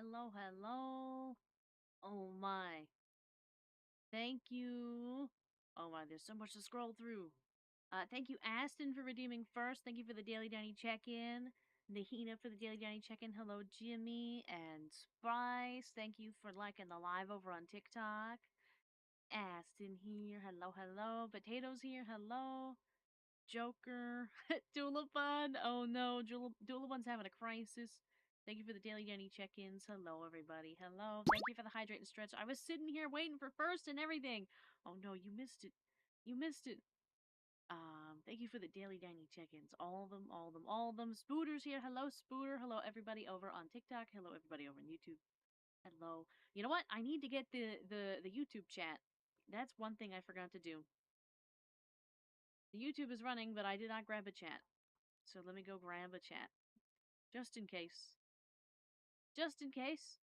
Hello, hello. Oh my. Thank you. Oh my, there's so much to scroll through. Thank you, Aston, for redeeming first. Thank you for the Daily Danny check-in. Nahina for the Daily Danny check-in. Hello, Jimmy and Spice. Thank you for liking the live over on TikTok. Aston here. Hello, hello. Potatoes here. Hello. Joker. Dulafun. Oh no, Dulafun's having a crisis. Thank you for the Daily Danny check-ins. Hello, everybody. Hello. Thank you for the hydrate and stretch. I was sitting here waiting for first and everything. Oh no, you missed it. You missed it. Thank you for the Daily Danny check-ins. All of them, all of them, all of them. Spooter's here. Hello, Spooter. Hello, everybody over on TikTok. Hello, everybody over on YouTube. Hello. You know what? I need to get the YouTube chat. That's one thing I forgot to do. The YouTube is running, but I did not grab a chat. So let me go grab a chat. Just in case. Just in case.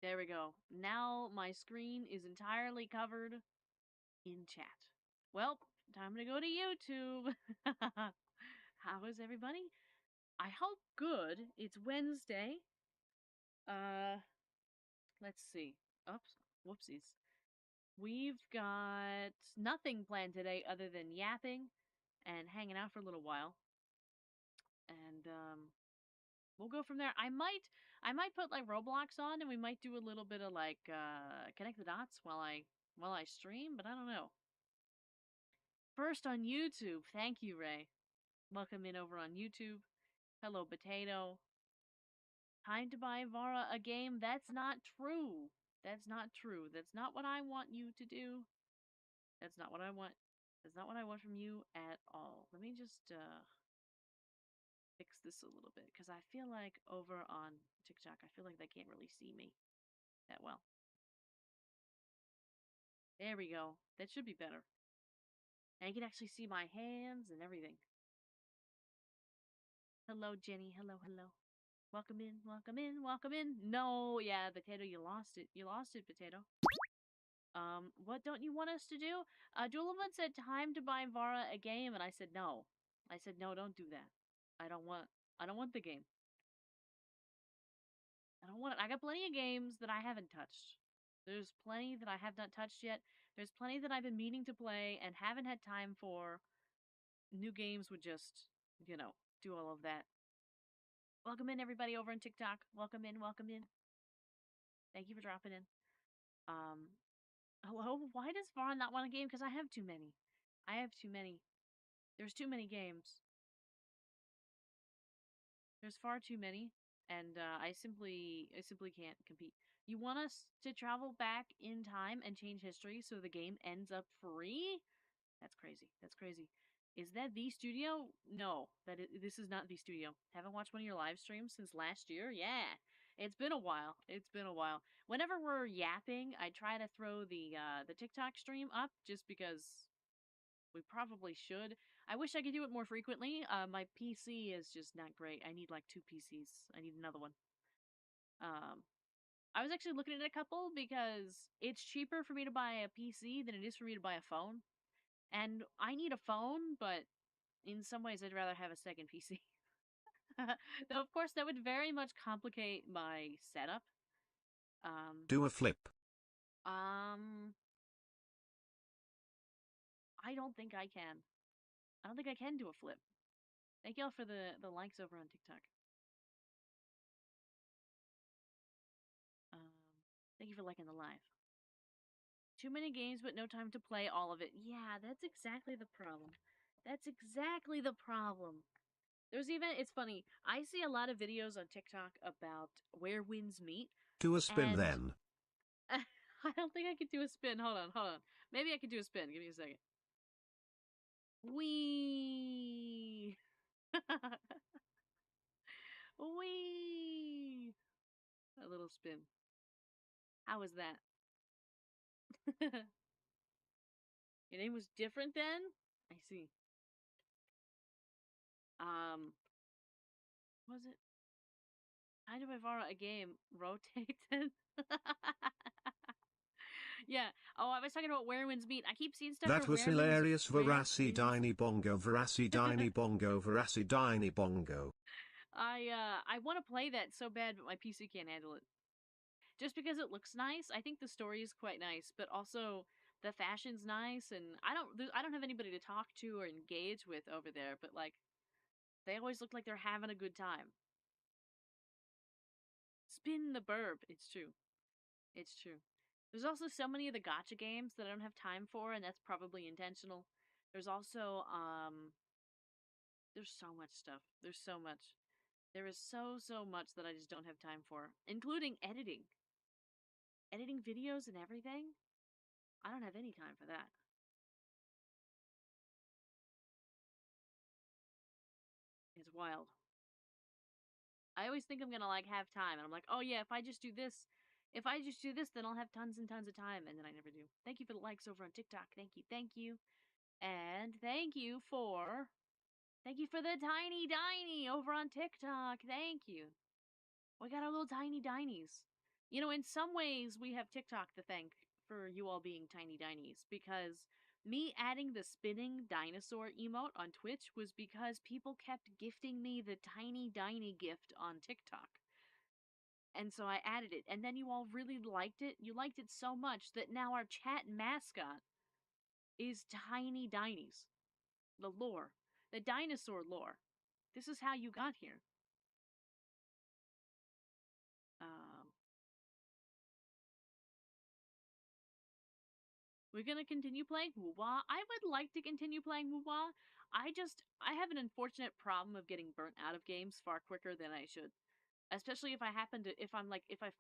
There we go. Now my screen is entirely covered in chat. Well, time to go to YouTube. How is everybody? I hope good. It's Wednesday. Let's see. Oops. Whoopsies. We've got nothing planned today other than yapping and hanging out for a little while. And we'll go from there. I might put like Roblox on and we might do a little bit of like connect the dots while I stream, but I don't know. First on YouTube. Thank you, Ray. Welcome in over on YouTube. Hello, Potato. Time to buy Vara a game. That's not true. That's not true. That's not what I want you to do. That's not what I want. That's not what I want from you at all. Let me just fix this a little bit because I feel like over on TikTok, I feel like they can't really see me that well. There we go. That should be better. And you can actually see my hands and everything. Hello, Jenny. Hello, hello. Welcome in, welcome in, welcome in. No, yeah, Potato, you lost it. You lost it, Potato. What don't you want us to do? Dulavan said time to buy Vara a game, and I said no. I said no, don't do that. I don't want the game. I don't want it. I got plenty of games that I haven't touched. There's plenty that I have not touched yet. There's plenty that I've been meaning to play and haven't had time for. New games would just, do all of that. Welcome in, everybody over on TikTok. Welcome in, welcome in. Thank you for dropping in. Hello? Why does Vaughn not want a game? Because I have too many. I have too many. There's too many games. There's far too many, and I simply can't compete. You want us to travel back in time and change history so the game ends up free? That's crazy. That's crazy. Is that the studio? No, this is not the studio. Haven't watched one of your live streams since last year? Yeah. It's been a while. It's been a while. Whenever we're yapping, I try to throw the TikTok stream up just because we probably should. I wish I could do it more frequently. My PC is just not great. I need like 2 PCs. I need another one. Um, I was actually looking at a couple because it's cheaper for me to buy a PC than it is for me to buy a phone. And I need a phone, but in some ways I'd rather have a second PC. Though, of course, that would very much complicate my setup. Do a flip. Um, I don't think I can. I don't think I can do a flip. Thank y'all for the likes over on TikTok. Um, Thank you for liking the live. Too many games, but no time to play all of it. Yeah, that's exactly the problem. That's exactly the problem. There's even, it's funny, I see a lot of videos on TikTok about where winds meet, Do a spin and then. I don't think I could do a spin. Hold on, hold on. Maybe I could do a spin. Give me a second. Wee! Wee! A little spin. How was that? Your name was different then? I see. Was it? I do Vara a game. Rotated? Yeah. Oh, I was talking about Where Winds Meet. I keep seeing stuff for That was hilarious. Verasi diny bongo, verasi diny bongo, verasi diny bongo. I want to play that so bad, but my PC can't handle it. Just because it looks nice, I think the story is quite nice, but also the fashion's nice, and I don't have anybody to talk to or engage with over there, but like they always look like they're having a good time. Spin the burb. It's true. It's true. There's also so many of the gotcha games that I don't have time for, and that's probably intentional. There's also there's so much stuff. There's so much. There is so much that I just don't have time for, including editing. Editing videos and everything. I don't have any time for that. It's wild. I always think I'm gonna like have time, and I'm like, oh yeah, if I just do this, then I'll have tons and tons of time, and then I never do. Thank you for the likes over on TikTok. Thank you, and thank you for the tiny diny over on TikTok. Thank you. We got our little tiny dinies. You know, in some ways, we have TikTok to thank for you all being tiny dinies because me adding the spinning dinosaur emote on Twitch was because people kept gifting me the tiny diny gift on TikTok. And so I added it, and then you all really liked it. You liked it so much that now our chat mascot is Tiny Dinies. The lore. The dinosaur lore. This is how you got here. Um, we're gonna continue playing Woo-Wah. I would like to continue playing Woo-Wah. I have an unfortunate problem of getting burnt out of games far quicker than I should. Especially if I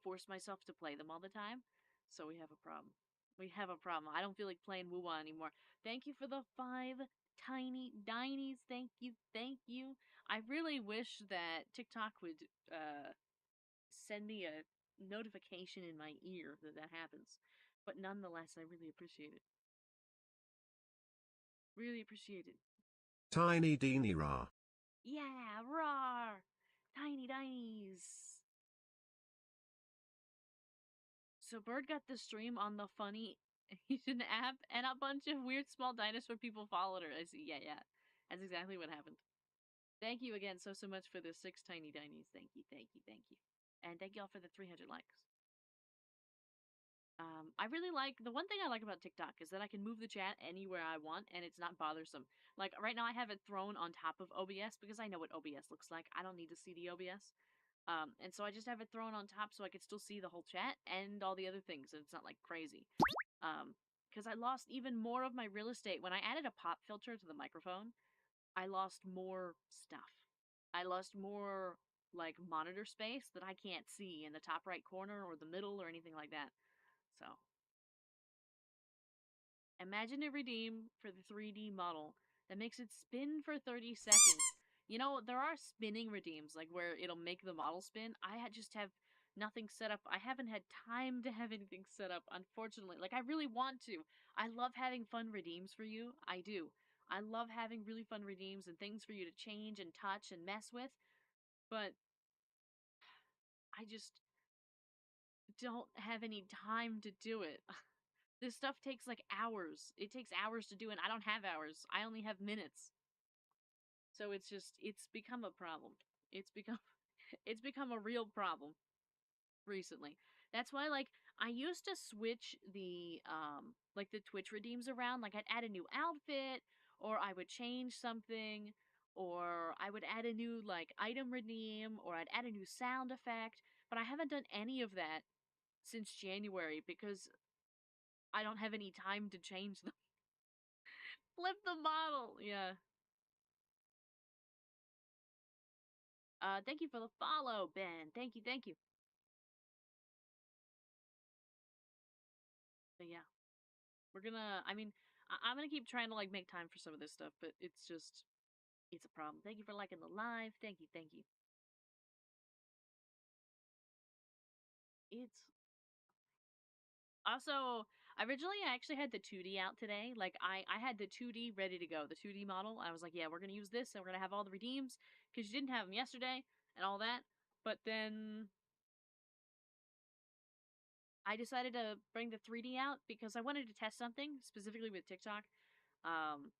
force myself to play them all the time. So we have a problem. We have a problem. I don't feel like playing Woo-Wah anymore. Thank you for the 5 tiny dinies. Thank you. I really wish that TikTok would send me a notification in my ear that that happens. But nonetheless, I really appreciate it. Really appreciate it. Tiny Deenie Ra. Yeah, roar! Tiny dinies. So Bird got the stream on the Funny Asian app, and a bunch of weird small dinosaur people followed her. I see. Yeah. That's exactly what happened. Thank you again so much for the 6 tiny dinies. Thank you. And thank y'all for the 300 likes. I really like the one thing I like about TikTok is that I can move the chat anywhere I want and it's not bothersome. Like right now, I have it thrown on top of OBS because I know what OBS looks like. I don't need to see the OBS. And so I just have it thrown on top so I could still see the whole chat and all the other things, and it's not like crazy. Because I lost even more of my real estate when I added a pop filter to the microphone. I lost more stuff. I lost more like monitor space that I can't see in the top right corner or the middle or anything like that. So imagine a redeem for the 3D model that makes it spin for 30 seconds. You know, there are spinning redeems, like where it'll make the model spin. Just have nothing set up. I haven't had time to have anything set up, unfortunately. Like, I really want to. I love having fun redeems for you. I do. I love having really fun redeems and things for you to change and touch and mess with, but I just don't have any time to do it. This stuff takes like hours. It takes hours to do, and I don't have hours. I only have minutes. So it's become a problem. It's become it's become a real problem recently. That's why like I used to switch the Twitch redeems around. Like I'd add a new outfit, or I would change something, or I would add a new like item redeem, or I'd add a new sound effect. But I haven't done any of that since January because I don't have any time to change them. Flip the model. Yeah. Thank you for the follow, Ben. Thank you. But yeah, we're gonna. I mean, I'm gonna keep trying to like make time for some of this stuff, but it's a problem. Thank you for liking the live. Thank you. It's also originally I actually had the 2D out today. Like I had the 2D ready to go, the 2D model. I was like, yeah, we're gonna use this, and we're gonna have all the redeems because you didn't have them yesterday and all that. But then I decided to bring the 3D out because I wanted to test something, specifically with TikTok. Um,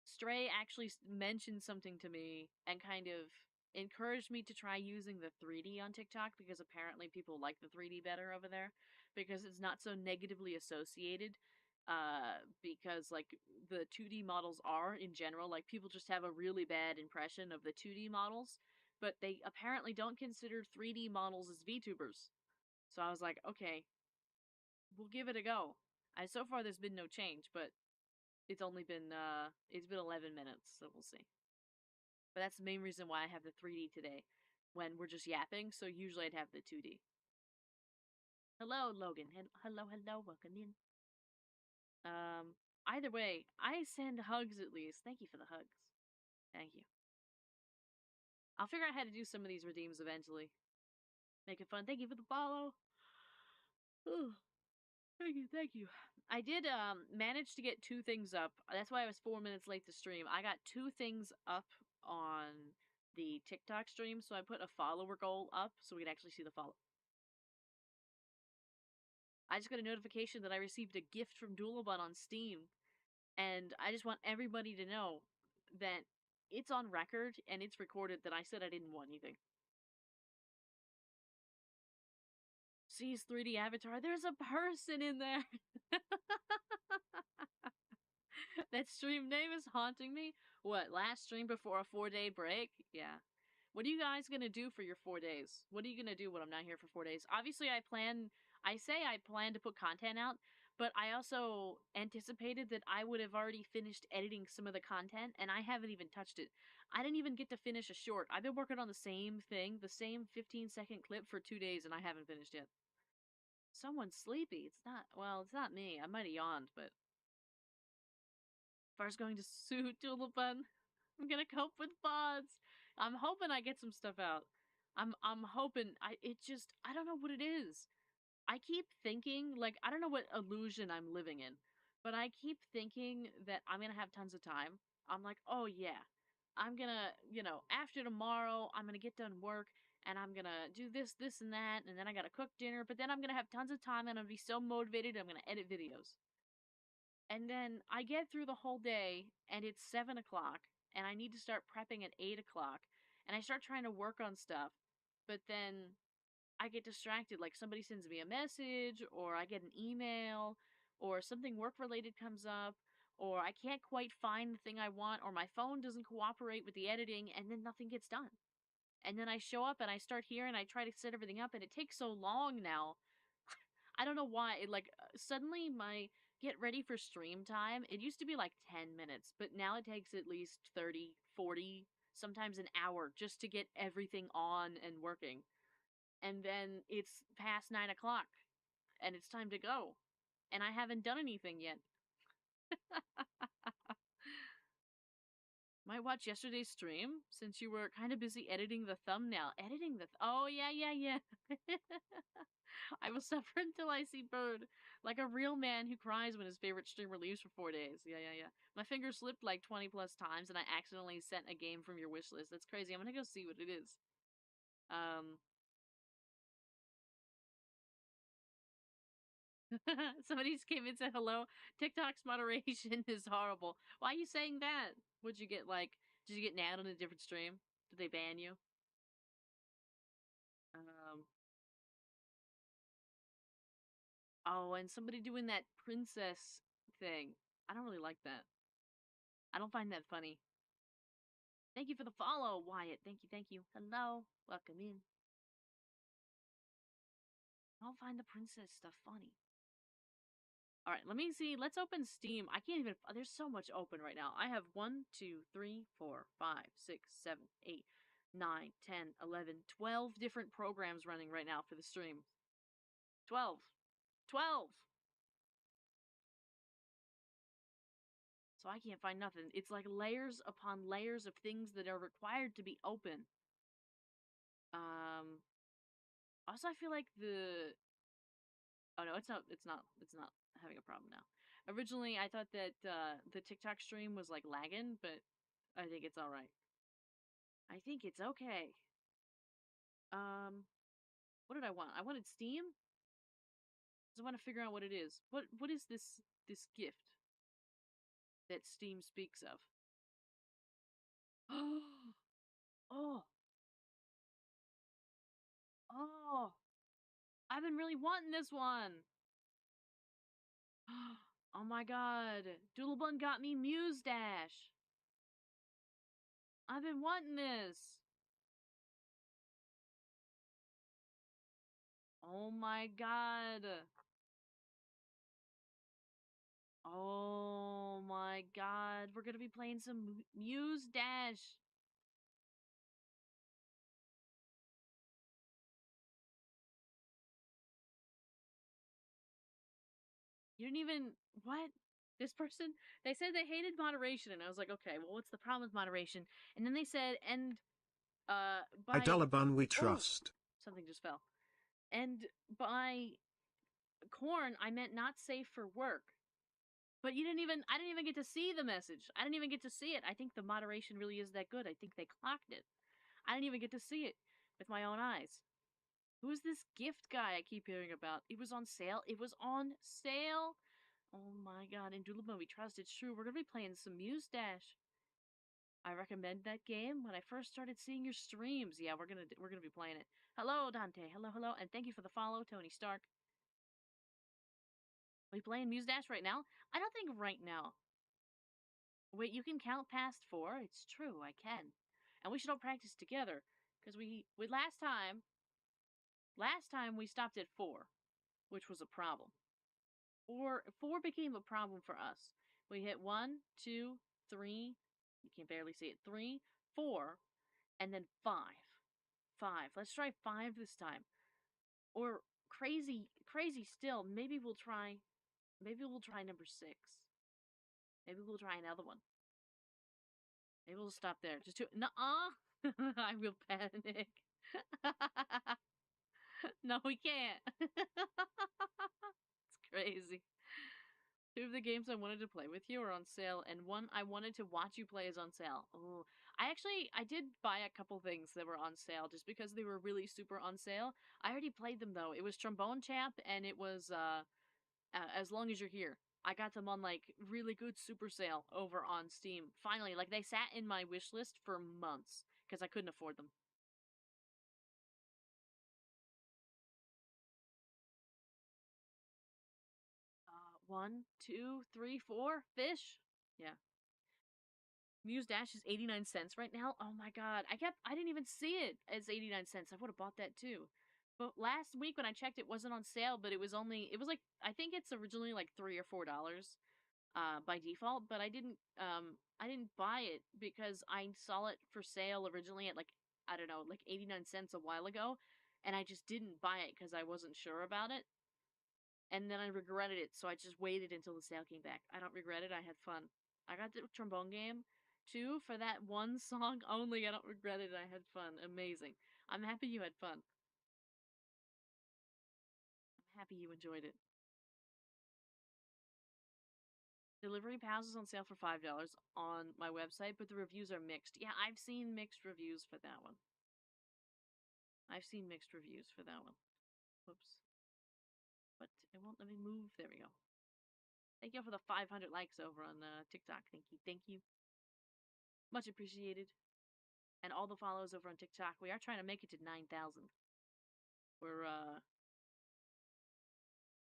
Stray actually mentioned something to me and kind of encouraged me to try using the 3D on TikTok because apparently people like the 3D better over there because it's not so negatively associated. Because like the 2D models are in general, like people just have a really bad impression of the 2D models, but they apparently don't consider 3D models as VTubers. So I was like, okay, we'll give it a go. So far there's been no change, but it's been 11 minutes, so we'll see. But that's the main reason why I have the 3D today when we're just yapping, so usually I'd have the 2D. Hello, Logan. Hello, welcome in. Um, Either way, I send hugs at least. Thank you for the hugs. Thank you. I'll figure out how to do some of these redeems eventually. Make it fun. Thank you for the follow. Thank you. I did manage to get two things up. That's why I was 4 minutes late to stream. I got two things up on the TikTok stream, so I put a follower goal up so we could actually see the follow. I just got a notification that I received a gift from Doolabun on Steam, and I just want everybody to know that it's on record and it's recorded that I said I didn't want anything. See his 3D avatar. There's a person in there. That stream name is haunting me. What, last stream before a 4-day break? Yeah. What are you guys gonna do for your 4 days? What are you gonna do when I'm not here for 4 days? Obviously, I plan to put content out, but I also anticipated that I would have already finished editing some of the content, and I haven't even touched it. I didn't even get to finish a short. I've been working on the same thing, the same 15-second clip for 2 days, and I haven't finished it. Someone's sleepy. It's not me. I might have yawned, but Var's going to sue Tulipun. I'm gonna cope with VODs. I'm hoping I get some stuff out. I'm hoping I don't know what it is. I keep thinking, like, I don't know what illusion I'm living in, but I keep thinking that I'm gonna have tons of time. I'm like, oh yeah, I'm gonna, after tomorrow, I'm gonna get done work and I'm gonna do this, and that, and then I gotta cook dinner, but then I'm gonna have tons of time and I'm gonna be so motivated, I'm gonna edit videos. And then I get through the whole day and it's 7 o'clock and I need to start prepping at 8 o'clock and I start trying to work on stuff, but then I get distracted. Like somebody sends me a message or I get an email or something work related comes up or I can't quite find the thing I want or my phone doesn't cooperate with the editing and then nothing gets done. And then I show up and I start here and I try to set everything up and it takes so long now. I don't know why. Suddenly my get ready for stream time, it used to be like 10 minutes, but now it takes at least 30, 40, sometimes an hour just to get everything on and working. And then it's past 9 o'clock and it's time to go. And I haven't done anything yet. Might watch yesterday's stream since you were kind of busy editing the thumbnail. Oh, yeah. I will suffer until I see Bird. Like a real man who cries when his favorite streamer leaves for 4 days. Yeah. My finger slipped like 20 plus times and I accidentally sent a game from your wish list. That's crazy. I'm gonna go see what it is. Um, Somebody just came in and said hello. TikTok's moderation is horrible. Why are you saying that? Would you get did you get nabbed on a different stream? Did they ban you? Um, oh, and somebody doing that princess thing. I don't really like that. I don't find that funny. Thank you for the follow, Wyatt. Thank you. Hello. Welcome in. I don't find the princess stuff funny. Alright, let me see. Let's open Steam. I can't even. There's so much open right now. I have 1, 2, 3, 4, 5, 6, 7, 8, 9, 10, 11, 12 different programs running right now for the stream. 12. 12! So I can't find nothing. It's like layers upon layers of things that are required to be open. Also I feel like the Oh no, it's not having a problem now. Originally I thought that the TikTok stream was like lagging, but I think it's alright. I think it's okay. Um what did I want? I wanted Steam? I want to figure out what it is. What is this gift that Steam speaks of? Oh, oh, I've been really wanting this one. Oh my god, Doodlebun got me Muse Dash. I've been wanting this. Oh my god. Oh my god, we're gonna be playing some Muse Dash. You didn't even what? This person they said they hated moderation, and I was like, okay, well, what's the problem with moderation? And then they said, and by Idalaban we oh, trust. something just fell. And by corn, I meant not safe for work. But I didn't even get to see the message. I didn't even get to see it. I think the moderation really is that good. I think they clocked it. I didn't even get to see it with my own eyes. Who's this gift guy I keep hearing about? It was on sale. It was on sale. Oh my god, in Doodlebun We Trust, it's true. We're gonna be playing some Muse Dash. I recommend that game when I first started seeing your streams. Yeah, we're gonna be playing it. Hello, Dante. Hello, hello, and thank you for the follow, Tony Stark. Are we playing Muse Dash right now? I don't think right now. Wait, you can count past 4? It's true, I can. And we should all practice together. Because we last time we stopped at 4, which was a problem. 4 became a problem for us. We hit 1, 2, 3, you can barely see it, 3, 4, and then 5. 5. Let's try 5 this time. Or crazy still, maybe we'll try number 6. Maybe we'll try another one. Maybe we'll stop there. Just 2. Nuh-uh. I will panic. No, we can't. It's crazy. 2 of the games I wanted to play with you are on sale, and one I wanted to watch you play is on sale. Oh, I did buy a couple things that were on sale just because they were really super on sale. I already played them though. It was Trombone Champ, and it was As Long as You're Here. I got them on like really good super sale over on Steam. Finally, like they sat in my wish list for months because I couldn't afford them. 1, 2, 3, 4 fish. Yeah. Muse Dash is 89 cents right now. Oh my god. I didn't even see it as 89 cents. I would have bought that too. But last week when I checked it wasn't on sale, but it was like I think it's originally like $3 or $4 by default, but I didn't buy it because I saw it for sale originally at like I don't know, like 89 cents a while ago, and I just didn't buy it cuz I wasn't sure about it. And then I regretted it, so I just waited until the sale came back. I don't regret it. I had fun. I got the trombone game too for that one song only. I don't regret it. I had fun. Amazing. I'm happy you had fun. I'm happy you enjoyed it. Delivery Pals is on sale for $5 on my website, but the reviews are mixed. Yeah, I've seen mixed reviews for that one. I've seen mixed reviews for that one. Whoops. But it won't let me move. There we go. Thank you for the 500 likes over on TikTok. Thank you. Thank you. Much appreciated. And all the follows over on TikTok. We are trying to make it to 9,000. We're,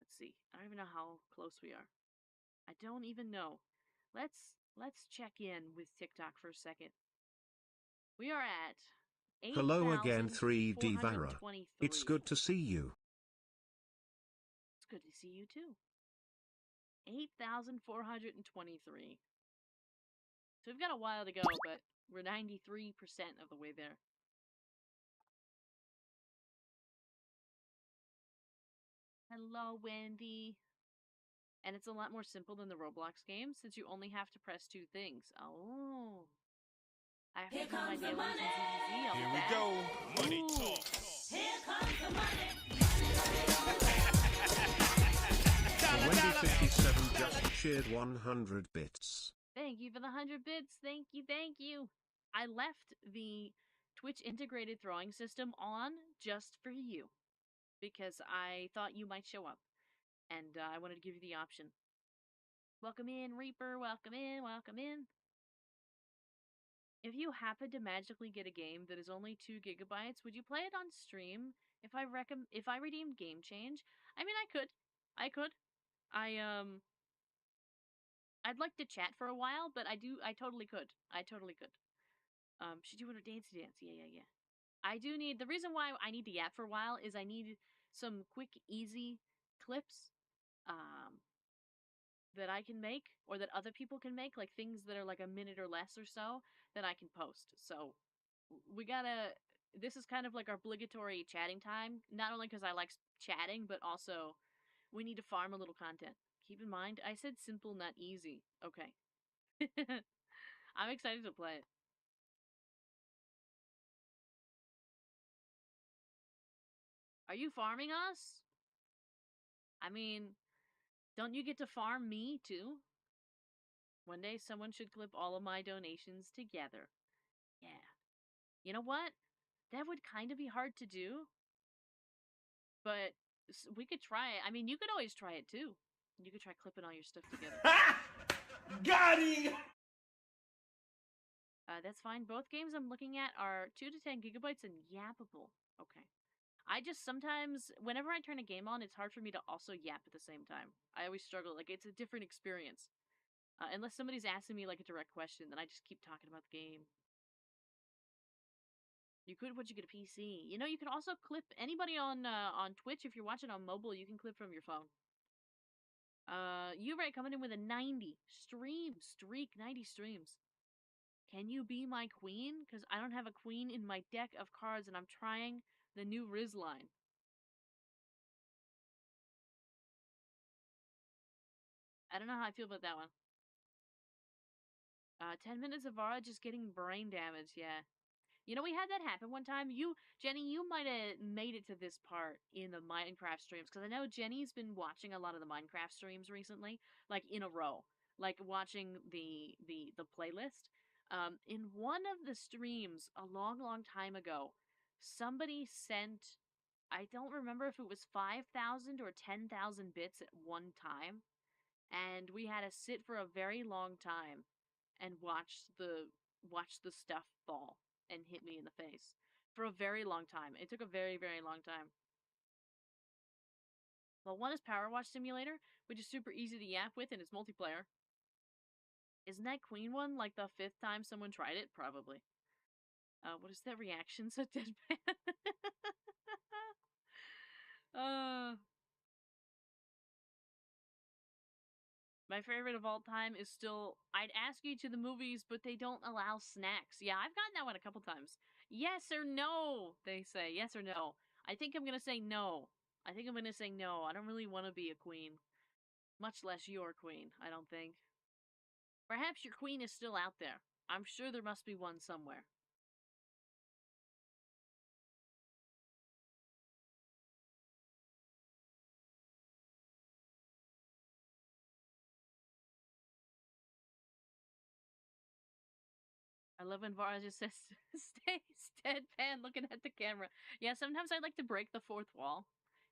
let's see. I don't even know how close we are. I don't even know. Let's check in with TikTok for a second. We are at Hello again 3D Vara. 8,423. It's good to see you. It's good to see you too. 8,423. So we've got a while to go, but we're 93% of the way there. Hello, Wendy. And it's a lot more simple than the Roblox game since you only have to press 2 things. Oh. I have to do my dailies and ZZZ. Here we go. Money talk. Here comes the money. Wendy 57 just shared 100 bits. Thank you for the 100 bits. Thank you, thank you. I left the Twitch integrated throwing system on just for you because I thought you might show up. and I wanted to give you the option. Welcome in, Reaper. Welcome in. Welcome in. If you happen to magically get a game that is only 2 gigabytes, would you play it on stream? If I redeemed Game Change, I mean, I could. I could. I'd like to chat for a while, but I totally could. I totally could. She's doing her dancey dance. Yeah. I do need, the reason why I need to yap for a while is I need some quick, easy clips, um, that I can make, or that other people can make, like things that are like a minute or less or so, that I can post. So, we gotta, this is kind of like our obligatory chatting time, not only because I like chatting, but also we need to farm a little content. Keep in mind, I said simple, not easy. Okay. I'm excited to play it. Are you farming us? I mean, don't you get to farm me too? One day someone should clip all of my donations together. Yeah. You know what? That would kind of be hard to do, but we could try it. I mean, you could always try it too. You could try clipping all your stuff together. Got him! That's fine. Both games I'm looking at are 2 to 10 gigabytes and yappable. Okay. I just sometimes, whenever I turn a game on, it's hard for me to also yap at the same time. I always struggle. Like, it's a different experience. Unless somebody's asking me, like, a direct question, then I just keep talking about the game. You could once you get a PC. You know, you can also clip anybody on Twitch. If you're watching on mobile, you can clip from your phone. You right coming in with a 90 streak, 90 streams. Can you be my queen? Because I don't have a queen in my deck of cards, and I'm trying the new Riz line. I don't know how I feel about that one. 10 minutes of Vara just getting brain damage, yeah. You know, we had that happen one time. Jenny, you might have made it to this part in the Minecraft streams, because I know Jenny's been watching a lot of the Minecraft streams recently, like in a row, like watching the playlist. In one of the streams a long time ago, somebody sent, I don't remember if it was 5,000 or 10,000 bits at one time, and we had to sit for a very long time and watch the stuff fall and hit me in the face for a very long time. It took a very long time. Well, one is Power Wash Simulator, which is super easy to yap with and it's multiplayer. Isn't that Queen one like the 5th time someone tried it? Probably. What is that reaction? So deadpan. uh, My favorite of all time is still, I'd ask you to the movies, but they don't allow snacks. Yeah, I've gotten that one a couple times. Yes or no, they say. Yes or no. I think I'm gonna say no. I think I'm gonna say no. I don't really want to be a queen. Much less your queen, I don't think. Perhaps your queen is still out there. I'm sure there must be one somewhere. 11 Vara just says, stay steadpan looking at the camera. Yeah, sometimes I like to break the fourth wall.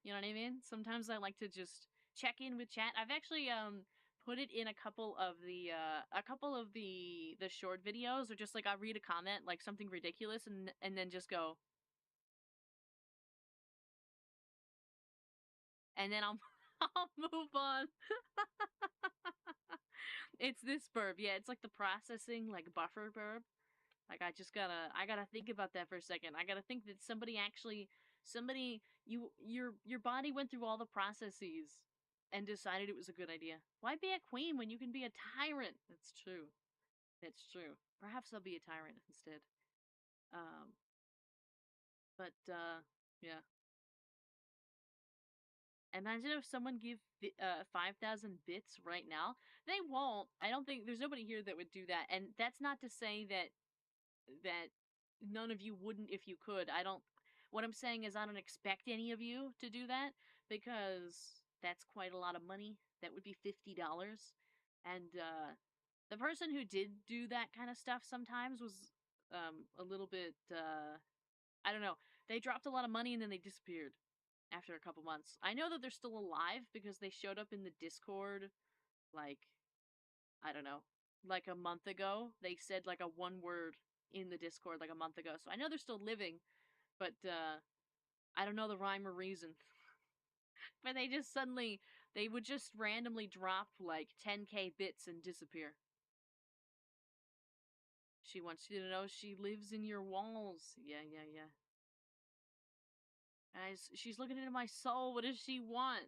You know what I mean? Sometimes I like to just check in with chat. I've actually put it in a couple of the short videos, or just like I read a comment like something ridiculous and then just go, and then I'll I'll move on. It's this burb. Yeah, it's like the processing like buffer burb. Like I gotta think about that for a second. I gotta think that your body went through all the processes and decided it was a good idea. Why be a queen when you can be a tyrant? That's true. That's true. Perhaps I'll be a tyrant instead. Um, but yeah. Imagine if someone gave 5,000 bits right now. They won't. I don't think there's nobody here that would do that. And that's not to say that none of you wouldn't if you could. I don't. What I'm saying is I don't expect any of you to do that, because that's quite a lot of money. That would be $50. And the person who did do that kind of stuff sometimes was a little bit I don't know. They dropped a lot of money and then they disappeared. after a couple months. I know that they're still alive because they showed up in the Discord, like, I don't know, like a month ago. They said like a one word in the Discord like a month ago. So I know they're still living, but I don't know the rhyme or reason. But they just suddenly, they would just randomly drop like 10k bits and disappear. She wants you to know she lives in your walls. Yeah, yeah, yeah. Guys, she's looking into my soul. What does she want?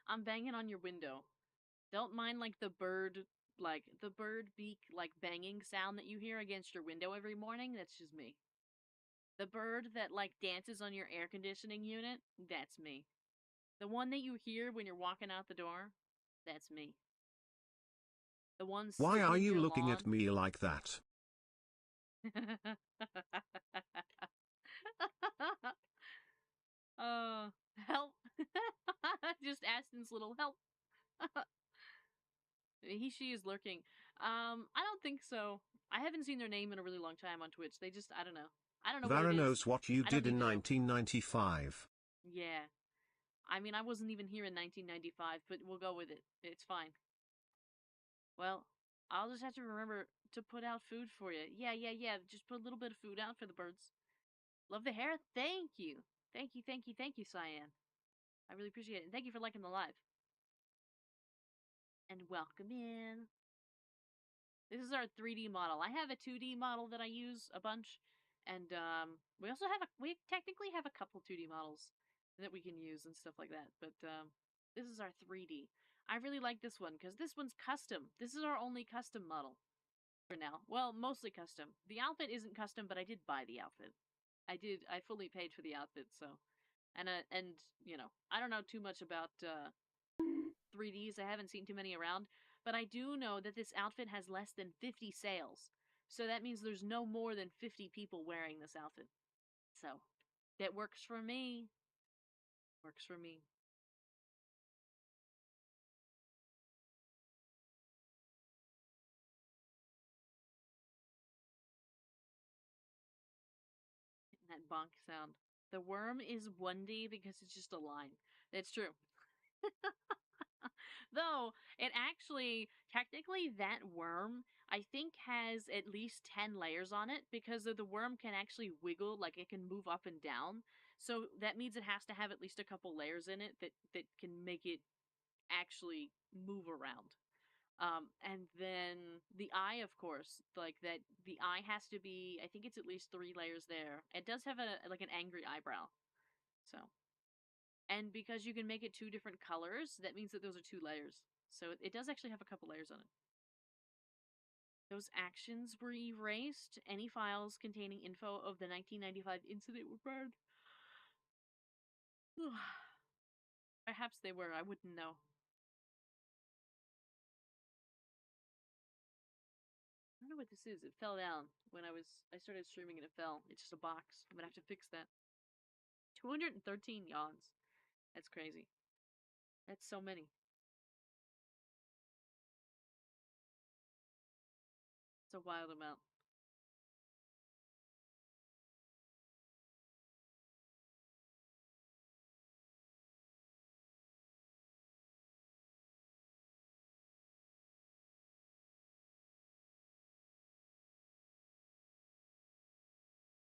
I'm banging on your window. Don't mind like the bird beak, like banging sound that you hear against your window every morning. That's just me. The bird that like dances on your air conditioning unit. That's me. The one that you hear when you're walking out the door. That's me. The one Why sitting are in you your looking at lawn. me like that? Help. Just Aston's little help. She is lurking. I don't think so. I haven't seen their name in a really long time on Twitch. They just, I don't know. I don't know what it Vara is. knows what you I don't did need in to know. 1995. Yeah. I mean, I wasn't even here in 1995, but we'll go with it. It's fine. Well, I'll just have to remember to put out food for you. Yeah, yeah, yeah. Just put a little bit of food out for the birds. Love the hair. Thank you. Thank you, thank you, thank you, Cyan. I really appreciate it. And thank you for liking the live. And welcome in. This is our 3D model. I have a 2D model that I use a bunch. And we also have we technically have a couple 2D models that we can use and stuff like that. But this is our 3D. I really like this one because this one's custom. This is our only custom model for now. Well, mostly custom. The outfit isn't custom, but I did buy the outfit. I fully paid for the outfit, so. And you know, I don't know too much about 3Ds. I haven't seen too many around, but I do know that this outfit has less than 50 sales. So that means there's no more than 50 people wearing this outfit. So that works for me. Works for me. That bonk sound. The worm is 1D because it's just a line. That's true. Though, it actually, technically, that worm, I think, has at least 10 layers on it because the worm can actually wiggle, like it can move up and down. So that means it has to have at least a couple layers in it that can make it actually move around. And then the eye, of course, like that, the eye has to be, I think it's at least 3 layers there. It does have like an angry eyebrow. So, and because you can make it 2 different colors, that means that those are 2 layers. So it does actually have a couple layers on it. Those actions were erased. Any files containing info of the 1995 incident were burned. Perhaps they were, I wouldn't know. I don't know what this is. It fell down when I started streaming and it fell. It's just a box. I'm gonna have to fix that. 213 yawns. That's crazy. That's so many. It's a wild amount.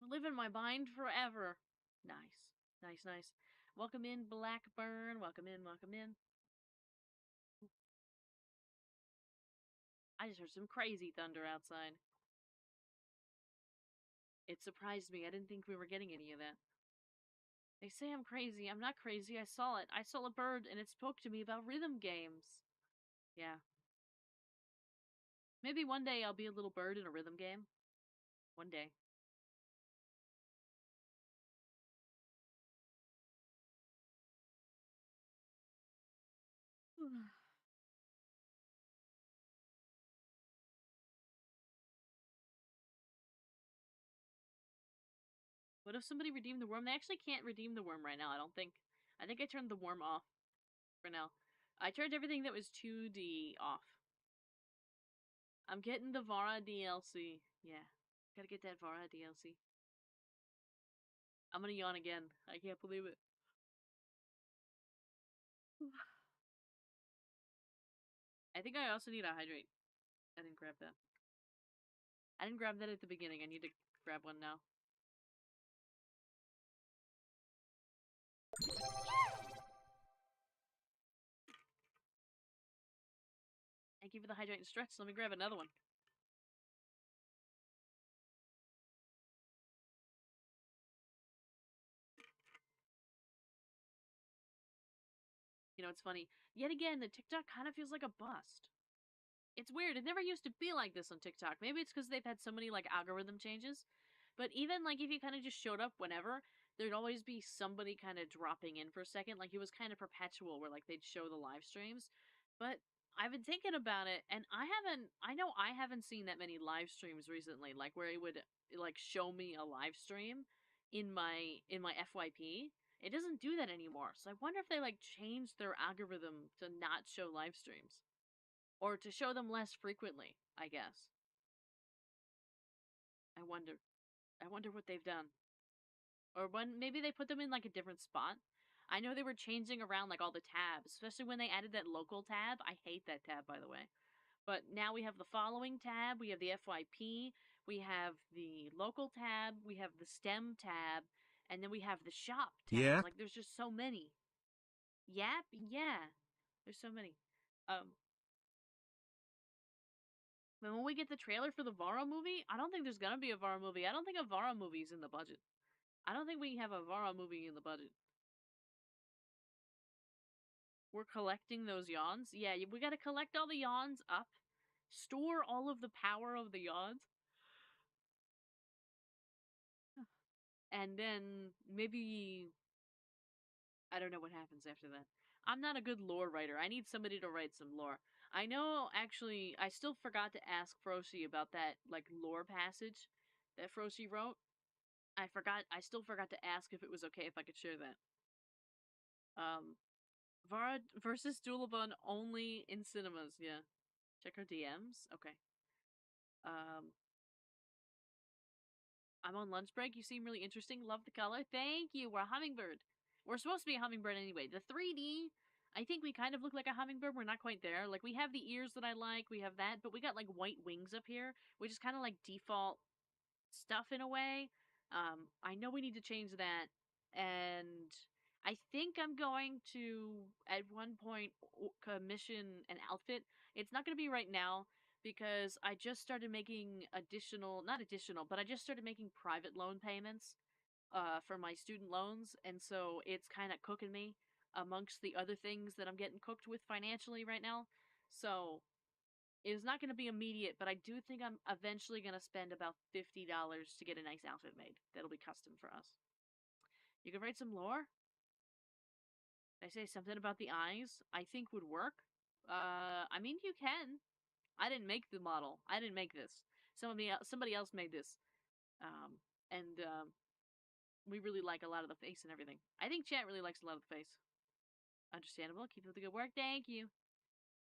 Live in my mind forever. Nice. Nice, nice. Welcome in, Blackburn. Welcome in, welcome in. I just heard some crazy thunder outside. It surprised me. I didn't think we were getting any of that. They say I'm crazy. I'm not crazy. I saw it. I saw a bird and it spoke to me about rhythm games. Yeah. Maybe one day I'll be a little bird in a rhythm game. One day. What if somebody redeemed the worm? They actually can't redeem the worm right now, I don't think. I think I turned the worm off for now. I turned everything that was 2D off. I'm getting the Vara DLC. Yeah. Gotta get that Vara DLC. I'm gonna yawn again. I can't believe it. I think I also need a hydrate. I didn't grab that. I didn't grab that at the beginning. I need to grab one now. Thank you for the hydrate and stretch. Let me grab another one. You know, it's funny. Yet again, the TikTok kind of feels like a bust. It's weird. It never used to be like this on TikTok. Maybe it's because they've had so many like algorithm changes. But even like if you kind of just showed up whenever, there'd always be somebody kind of dropping in for a second. Like it was kind of perpetual where like they'd show the live streams. But I've been thinking about it and I know I haven't seen that many live streams recently, like where it would like show me a live stream in my FYP. It doesn't do that anymore. So I wonder if they like changed their algorithm to not show live streams. Or to show them less frequently, I guess. I wonder. I wonder what they've done. Or when maybe they put them in like a different spot. I know they were changing around like all the tabs, especially when they added that local tab. I hate that tab, by the way. But now we have the following tab, we have the FYP, we have the local tab, we have the STEM tab, and then we have the shop tab. Yeah. Like there's just so many. Yep, yeah. There's so many. Um And when we get the trailer for the Vara movie, I don't think there's gonna be a Vara movie. I don't think a Vara movie's in the budget. I don't think we have a Vara movie in the budget. We're collecting those yawns. Yeah, we gotta collect all the yawns up, store all of the power of the yawns, and then maybe I don't know what happens after that. I'm not a good lore writer. I need somebody to write some lore. I know, actually, I still forgot to ask Froshi about that, like, lore passage that Froshi wrote. I still forgot to ask if it was okay if I could share that. Vara versus Dulabun only in cinemas, yeah. Check her DMs? Okay. Um, I'm on lunch break. You seem really interesting. Love the color. Thank you. We're a hummingbird. We're supposed to be a hummingbird anyway. The 3D, I think we kind of look like a hummingbird. We're not quite there. Like, we have the ears that I like. We have that. But we got, like, white wings up here, which is kind of like default stuff in a way. I know we need to change that. And I think I'm going to, at one point, commission an outfit. It's not going to be right now because I just started making not additional, but I just started making private loan payments for my student loans. And so it's kind of cooking me amongst the other things that I'm getting cooked with financially right now. So it's not going to be immediate, but I do think I'm eventually going to spend about $50 to get a nice outfit made. That'll be custom for us. You can write some lore? Did I say something about the eyes I think would work? I mean, you can. I didn't make the model. I didn't make this. Somebody else made this. And we really like a lot of the face and everything. I think chat really likes a lot of the face. Understandable. Keep up the good work. Thank you.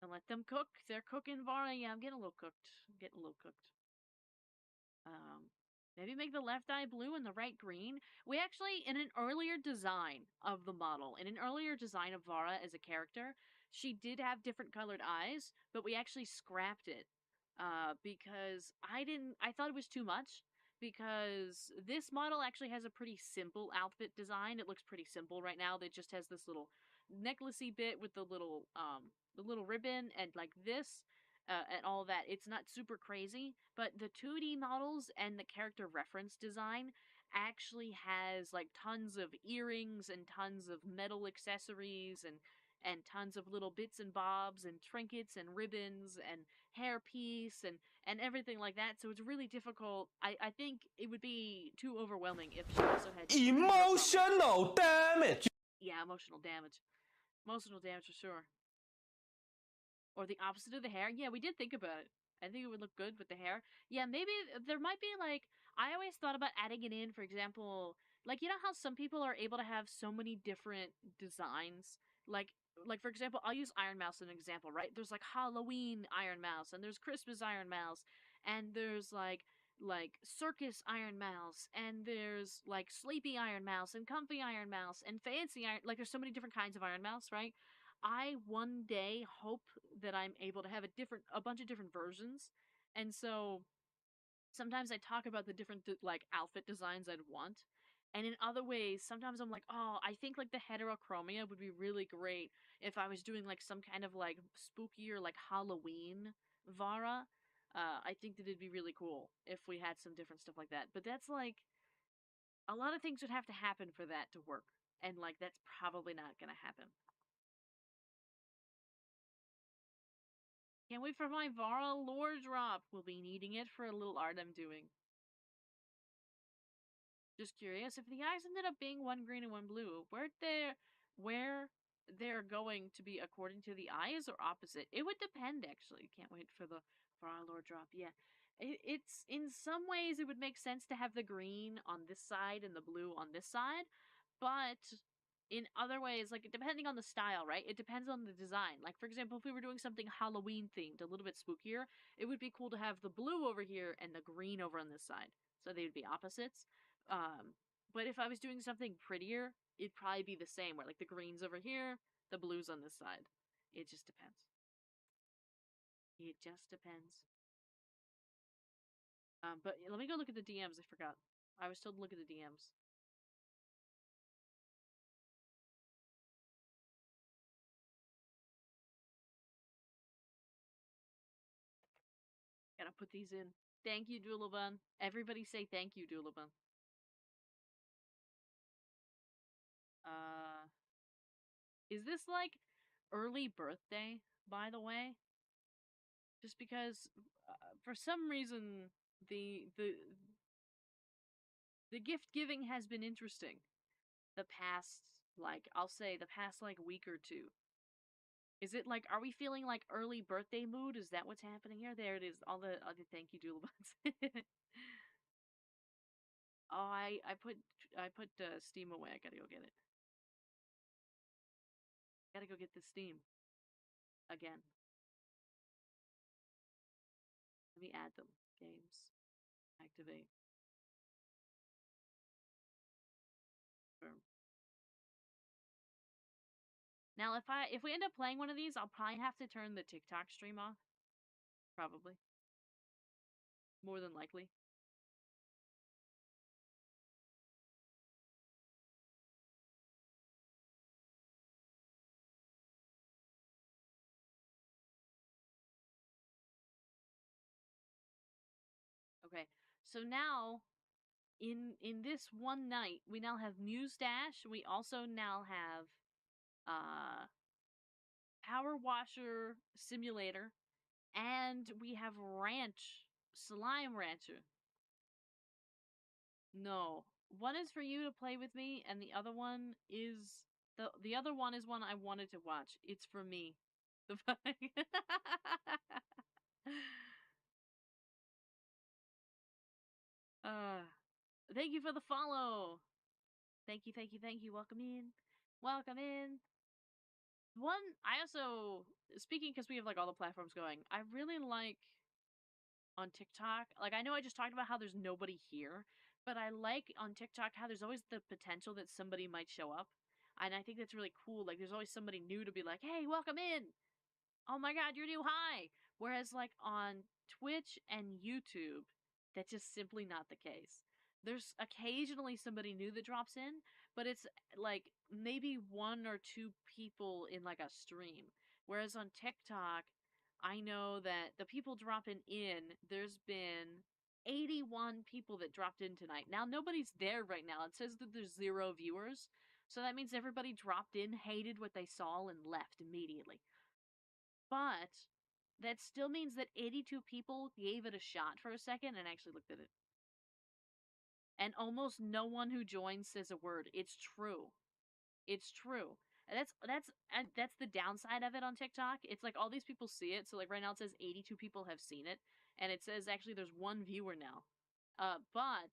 And let them cook. They're cooking, Vara. Yeah, I'm getting a little cooked. Um, Maybe make the left eye blue and the right green. We actually, in an earlier design of the model, in an earlier design of Vara as a character, she did have different colored eyes, but we actually scrapped it because I thought it was too much. Because this model actually has a pretty simple outfit design. It looks pretty simple right now. It just has this little necklacey bit with the little ribbon and like this and all that. It's not super crazy, but the 2D models and the character reference design actually has like tons of earrings and tons of metal accessories and tons of little bits and bobs and trinkets and ribbons and hairpiece and everything like that. So it's really difficult. I think it would be too overwhelming if she also had Emotional damage. yeah, emotional damage. Emotional damage for sure. Or the opposite of the hair. Yeah, we did think about it. I think it would look good with the hair. Yeah, maybe there might be like I always thought about adding it in, for example, like you know how some people are able to have so many different designs like for example, I'll use Iron Mouse as an example, right? There's like Halloween Iron Mouse, and there's Christmas Iron Mouse, and there's like circus Iron Mouse, and there's like sleepy Iron Mouse, and comfy Iron Mouse, and fancy Iron. Like there's so many different kinds of Iron Mouse, right? I one day hope that I'm able to have a bunch of different versions, and so sometimes I talk about the different like outfit designs I'd want. And in other ways, sometimes I'm like, oh, I think like the heterochromia would be really great if I was doing like some kind of like spookier like Halloween Vara. I think that it'd be really cool if we had some different stuff like that. But that's like a lot of things would have to happen for that to work. And like that's probably not gonna happen. Can't wait for my Vara lore drop. We'll be needing it for a little art I'm doing. Just curious, if the eyes ended up being one green and one blue, where they're going to be according to the eyes or opposite? It would depend, actually. Can't wait for our lore drop. Yeah, it's in some ways it would make sense to have the green on this side and the blue on this side, but in other ways, like depending on the style, right? It depends on the design. Like for example, if we were doing something Halloween themed, a little bit spookier, it would be cool to have the blue over here and the green over on this side, so they would be opposites. Um, but if I was doing something prettier, it'd probably be the same, where like the green's over here, the blue's on this side. It just depends. It just depends. But let me go look at the DMs. I forgot. I was told to look at the DMs. Gotta put these in. Thank you, Doulaban. Everybody say thank you, Doulaban. Uh, is this like early birthday, by the way? Just because, for some reason, the the the gift giving has been interesting. The past, like I'll say, the past like week or two. Is it like, are we feeling like early birthday mood? Is that what's happening here? There it is. All the thank you doodlebugs. Oh, I put Steam away. I gotta go get it. Gotta go get the Steam again. Let me add them. Games. Activate. Boom. Now if we end up playing one of these, I'll probably have to turn the TikTok stream off. Probably. More than likely. Okay. So now in this one night, we now have Muse Dash. We also now have uh Power Washer Simulator, and we have Ranch Slime Rancher. No, one is for you to play with me, and the other one is the other one is one I wanted to watch. It's for me. The uh, thank you for the follow. Thank you, thank you, thank you. Welcome in. Welcome in. One, I also, speaking because we have like all the platforms going, I really like on TikTok. Like, I know I just talked about how there's nobody here, but I like on TikTok how there's always the potential that somebody might show up. And I think that's really cool. Like, there's always somebody new to be like, hey, welcome in. Oh my god, you're new. Hi. Whereas, like, on Twitch and YouTube, that's just simply not the case. There's occasionally somebody new that drops in, but it's like maybe one or two people in like a stream. Whereas on TikTok, I know that the people dropping in, there's been 81 people that dropped in tonight. Now, nobody's there right now. It says that there's 0 viewers. So that means everybody dropped in, hated what they saw, and left immediately. But that still means that 82 people gave it a shot for a second and actually looked at it. And almost no one who joins says a word. It's true. It's true. And that's the downside of it on TikTok. It's like all these people see it. So like right now it says 82 people have seen it, and it says actually there's one viewer now. But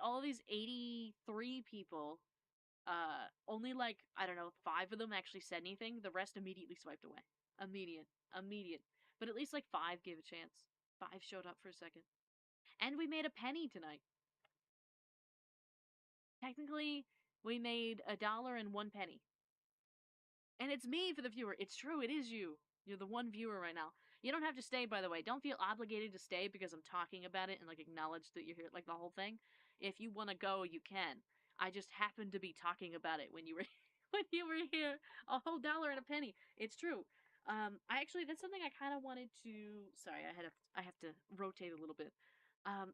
all these 83 people Only like, I don't know, 5 of them actually said anything. The rest immediately swiped away. Immediate. But at least like 5 gave a chance. 5 showed up for a second. And we made a penny tonight. Technically, we made $1.01. And it's me for the viewer. It's true, it is you. You're the one viewer right now. You don't have to stay, by the way. Don't feel obligated to stay because I'm talking about it and like acknowledge that you're here, like the whole thing. If you want to go, you can. I just happened to be talking about it when you were when you were here. A whole $1.01. It's true. I actually, that's something I kind of wanted to. Sorry, I have to rotate a little bit.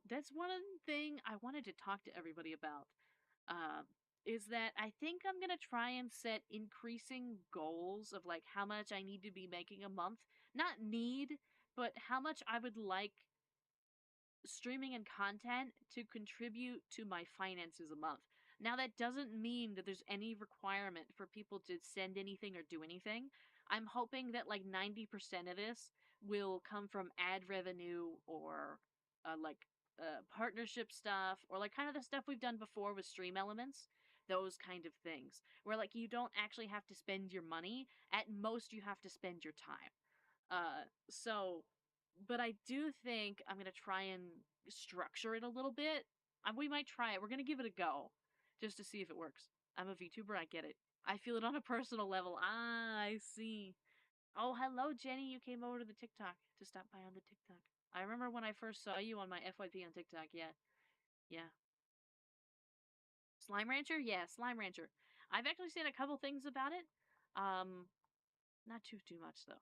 That's one thing I wanted to talk to everybody about. Um, is that I think I'm gonna try and set increasing goals of like how much I need to be making a month. Not need, but how much I would like streaming and content to contribute to my finances a month. Now, that doesn't mean that there's any requirement for people to send anything or do anything. I'm hoping that like 90% of this will come from ad revenue or partnership stuff or like kind of the stuff we've done before with stream elements. Those kind of things where like you don't actually have to spend your money. At most, you have to spend your time. So, but I do think I'm gonna try and structure it a little bit. We might try it. We're gonna give it a go, just to see if it works. I'm a VTuber. I get it. I feel it on a personal level. Ah, I see. Oh, hello, Jenny. You came over to the TikTok to stop by on the TikTok. I remember when I first saw you on my FYP on TikTok. Yeah. Slime Rancher? Yeah, Slime Rancher. I've actually seen a couple things about it. Not too much though.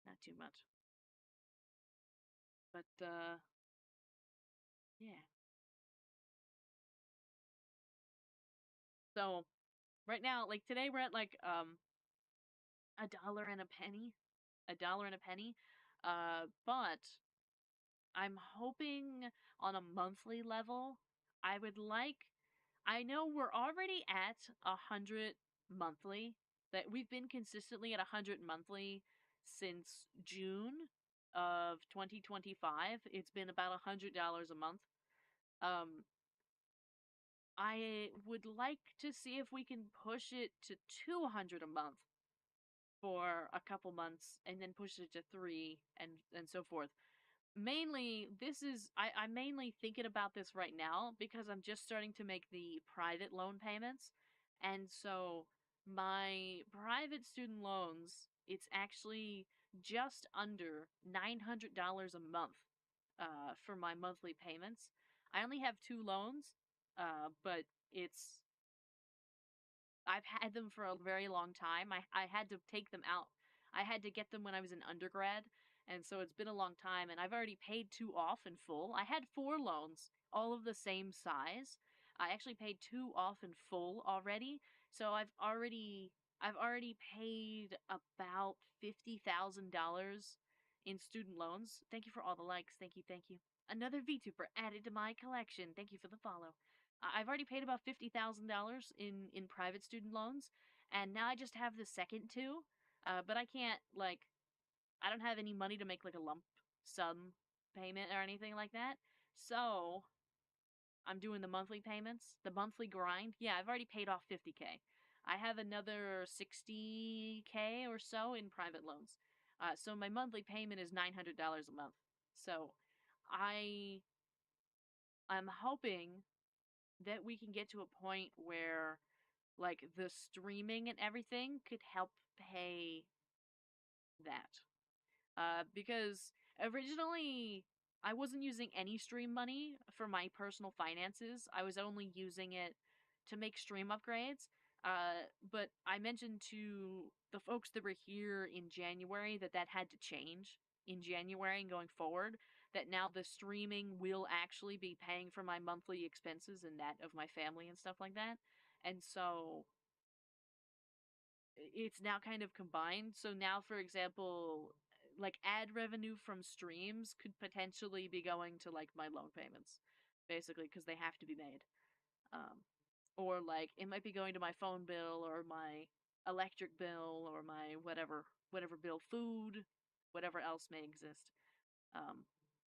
Not too much. But yeah. So right now, like today, we're at like $1.01. $1.01. But I'm hoping on a monthly level, I would like. I know we're already at 100 monthly. That we've been consistently at 100 monthly since June of 2025. It's been about $100 a month. Um, I would like to see if we can push it to 200 a month for a couple months and then push it to 3 and so forth. Mainly, I'm mainly thinking about this right now because I'm just starting to make the private loan payments. And so my private student loans, it's actually just under $900 a month for my monthly payments. I only have 2 loans, but I've had them for a very long time. I had to take them out. I had to get them when I was in undergrad, and so it's been a long time, and I've already paid 2 off in full. I had 4 loans, all of the same size. I actually paid 2 off in full already, so I've already paid about $50,000 in student loans. Thank you for all the likes. Thank you. Another VTuber added to my collection. Thank you for the follow. I've already paid about $50,000 in private student loans, and now I just have the second 2. But I can't I don't have any money to make like a lump sum payment or anything like that. So I'm doing the monthly payments, the monthly grind. Yeah, I've already paid off 50K. I have another 60K or so in private loans. So my monthly payment is $900 a month. So I I'm hoping that we can get to a point where like the streaming and everything could help pay that. Because originally I wasn't using any stream money for my personal finances. I was only using it to make stream upgrades. But I mentioned to the folks that were here in January that that had to change in January and going forward. That now the streaming will actually be paying for my monthly expenses and that of my family and stuff like that. And so it's now kind of combined. So now, for example, like ad revenue from streams could potentially be going to like my loan payments, basically, because they have to be made. Or like it might be going to my phone bill or my electric bill or my whatever bill, food, whatever else may exist. Um,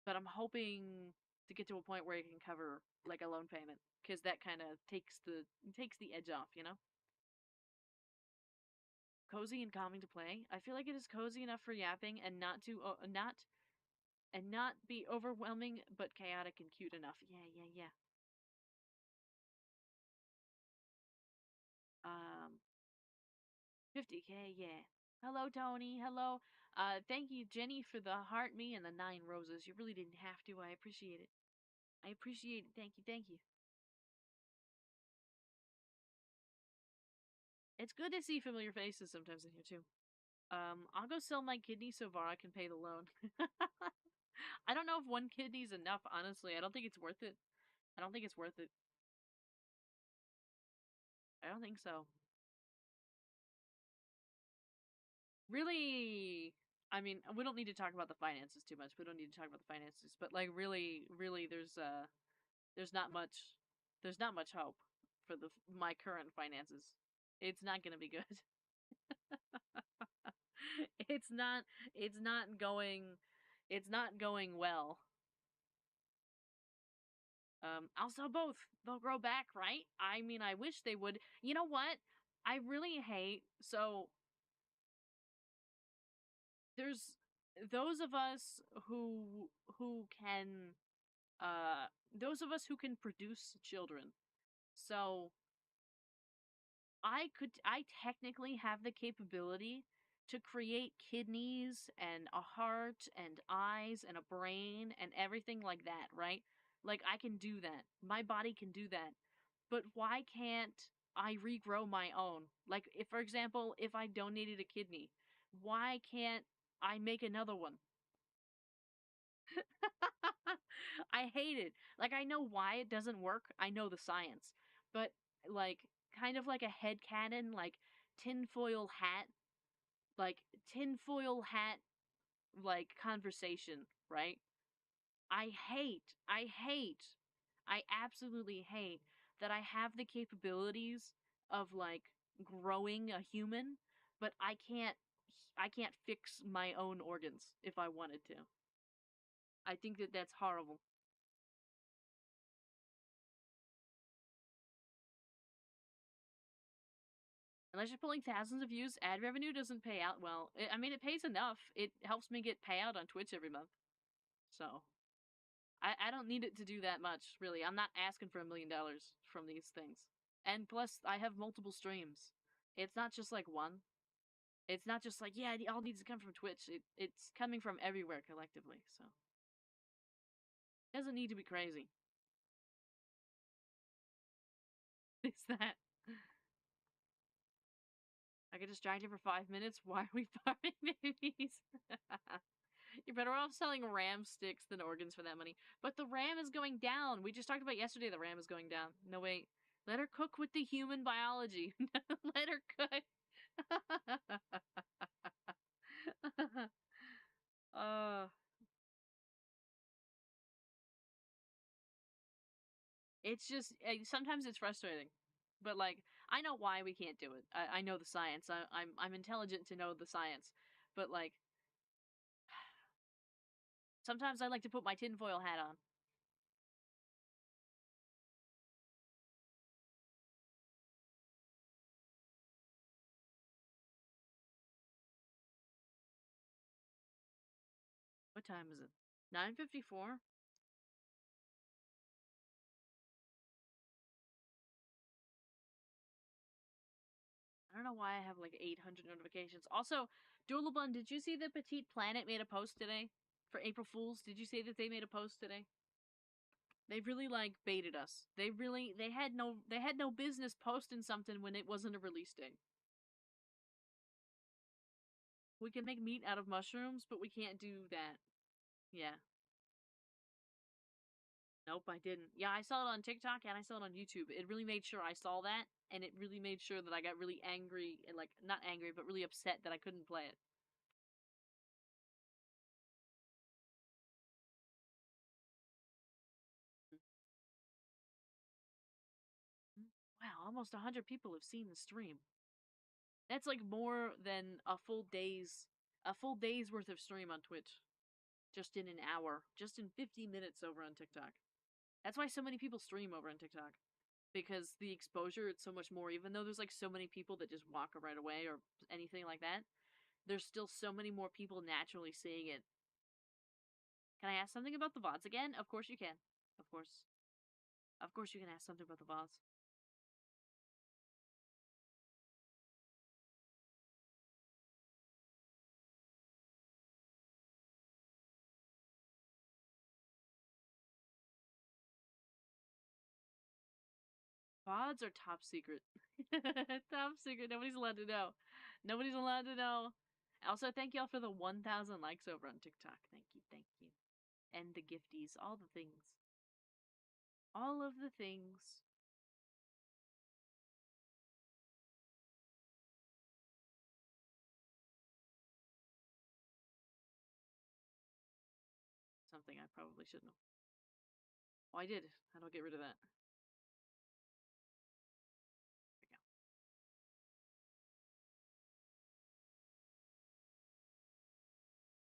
but I'm hoping to get to a point where it can cover like a loan payment, because that kind of takes the edge off, you know. Cozy and calming to play. I feel like it is cozy enough for yapping and not to not be overwhelming, but chaotic and cute enough. Yeah. 50K, yeah. Hello, Tony. Hello. Thank you, Jenny, for the heart me and the 9 roses. You really didn't have to. I appreciate it. I appreciate it. Thank you. It's good to see familiar faces sometimes in here too. I'll go sell my kidney so Vara can pay the loan. I don't know if 1 kidney's enough, honestly. I don't think it's worth it. I don't think it's worth it. I don't think so. Really, I mean, we don't need to talk about the finances too much. We don't need to talk about the finances, but like really there's not much hope for my current finances. It's not going to be good. it's not it's not going it's not going well. I'll sell both. They'll grow back, right? I mean, I wish they would. You know what? I really hate so there's those of us who can those of us who can produce children. So I technically have the capability to create kidneys and a heart and eyes and a brain and everything like that, right? Like I can do that. My body can do that. But why can't I regrow my own? Like if for example, if I donated a kidney, why can't I make another one? I hate it. Like I know why it doesn't work. I know the science. But like kind of like a head cannon, like tinfoil hat, like tinfoil hat like conversation, right? I hate, I absolutely hate that I have the capabilities of like growing a human, but I can't fix my own organs if I wanted to. I think that that's horrible. Unless you're pulling thousands of views, ad revenue doesn't pay out well. I mean, it pays enough. It helps me get payout on Twitch every month. So, I don't need it to do that much, really. I'm not asking for $1 million from these things. And plus, I have multiple streams. It's not just like one. It's not just like, yeah, it all needs to come from Twitch. It's coming from everywhere collectively, so. It doesn't need to be crazy. It's that. I get distracted for 5 minutes. Why are we farming babies? You're better off selling RAM sticks than organs for that money. But the RAM is going down. We just talked about yesterday the RAM is going down. No, wait. Let her cook with the human biology. Let her cook. uh, it's just, sometimes it's frustrating. But, like, I know why we can't do it. I know the science. I'm intelligent to know the science. But, like, sometimes I like to put my tinfoil hat on. What time is it? 9:54? I don't know why I have like 800 notifications. Also, Dolabun, did you see that Petite Planet made a post today for April Fools? Did you see that they made a post today? They really like baited us. They had no business posting something when it wasn't a release date. We can make meat out of mushrooms, but we can't do that. Yeah. Nope, I didn't. Yeah, I saw it on TikTok and I saw it on YouTube. It really made sure I saw that, and it really made sure that I got really angry and like not angry, but really upset that I couldn't play it. Wow, almost 100 people have seen the stream. That's like more than a full day's worth of stream on Twitch. just in an hour, just in 50 minutes over on TikTok. That's why so many people stream over on TikTok. Because the exposure, it's so much more, even though there's like so many people that just walk right away or anything like that, there's still so many more people naturally seeing it. Can I ask something about the VODs again? Of course you can. Of course. Of course you can ask something about the VODs. VODs are top secret. Top secret. Nobody's allowed to know. Nobody's allowed to know. Also, thank y'all for the 1,000 likes over on TikTok. Thank you, thank you. And the gifties, all the things. All of the things. Something I probably shouldn't have. Oh, I did. How do I get rid of that? There we go.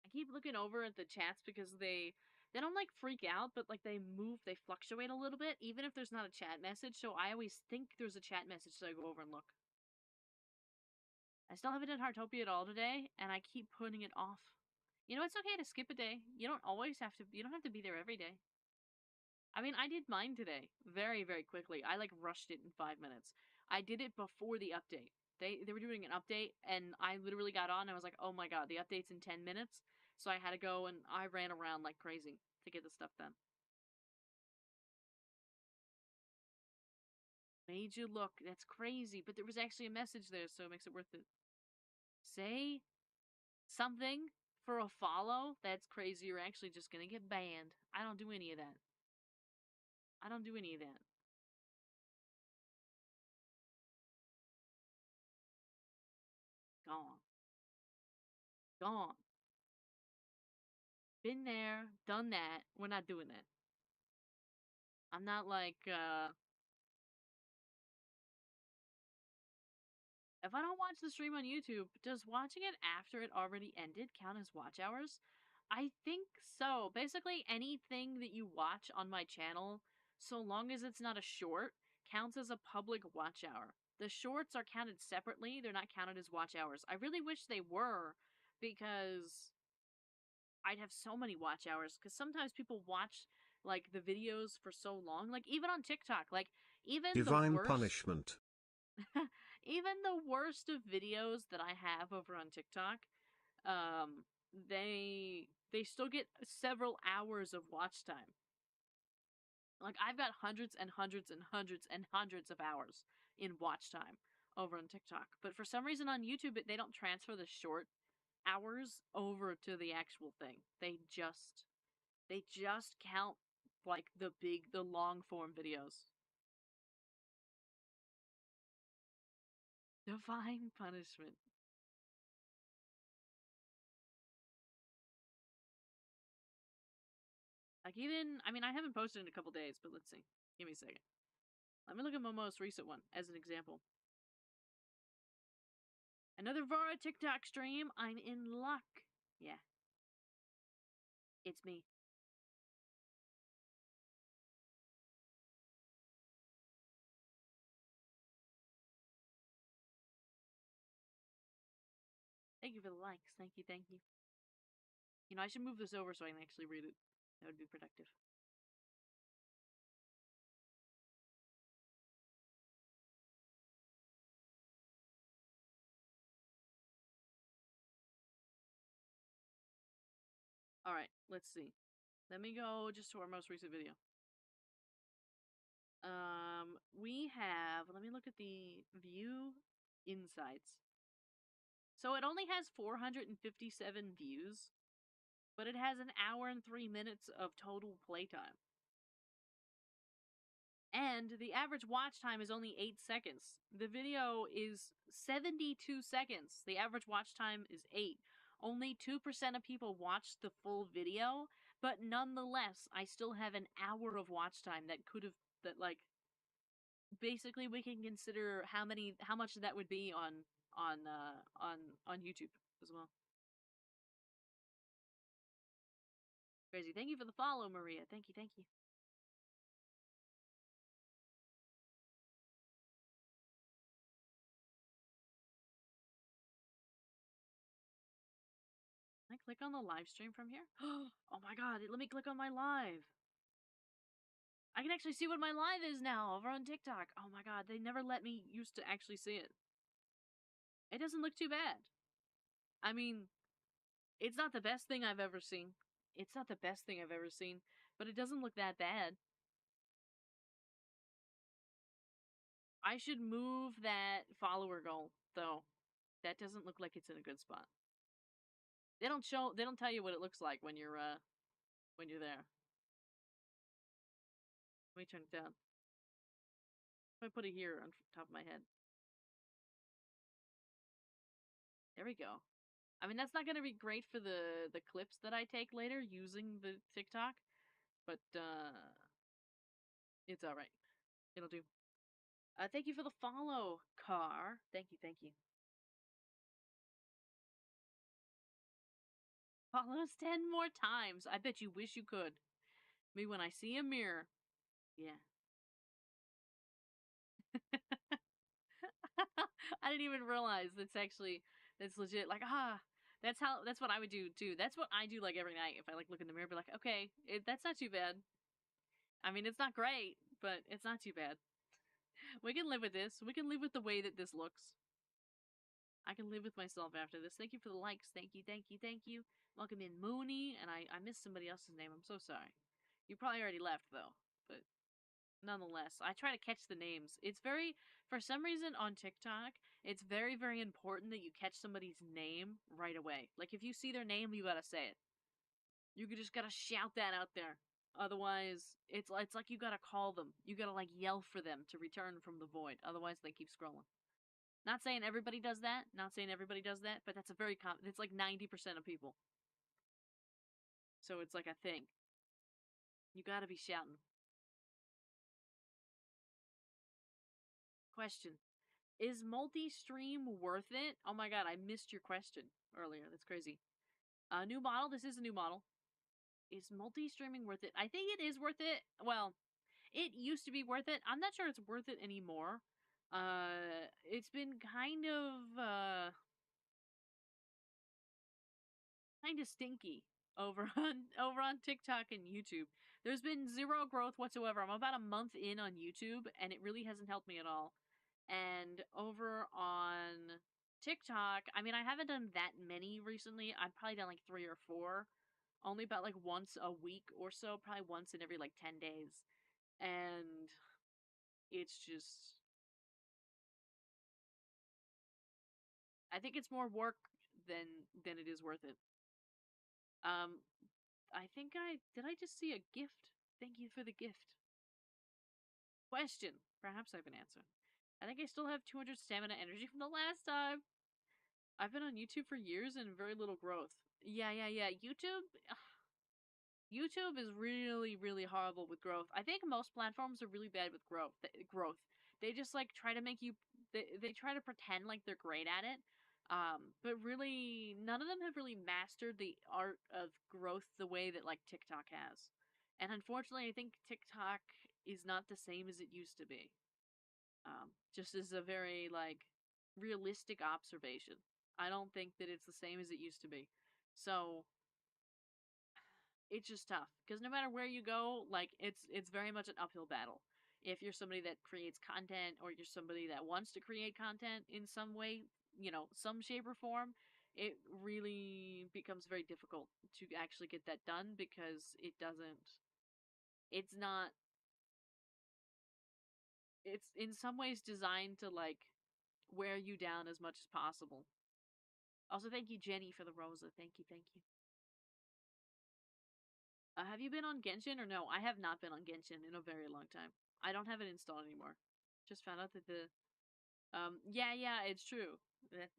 I keep looking over at the chats because they don't like freak out, but like they move, they fluctuate a little bit, even if there's not a chat message. So I always think there's a chat message, so I go over and look. I still haven't done Heartopia at all today, and I keep putting it off. You know, it's okay to skip a day. You don't always have to. You don't have to be there every day. I mean, I did mine today very, very quickly. I like rushed it in 5 minutes. I did it before the update. They were doing an update, and I literally got on. And I was like, oh my god, the update's in 10 minutes. So I had to go, and I ran around like crazy to get the stuff done. Made you look. That's crazy, but there was actually a message there, so it makes it worth it. Say something for a follow. That's crazy. You're actually just gonna get banned. I don't do any of that. I don't do any of that. Gone. Gone. Been there, done that. We're not doing that. I'm not like, if I don't watch the stream on YouTube, does watching it after it already ended count as watch hours? I think so. Basically, anything that you watch on my channel, so long as it's not a short, counts as a public watch hour. The shorts are counted separately, they're not counted as watch hours. I really wish they were, because I'd have so many watch hours, because sometimes people watch like the videos for so long, like even on TikTok, like even the Divine worst punishment. even the worst of videos that I have over on TikTok, um, they still get several hours of watch time. Like I've got hundreds and hundreds and hundreds and hundreds of hours in watch time over on TikTok. But for some reason on YouTube they don't transfer the short hours over to the actual thing. They just count like the long form videos. Divine punishment. Like even, I mean, I haven't posted in a couple days, but let's see. Give me a second. Let me look at my most recent one as an example. Another Vara TikTok stream. I'm in luck. Yeah. It's me. Thank you for the likes. Thank you, thank you. You know, I should move this over so I can actually read it. That would be productive. Alright, let's see. Let me go just to our most recent video. We have, let me look at the view insights. So it only has 457 views, but it has an hour and 3 minutes of total playtime. And the average watch time is only 8 seconds. The video is 72 seconds. The average watch time is 8. Only 2% of people watched the full video, but nonetheless, I still have an hour of watch time that could have, that like, basically we can consider how much that would be on YouTube as well. Crazy. Thank you for the follow, Maria. Thank you, thank you. Can I click on the live stream from here? Oh my god, let me click on my live. I can actually see what my live is now over on TikTok. Oh my god, they never let me used to actually see it. It doesn't look too bad. I mean, it's not the best thing I've ever seen. It's not the best thing I've ever seen, but it doesn't look that bad. I should move that follower goal, though. That doesn't look like it's in a good spot. They don't tell you what it looks like when you're there. Let me turn it down. Let me put it here on top of my head. There we go. I mean, that's not going to be great for the clips that I take later using the TikTok, but it's all right. It'll do. Thank you for the follow, Car. Thank you, thank you. Follow us 10 more times. I bet you wish you could. Me when I see a mirror. Yeah. I didn't even realize that's legit. Like, that's what I would do too. That's what I do like every night. If I like look in the mirror, be like, okay, that's not too bad. I mean, it's not great, but it's not too bad. We can live with this. We can live with the way that this looks. I can live with myself after this. Thank you for the likes. Thank you, thank you, thank you. Welcome in Mooney, and I missed somebody else's name. I'm so sorry. You probably already left though, but nonetheless, I try to catch the names. It's for some reason on TikTok, it's very, very important that you catch somebody's name right away. Like, if you see their name, you gotta say it. You just gotta shout that out there. Otherwise, it's like you gotta call them. You gotta, like, yell for them to return from the void. Otherwise, they keep scrolling. Not saying everybody does that. Not saying everybody does that, but that's a very common. It's like 90% of people. So it's like a thing. You gotta be shouting. Question. Is multi-stream worth it? Oh my god, I missed your question earlier. That's crazy. New model. This is a new model. Is multi-streaming worth it? I think it is worth it. Well, it used to be worth it. I'm not sure it's worth it anymore. It's been kind of stinky over on TikTok and YouTube. There's been zero growth whatsoever. I'm about a month in on YouTube, and it really hasn't helped me at all. And over on TikTok, I mean, I haven't done that many recently. I've probably done like 3 or 4, only about like once a week or so, probably once in every like 10 days. And it's just, I think it's more work than it is worth it. I think did I just see a gift? Thank you for the gift. Question. Perhaps I have an answer. I think I still have 200 stamina energy from the last time. I've been on YouTube for years and very little growth. Yeah. YouTube is really, really horrible with growth. I think most platforms are really bad with growth. They just like try to make you. They try to pretend like they're great at it. But really, none of them have really mastered the art of growth the way that like TikTok has. And unfortunately, I think TikTok is not the same as it used to be. Just as a very like realistic observation. I don't think that it's the same as it used to be. So it's just tough because no matter where you go, like it's very much an uphill battle. If you're somebody that creates content or you're somebody that wants to create content in some way, some shape or form, it really becomes very difficult to actually get that done because it's not it's in some ways designed to like wear you down as much as possible. Also, thank you, Jenny, for the Rosa. Thank you, thank you. Have you been on Genshin or no? I have not been on Genshin in a very long time. I don't have it installed anymore. Just found out that yeah, it's true.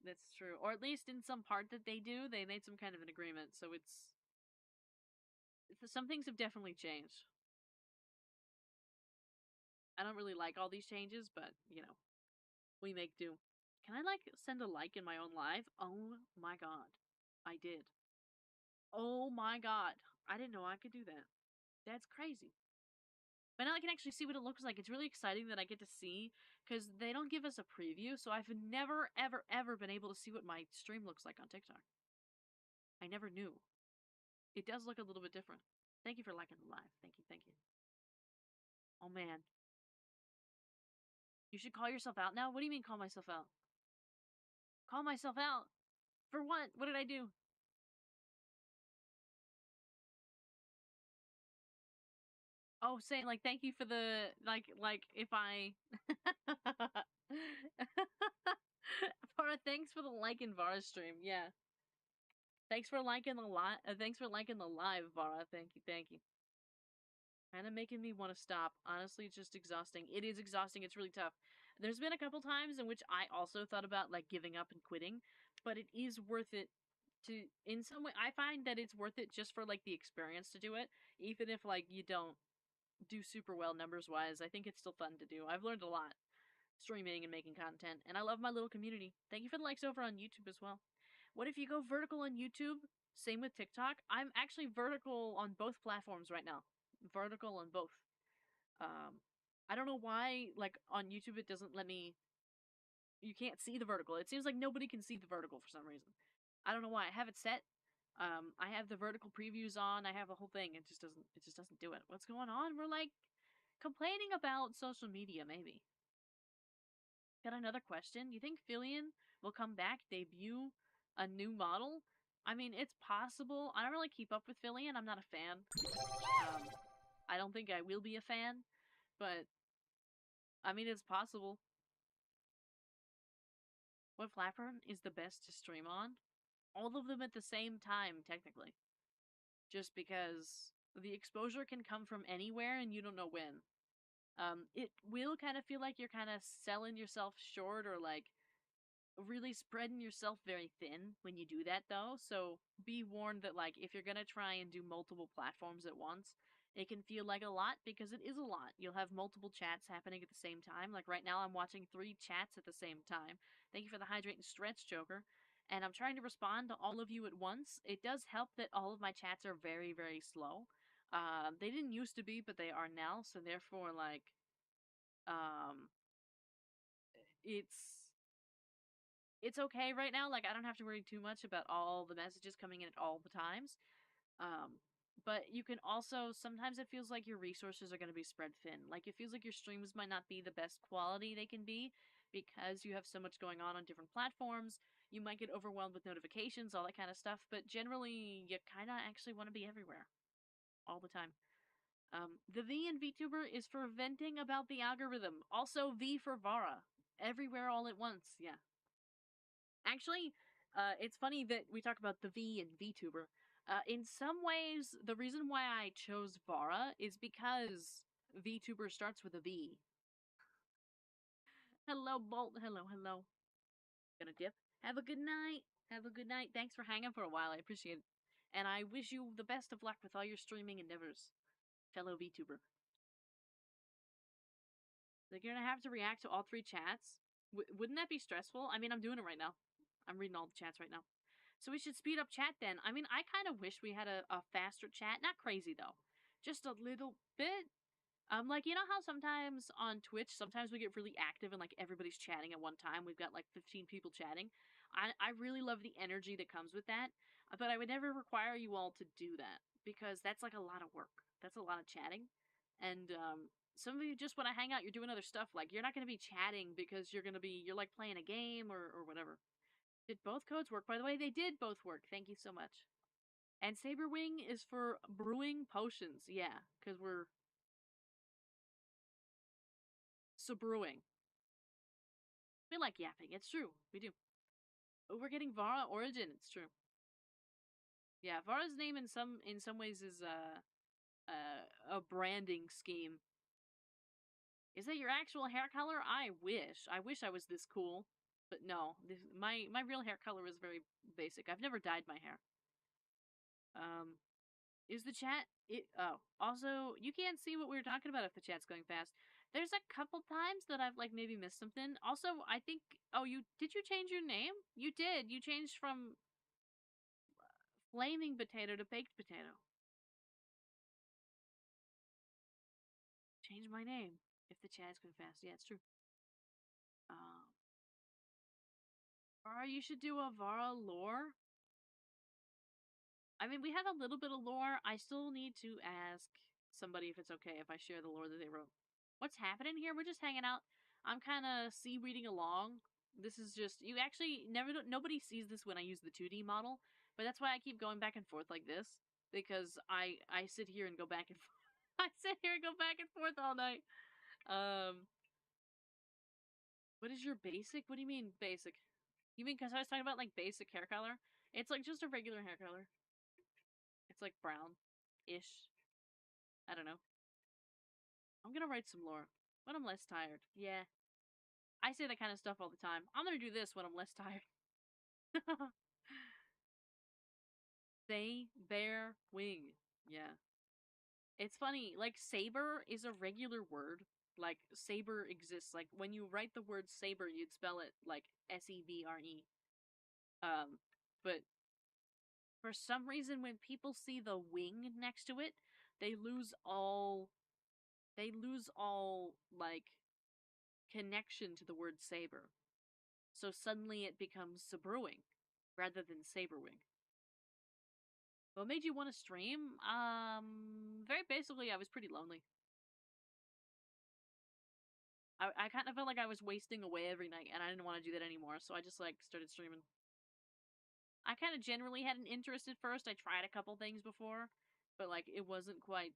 That's true. Or at least in some part that they do, they made some kind of an agreement. So some things have definitely changed. I don't really like all these changes, but we make do. Can I like send a like in my own live? Oh my god, I did. Oh my god. I didn't know I could do that. That's crazy. But now I can actually see what it looks like. It's really exciting that I get to see, because they don't give us a preview, so I've never, ever, ever been able to see what my stream looks like on TikTok. I never knew. It does look a little bit different. Thank you for liking the live. Thank you, thank you. Oh man. You should call yourself out now? What do you mean call myself out? Call myself out? For what? What did I do? Oh, saying like thank you for the like if I for a thanks for the like in Vara stream. Yeah. Thanks for liking the thanks for liking the live, Vara. Thank you, thank you. Kind of making me want to stop. Honestly, it's just exhausting. It is exhausting. It's really tough. There's been a couple times in which I also thought about like giving up and quitting, but it is worth it to in some way. I find that it's worth it just for like the experience to do it, even if like you don't do super well numbers wise. I think it's still fun to do. I've learned a lot streaming and making content, and I love my little community. Thank you for the likes over on YouTube as well. What if you go vertical on YouTube? Same with TikTok. I'm actually vertical on both platforms right now. Vertical on both. Um, I don't know why, like on YouTube, it doesn't let me. You can't see the vertical. It seems like nobody can see the vertical for some reason. I don't know why. I have it set. I have the vertical previews on. I have the whole thing. It just doesn't. It just doesn't do it. What's going on? We're like complaining about social media, maybe. Got another question. You think Fillion will come back, debut a new model? I mean, it's possible. I don't really keep up with Fillion. I'm not a fan. I don't think I will be a fan, but I mean, it's possible. What platform is the best to stream on? All of them at the same time, technically. Just because the exposure can come from anywhere and you don't know when. It will kind of feel like you're kind of selling yourself short or like really spreading yourself very thin when you do that though. So be warned that like if you're gonna try and do multiple platforms at once, it can feel like a lot because it is a lot. You'll have multiple chats happening at the same time. Like right now I'm watching 3 chats at the same time. Thank you for the hydrate and stretch, Joker. And I'm trying to respond to all of you at once. It does help that all of my chats are very, very slow. They didn't used to be, but they are now. So therefore, like, um, it's it's okay right now. Like, I don't have to worry too much about all the messages coming in at all the times. Um, but you can also, sometimes it feels like your resources are going to be spread thin. Like, it feels like your streams might not be the best quality they can be because you have so much going on different platforms. You might get overwhelmed with notifications, all that kind of stuff. But generally, you kind of actually want to be everywhere all the time. The V in VTuber is for venting about the algorithm. Also, V for Vara. Everywhere all at once. Yeah. Actually, it's funny that we talk about the V and VTuber. In some ways, the reason why I chose Vara is because VTuber starts with a V. Hello, Bolt. Hello, hello. Gonna dip. Have a good night. Have a good night. Thanks for hanging for a while. I appreciate it. And I wish you the best of luck with all your streaming endeavors, fellow VTuber. Like, you're gonna have to react to all 3 chats. Wouldn't that be stressful? I mean, I'm doing it right now. I'm reading all the chats right now. So we should speed up chat then. I mean, I kind of wish we had a faster chat. Not crazy though. Just a little bit. Like, you know how sometimes on Twitch, sometimes we get really active and like everybody's chatting at one time. We've got like 15 people chatting. I really love the energy that comes with that. But I would never require you all to do that because that's like a lot of work. That's a lot of chatting. And some of you just want to hang out. You're doing other stuff. Like, you're not going to be chatting because you're like playing a game or whatever. Did both codes work? By the way, they did both work. Thank you so much. And Saber Wing is for brewing potions. Yeah, because we're so brewing. We like yapping. It's true. We do. Oh, we're getting Vara Origin. It's true. Yeah, Vara's name in some ways is a branding scheme. Is that your actual hair color? I wish. I wish I was this cool. But no, my real hair color is very basic. I've never dyed my hair. Is the chat also you can't see what we were talking about if the chat's going fast. There's a couple times that I've like maybe missed something. Also, I think you change your name? You did. You changed from flaming potato to baked potato. Change my name if the chat's going fast. Yeah, it's true. Vara, you should do a Vara lore. I mean, we have a little bit of lore. I still need to ask somebody if it's okay if I share the lore that they wrote. What's happening here? We're just hanging out. I'm kind of reading along. This is just you actually nobody sees this when I use the 2D model, but that's why I keep going back and forth like this because I sit here and go back and forth. I sit here and go back and forth all night. What is your basic? What do you mean basic? You mean because I was talking about like basic hair color? It's like just a regular hair color. It's like brown-ish. I don't know. I'm gonna write some lore when I'm less tired. Yeah, I say that kind of stuff all the time. I'm gonna do this when I'm less tired. They bear wing. Yeah. It's funny, like saber is a regular word. Like saber exists. Like when you write the word saber, you'd spell it like SEBRE. But for some reason when people see the wing next to it, they lose all like connection to the word saber. So suddenly it becomes sabrewing rather than saberwing. What made you want to stream? Very basically, I was pretty lonely. I kind of felt like I was wasting away every night, and I didn't want to do that anymore, so I just, like, started streaming. I kind of generally had an interest at first. I tried a couple things before, but, like, it wasn't quite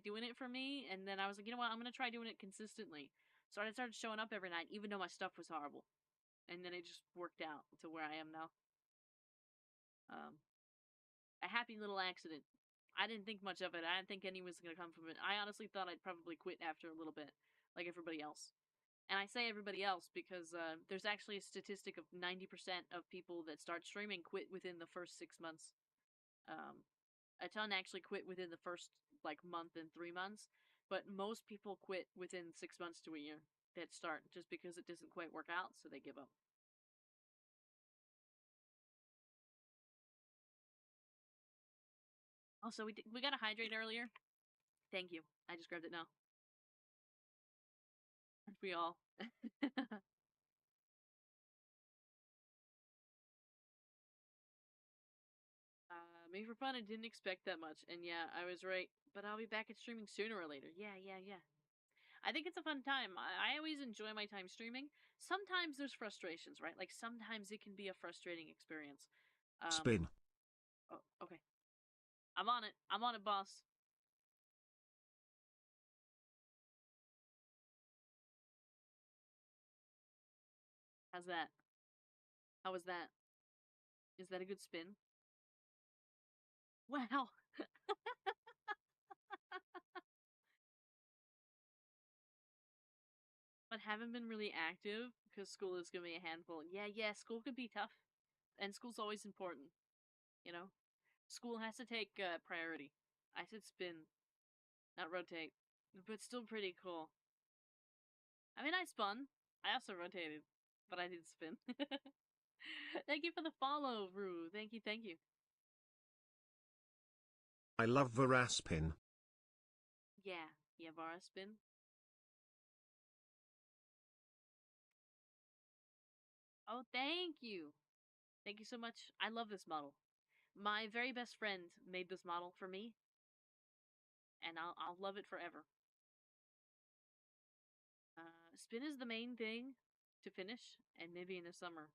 doing it for me, and then I was like, you know what, I'm gonna try doing it consistently. So I started showing up every night, even though my stuff was horrible. And then it just worked out to where I am now. A happy little accident. I didn't think much of it. I didn't think any was going to come from it. I honestly thought I'd probably quit after a little bit, like everybody else. And I say everybody else because there's actually a statistic of 90% of people that start streaming quit within the first 6 months. A ton actually quit within the first like month and 3 months, but most people quit within 6 months to a year that start just because it doesn't quite work out, so they give up. Also, we got to hydrate earlier. Thank you. I just grabbed it now. We all. Maybe for fun, I didn't expect that much, and yeah, I was right. But I'll be back at streaming sooner or later. Yeah. I think it's a fun time. I always enjoy my time streaming. Sometimes there's frustrations, right? Like sometimes it can be a frustrating experience. Spin. Oh, okay. I'm on it. I'm on it, boss. How's that? How was that? Is that a good spin? Wow. But haven't been really active because school is gonna be a handful. Yeah, school can be tough, and school's always important. You know, school has to take priority. I said spin, not rotate, but still pretty cool. I mean, I spun. I also rotated, but I did spin. Thank you for the follow, Rue. Thank you, thank you. I love Varaspin. Yeah, Vara spin. Oh, thank you. Thank you so much. I love this model. My very best friend made this model for me, and I'll love it forever. Spin is the main thing to finish, and maybe in the summer.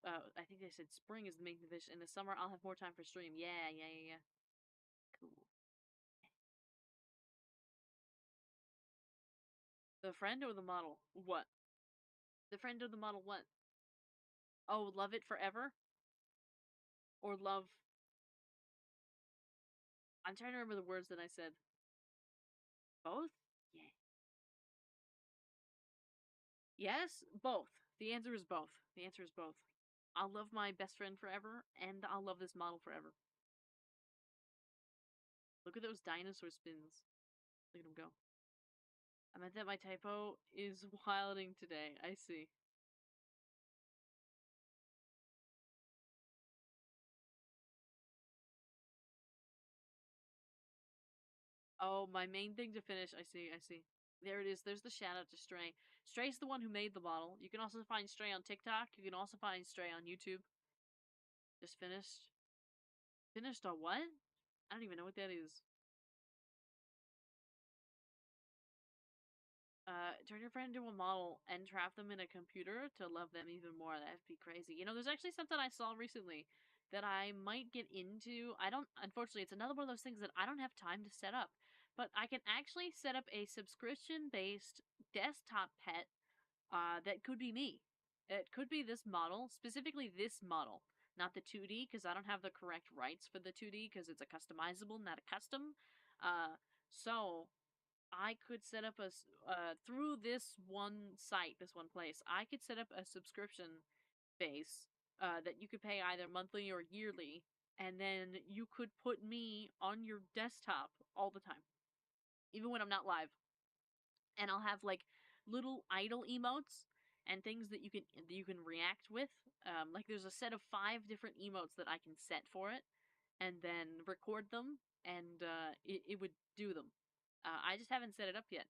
I think they said spring is the main thing to finish. In the summer, I'll have more time for stream. Yeah. Cool. The friend or the model? What? The friend or the model what? Oh, love it forever? Or love. I'm trying to remember the words that I said. Both? Yeah. Yes, both. The answer is both. The answer is both. I'll love my best friend forever, and I'll love this model forever. Look at those dinosaur spins. Look at them go. I meant that my typo is wilding today. I see. Oh, my main thing to finish. I see, I see. There it is. There's the shout out to Stray. Stray's the one who made the model. You can also find Stray on TikTok. You can also find Stray on YouTube. Just finished. Finished on what? I don't even know what that is. Turn your friend into a model and trap them in a computer to love them even more. That'd be crazy. You know, there's actually something I saw recently that I might get into. I don't, unfortunately, it's another one of those things that I don't have time to set up. But I can actually set up a subscription based desktop pet that could be me. It could be this model, specifically this model, not the 2D, because I don't have the correct rights for the 2D, because it's a customizable, not a custom. So I could set up a through this one site, this one place. I could set up a subscription base that you could pay either monthly or yearly, and then you could put me on your desktop all the time, even when I'm not live. And I'll have like little idle emotes and things that you can react with. Like there's a set of 5 different emotes that I can set for it, and then record them, and it would do them. I just haven't set it up yet.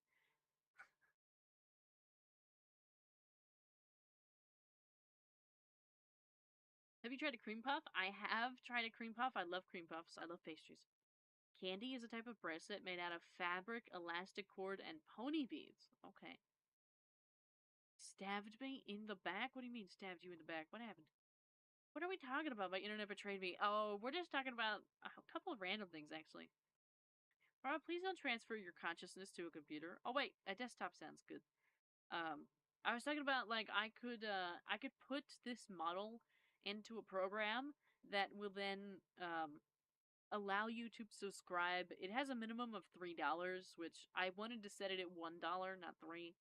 Have you tried a cream puff? I have tried a cream puff. I love cream puffs. I love pastries. Candy is a type of bracelet made out of fabric, elastic cord, and pony beads. Okay. Stabbed me in the back? What do you mean stabbed you in the back? What happened? What are we talking about? My internet betrayed me. Oh, we're just talking about a couple of random things, actually. Vara, please don't transfer your consciousness to a computer. Oh wait, a desktop sounds good. I was talking about like I could put this model into a program that will then allow you to subscribe. It has a minimum of $3, which I wanted to set it at $1, not 3.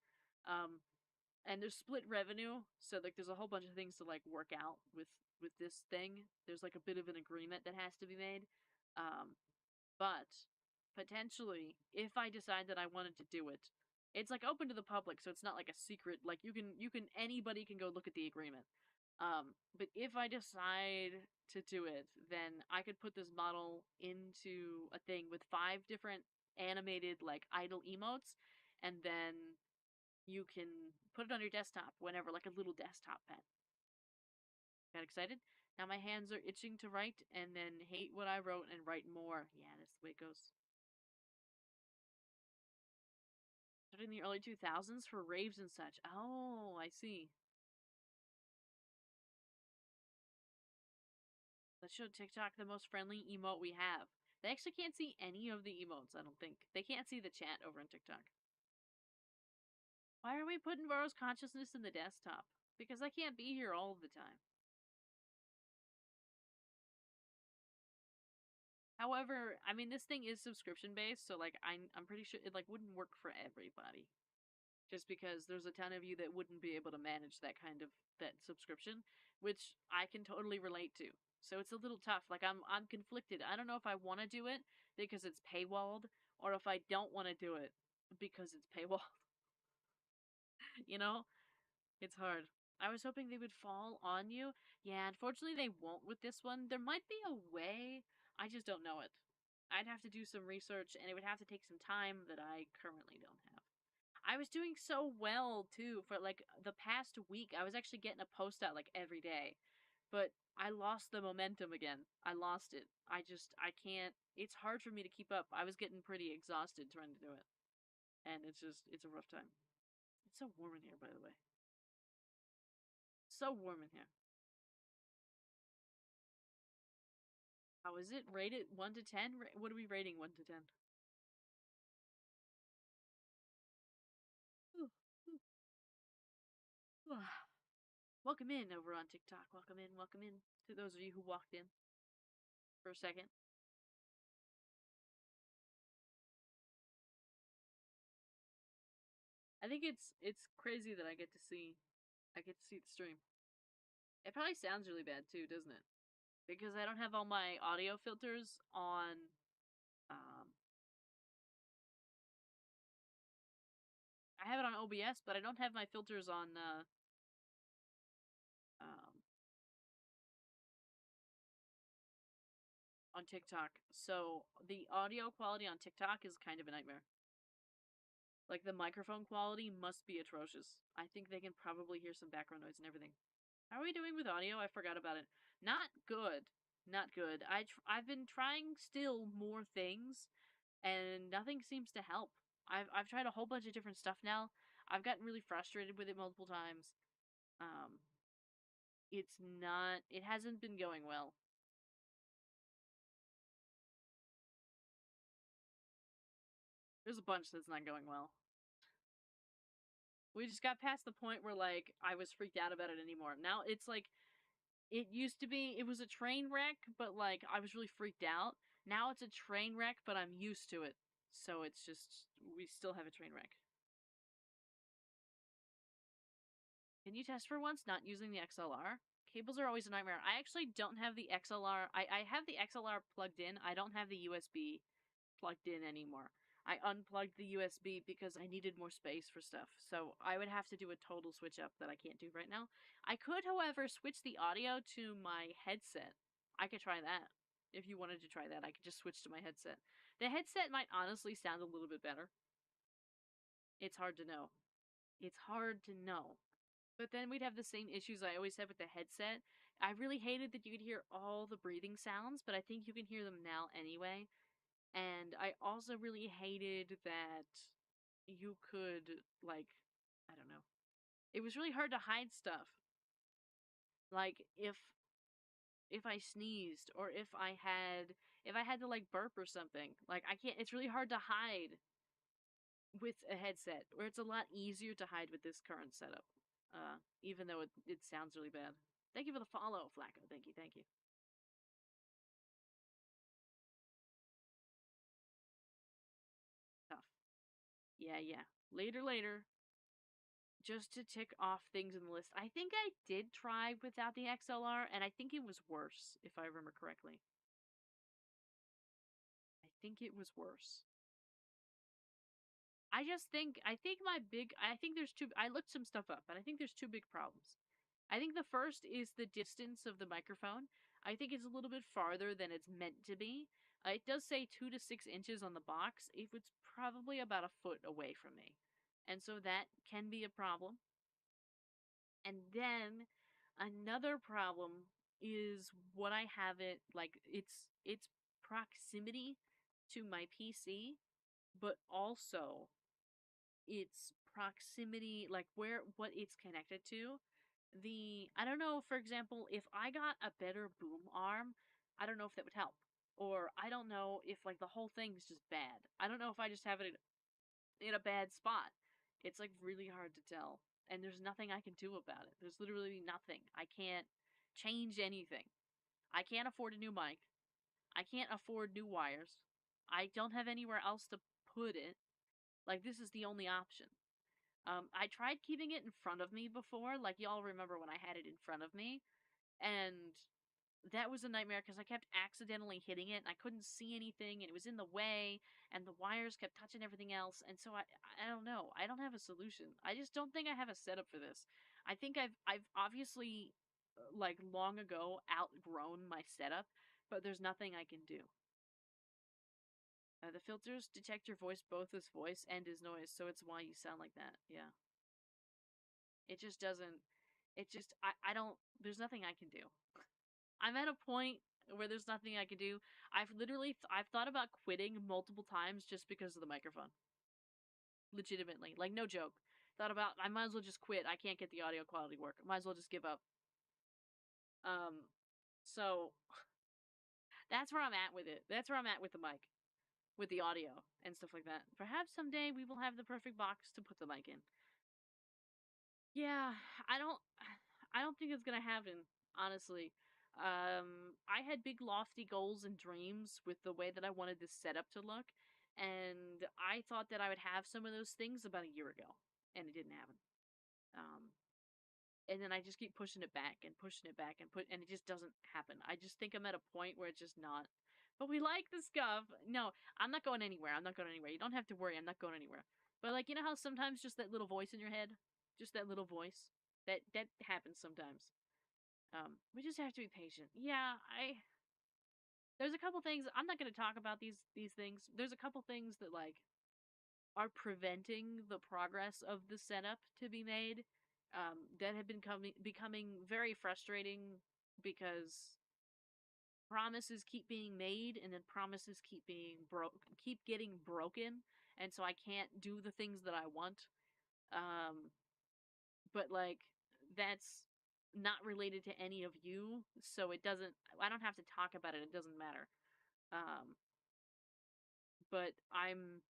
Um, and there's split revenue, so like there's a whole bunch of things to like work out with this thing. There's like a bit of an agreement that has to be made. Um, but potentially, if I decide that I wanted to do it, it's like open to the public, so it's not like a secret. Like you can anybody can go look at the agreement. But if I decide to do it, then I could put this model into a thing with 5 different animated like idle emotes, and then you can put it on your desktop whenever, like a little desktop pet. Got excited? Now my hands are itching to write and then hate what I wrote and write more. Yeah, that's the way it goes. Started in the early 2000s for raves and such. Oh, I see. Let's show TikTok the most friendly emote we have. They actually can't see any of the emotes, I don't think. They can't see the chat over on TikTok. Why are we putting Vara's consciousness in the desktop? Because I can't be here all the time. However, I mean, this thing is subscription based, so like I'm pretty sure it like wouldn't work for everybody. Just because there's a ton of you that wouldn't be able to manage that kind of that subscription, which I can totally relate to. So it's a little tough. Like I'm conflicted. I don't know if I want to do it because it's paywalled or if I don't want to do it because it's paywalled. you know? It's hard. I was hoping they would fall on you. Yeah, unfortunately they won't with this one. There might be a way. I just don't know it. I'd have to do some research and it would have to take some time that I currently don't have. I was doing so well too for like the past week. I was actually getting a post out like every day. But I lost the momentum again. I lost it. I can't. It's hard for me to keep up. I was getting pretty exhausted trying to do it. And it's a rough time. It's so warm in here, by the way. So warm in here. How is it? Rate it 1 to 10? What are we rating 1 to 10? Welcome in over on TikTok. Welcome in to those of you who walked in for a second. I think it's crazy that I get to see the stream. It probably sounds really bad too, doesn't it? Because I don't have all my audio filters on um I have it on OBS, but I don't have my filters um on TikTok. So the audio quality on TikTok is kind of a nightmare. Like the microphone quality must be atrocious. I think they can probably hear some background noise and everything. How are we doing with audio? I forgot about it. Not good. Not good. I've been trying still more things, and nothing seems to help. I've tried a whole bunch of different stuff now. I've gotten really frustrated with it multiple times. Um, it's not. It hasn't been going well. There's a bunch that's not going well. We just got past the point where like I was freaked out about it anymore. Now it's like it used to be. It was a train wreck, but like I was really freaked out. Now it's a train wreck, but I'm used to it. So it's just we still have a train wreck. Can you test for once not using the XLR? Cables are always a nightmare. I actually don't have the XLR. I have the XLR plugged in. I don't have the USB plugged in anymore. I unplugged the USB because I needed more space for stuff. So I would have to do a total switch up that I can't do right now. I could, however, switch the audio to my headset. I could try that. If you wanted to try that, I could just switch to my headset. The headset might honestly sound a little bit better. It's hard to know. It's hard to know. But then we'd have the same issues I always had with the headset. I really hated that you could hear all the breathing sounds, but I think you can hear them now anyway. And I also really hated that you could, like, I don't know. It was really hard to hide stuff. Like, if I sneezed or if I had to like burp or something. Like I can't it's really hard to hide with a headset, where it's a lot easier to hide with this current setup. Even though it sounds really bad. Thank you for the follow, Flacco. Thank you, thank you. Tough. Yeah, yeah. Later. Just to tick off things in the list. I think I did try without the XLR, and I think it was worse, if I remember correctly. I think it was worse. I think there's two, I looked some stuff up, and I think there's two big problems. I think the first is the distance of the microphone. I think it's a little bit farther than it's meant to be. It does say 2 to 6 inches on the box. It's probably about a foot away from me. And so that can be a problem. And then another problem is what I have it like it's proximity to my PC, but also its proximity, like where what it's connected to. I don't know, for example, if I got a better boom arm, I don't know if that would help. Or I don't know if like the whole thing's just bad. I don't know if I just have it in a bad spot. It's like really hard to tell. And there's nothing I can do about it. There's literally nothing. I can't change anything. I can't afford a new mic. I can't afford new wires. I don't have anywhere else to put it. Like, this is the only option. I tried keeping it in front of me before. Like, y'all remember when I had it in front of me. And that was a nightmare because I kept accidentally hitting it and I couldn't see anything and it was in the way and the wires kept touching everything else. And so I don't know. I don't have a solution. I just don't think I have a setup for this. I think I've obviously like long ago outgrown my setup, but there's nothing I can do. The filters detect your voice both as voice and as noise, so it's why you sound like that. Yeah. It just doesn't. It just. I don't. There's nothing I can do. I'm at a point where there's nothing I can do. I've thought about quitting multiple times just because of the microphone. Legitimately. Like, no joke. Thought about, I might as well just quit. I can't get the audio quality work. I might as well just give up. Um, so that's where I'm at with it. That's where I'm at with the mic. With the audio and stuff like that. Perhaps someday we will have the perfect box to put the mic in. Yeah, I don't I don't think it's gonna happen, honestly. I had big lofty goals and dreams with the way that I wanted this setup to look, and I thought that I would have some of those things about a year ago, and it didn't happen. Um, and then I just keep pushing it back and pushing it back and it just doesn't happen. I just think I'm at a point where it's just not. But we like the scuff. No, I'm not going anywhere. I'm not going anywhere. You don't have to worry. I'm not going anywhere. But like, you know how sometimes just that little voice in your head, just that little voice, that happens sometimes. We just have to be patient. Yeah, there's a couple things I'm not going to talk about these things. There's a couple things that like are preventing the progress of the setup to be made. That have been becoming very frustrating because promises keep being made and then promises keep getting broken, and so I can't do the things that I want. Um, but like that's not related to any of you, so it doesn't. I don't have to talk about it. It doesn't matter. Um, but I'm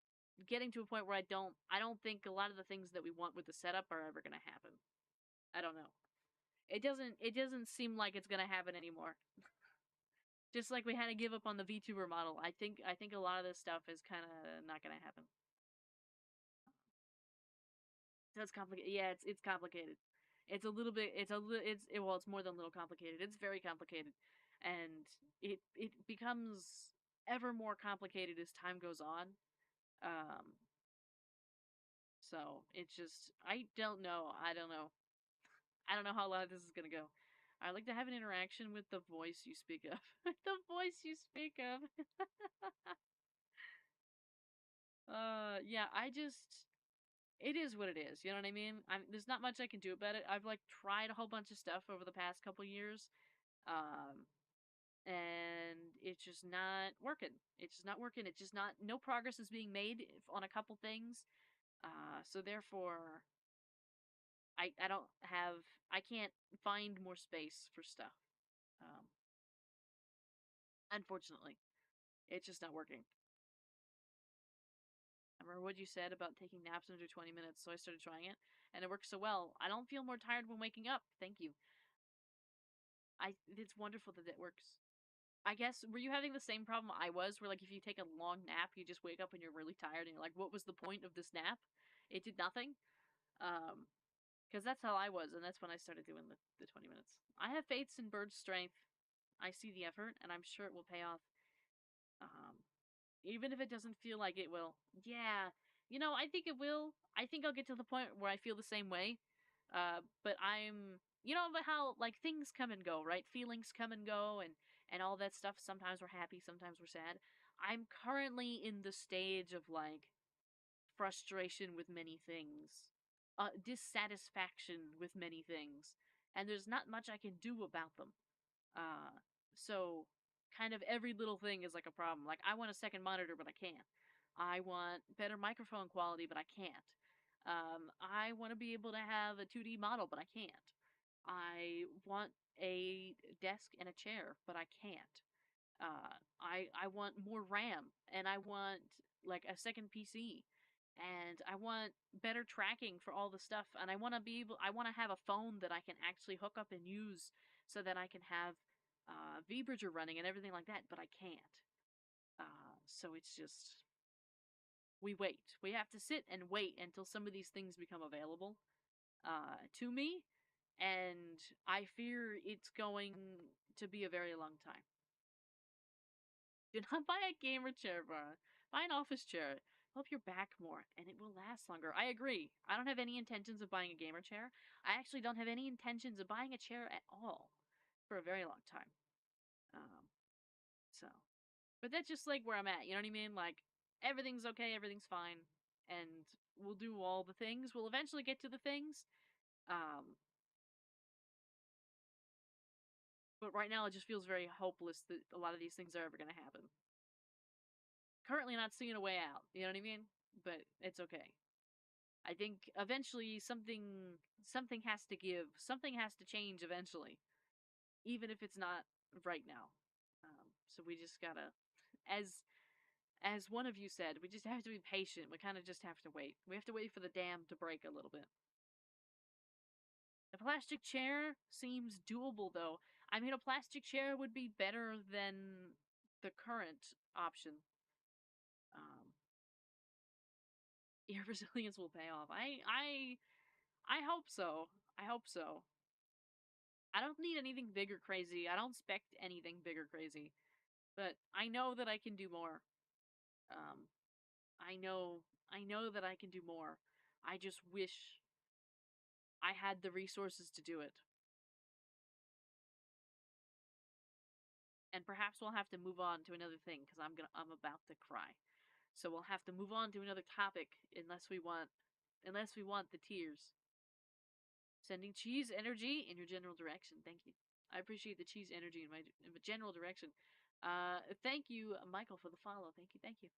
getting to a point where I don't think a lot of the things that we want with the setup are ever going to happen. I don't know. It doesn't seem like it's going to happen anymore. Just like we had to give up on the VTuber model. I think a lot of this stuff is kind of not going to happen. So it's complicated. Yeah, it's complicated. It's a little bit. Well, it's more than a little complicated. It's very complicated, and it becomes ever more complicated as time goes on. Um, so it's just I don't know. I don't know. I don't know how long this is gonna go. I like to have an interaction with the voice you speak of. The voice you speak of. Yeah. It is what it is. You know what I mean? There's not much I can do about it. I've like tried a whole bunch of stuff over the past couple years, um, and it's just not working. It's just not working. It's just not. No progress is being made on a couple things. So therefore, I don't have. I can't find more space for stuff. Um, Unfortunately, it's just not working. I remember what you said about taking naps under 20 minutes, so I started trying it, and it works so well. I don't feel more tired when waking up. Thank you. It's wonderful that it works. I guess were you having the same problem I was, where like if you take a long nap, you just wake up and you're really tired, and you're like, what was the point of this nap? It did nothing. Um, because that's how I was, and that's when I started doing the 20 minutes. I have faith in Bird's strength. I see the effort, and I'm sure it will pay off. Um, Even if it doesn't feel like it will. Yeah, I think it will. I think I'll get to the point where I feel the same way. But but how like things come and go, right? Feelings come and go, and all that stuff. Sometimes we're happy, sometimes we're sad. I'm currently in the stage of like frustration with many things, dissatisfaction with many things, and there's not much I can do about them. Uh, so kind of every little thing is like a problem. Like I want a second monitor, but I can't. I want better microphone quality, but I can't. I want to be able to have a 2D model, but I can't. I want a desk and a chair, but I can't. I want more RAM, and I want like a second PC, and I want better tracking for all the stuff, and I want to have a phone that I can actually hook up and use so that I can have VBridger running and everything like that, but I can't. So it's just we wait. We have to sit and wait until some of these things become available to me, and I fear it's going to be a very long time. Do not buy a gamer chair, Vara. Buy an office chair. Help your back more, and it will last longer. I agree. I don't have any intentions of buying a gamer chair. I actually don't have any intentions of buying a chair at all for a very long time. Um, so, but that's just like where I'm at. You know what I mean? Like everything's okay, everything's fine, and we'll do all the things. We'll eventually get to the things. Um, but right now, it just feels very hopeless that a lot of these things are ever going to happen. Currently, not seeing a way out. You know what I mean? But it's okay. I think eventually something has to give. Something has to change eventually, even if it's not right now. So we just gotta, as one of you said, we just have to be patient. We kind of just have to wait. We have to wait for the dam to break a little bit. The plastic chair seems doable, though. I mean, a plastic chair would be better than the current option. Um, your resilience will pay off. I hope so. I hope so. I don't need anything big or crazy. I don't expect anything big or crazy. But I know that I can do more. Um, I know that I can do more. I just wish I had the resources to do it. and perhaps we'll have to move on to another thing because I'm about to cry. So we'll have to move on to another topic unless we want the tears. Sending cheese energy in your general direction. Thank you. I appreciate the cheese energy in my general direction. Thank you, Michael, for the follow. Thank you. Thank you.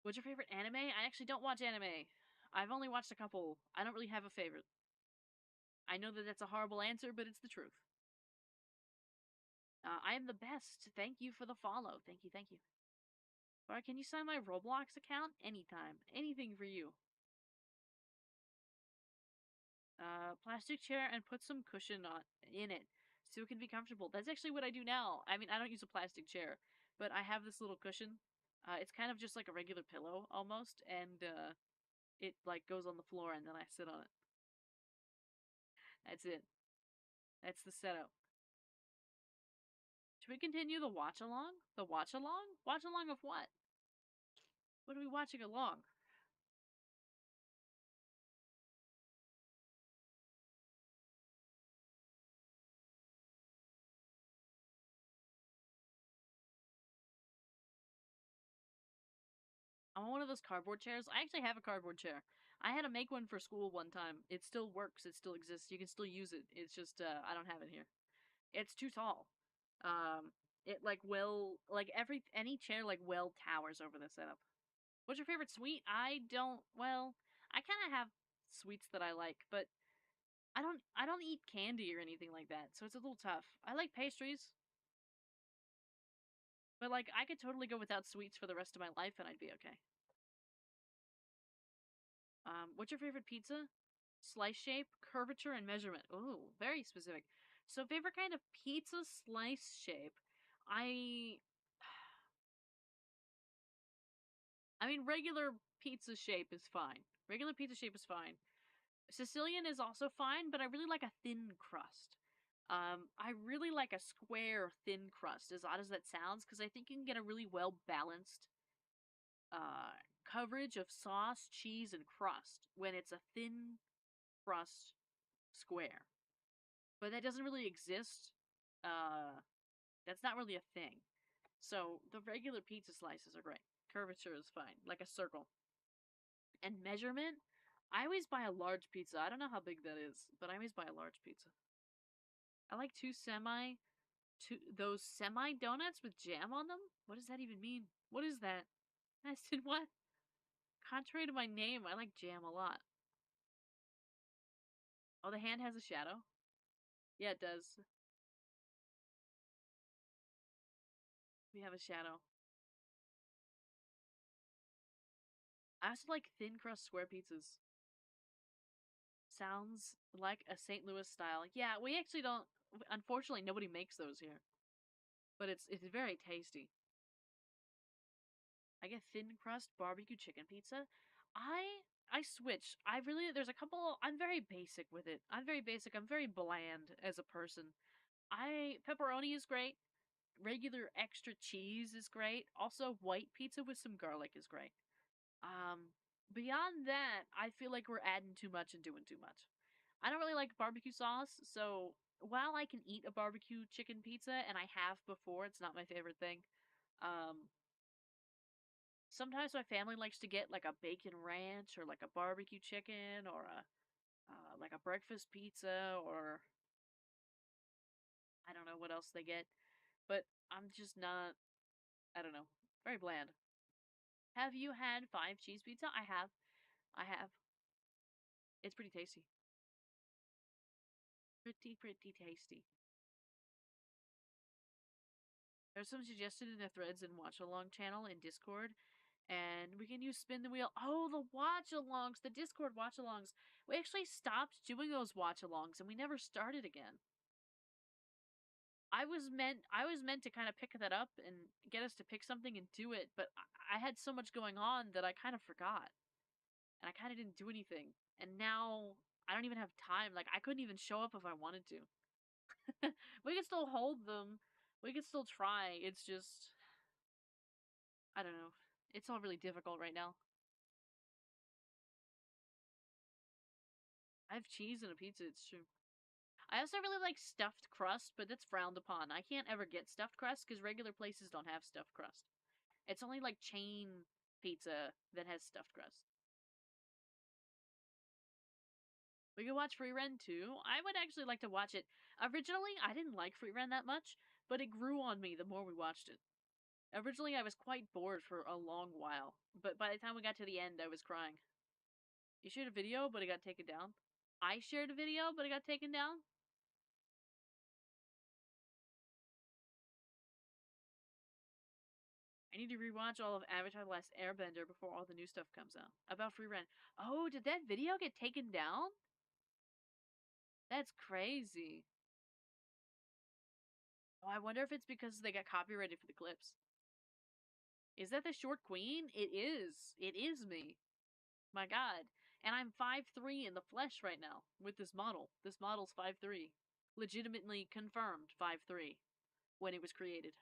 What's your favorite anime? I actually don't watch anime. I've only watched a couple. I don't really have a favorite. I know that that's a horrible answer, but it's the truth. I am the best. Thank you for the follow. Thank you. Thank you. Or can you sign my Roblox account? Anytime. Anything for you. Plastic chair and put some cushion in it so it can be comfortable. That's actually what I do now. I mean, I don't use a plastic chair, but I have this little cushion. It's kind of just like a regular pillow almost, and it like goes on the floor and then I sit on it. That's it. That's the setup. Should we continue the watch along? The watch along? Watch along of what? What are we watching along? I want one of those cardboard chairs. I actually have a cardboard chair. I had to make one for school one time. It still works. It still exists. You can still use it. It's just I don't have it here. It's too tall. Um, it like any chair like well towers over the setup. What's your favorite sweet? I don't. Well, I kind of have sweets that I like, but I don't eat candy or anything like that, so it's a little tough. I like pastries, but like I could totally go without sweets for the rest of my life and I'd be okay. What's your favorite pizza? Slice shape, curvature, and measurement. Oh, very specific. So favorite kind of pizza slice shape. I I mean regular pizza shape is fine. Regular pizza shape is fine. Sicilian is also fine, but I really like a thin crust. I really like a square thin crust, as odd as that sounds, because I think you can get a really well balanced uh, coverage of sauce, cheese, and crust when it's a thin crust square. But that doesn't really exist. Uh, that's not really a thing. So the regular pizza slices are great. Curvature is fine, like a circle. And measurement, I always buy a large pizza. I don't know how big that is, but I always buy a large pizza. I like those semi donuts with jam on them. What does that even mean? What is that? I said what? Contrary to my name, I like jam a lot. Oh, the hand has a shadow. Yeah, it does. We have a shadow. I also like thin crust square pizzas. Sounds like a St. Louis style. Yeah, we actually don't. Unfortunately, nobody makes those here, but it's very tasty. I get thin crust barbecue chicken pizza. I switch. I really there's a couple. I'm very basic with it. I'm very basic. I'm very bland as a person. I pepperoni is great. Regular extra cheese is great. Also, white pizza with some garlic is great. Um, Beyond that, I feel like we're adding too much and doing too much. I don't really like barbecue sauce, so while I can eat a barbecue chicken pizza, and I have before, it's not my favorite thing. Um, Sometimes my family likes to get like a bacon ranch or like a barbecue chicken or a like a breakfast pizza or I don't know what else they get, but I'm just not. I don't know. Very bland. Have you had 5 cheese pizza? I have. I have. It's pretty tasty. Pretty tasty. There's some suggested in the threads and watch along channel in Discord, and we can use spin the wheel. Oh, the watch alongs, the Discord watch alongs. We actually stopped doing those watch alongs, and we never started again. I was meant to kind of pick that up and get us to pick something and do it, but I had so much going on that I kind of forgot, and I kind of didn't do anything. And now I don't even have time. Like I couldn't even show up if I wanted to. We can still hold them. We can still try. It's just I don't know. It's all really difficult right now. I have cheese and a pizza, it's true. I also really like stuffed crust, but that's frowned upon. I can't ever get stuffed crust because regular places don't have stuffed crust. It's only like chain pizza that has stuffed crust. We could watch Free Ren too. I would actually like to watch it. Originally, I didn't like Free Ren that much, but it grew on me the more we watched it. Originally, I was quite bored for a long while, but by the time we got to the end, I was crying. You shared a video, but it got taken down. I shared a video, but it got taken down. I need to rewatch all of Avatar The Last Airbender before all the new stuff comes out. About Free Rent. Oh, did that video get taken down? That's crazy. Oh, I wonder if it's because they got copyrighted for the clips. Is that the short queen? It is. It is me. My god. And I'm 5'3" in the flesh right now with this model. This model's 5'3". Legitimately confirmed 5'3" when it was created.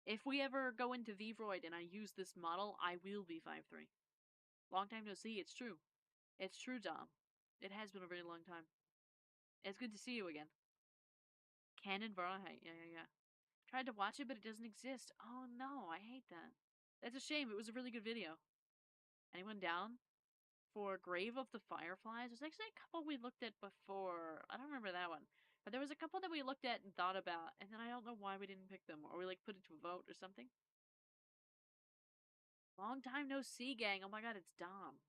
If we ever go into Vroid and I use this model, I will be 5'3". Long time no see, it's true. It's true, Dom. It has been a very long time. It's good to see you again. Canon Vara, yeah. Tried to watch it, but it doesn't exist. Oh no, I hate that. That's a shame. It was a really good video. Anyone down for Grave of the Fireflies? There's actually a couple we looked at before. I don't remember that one. But there was a couple that we looked at and thought about, and then I don't know why we didn't pick them. Or we like put it to a vote or something. Long time no see, gang. Oh my god, it's Dom.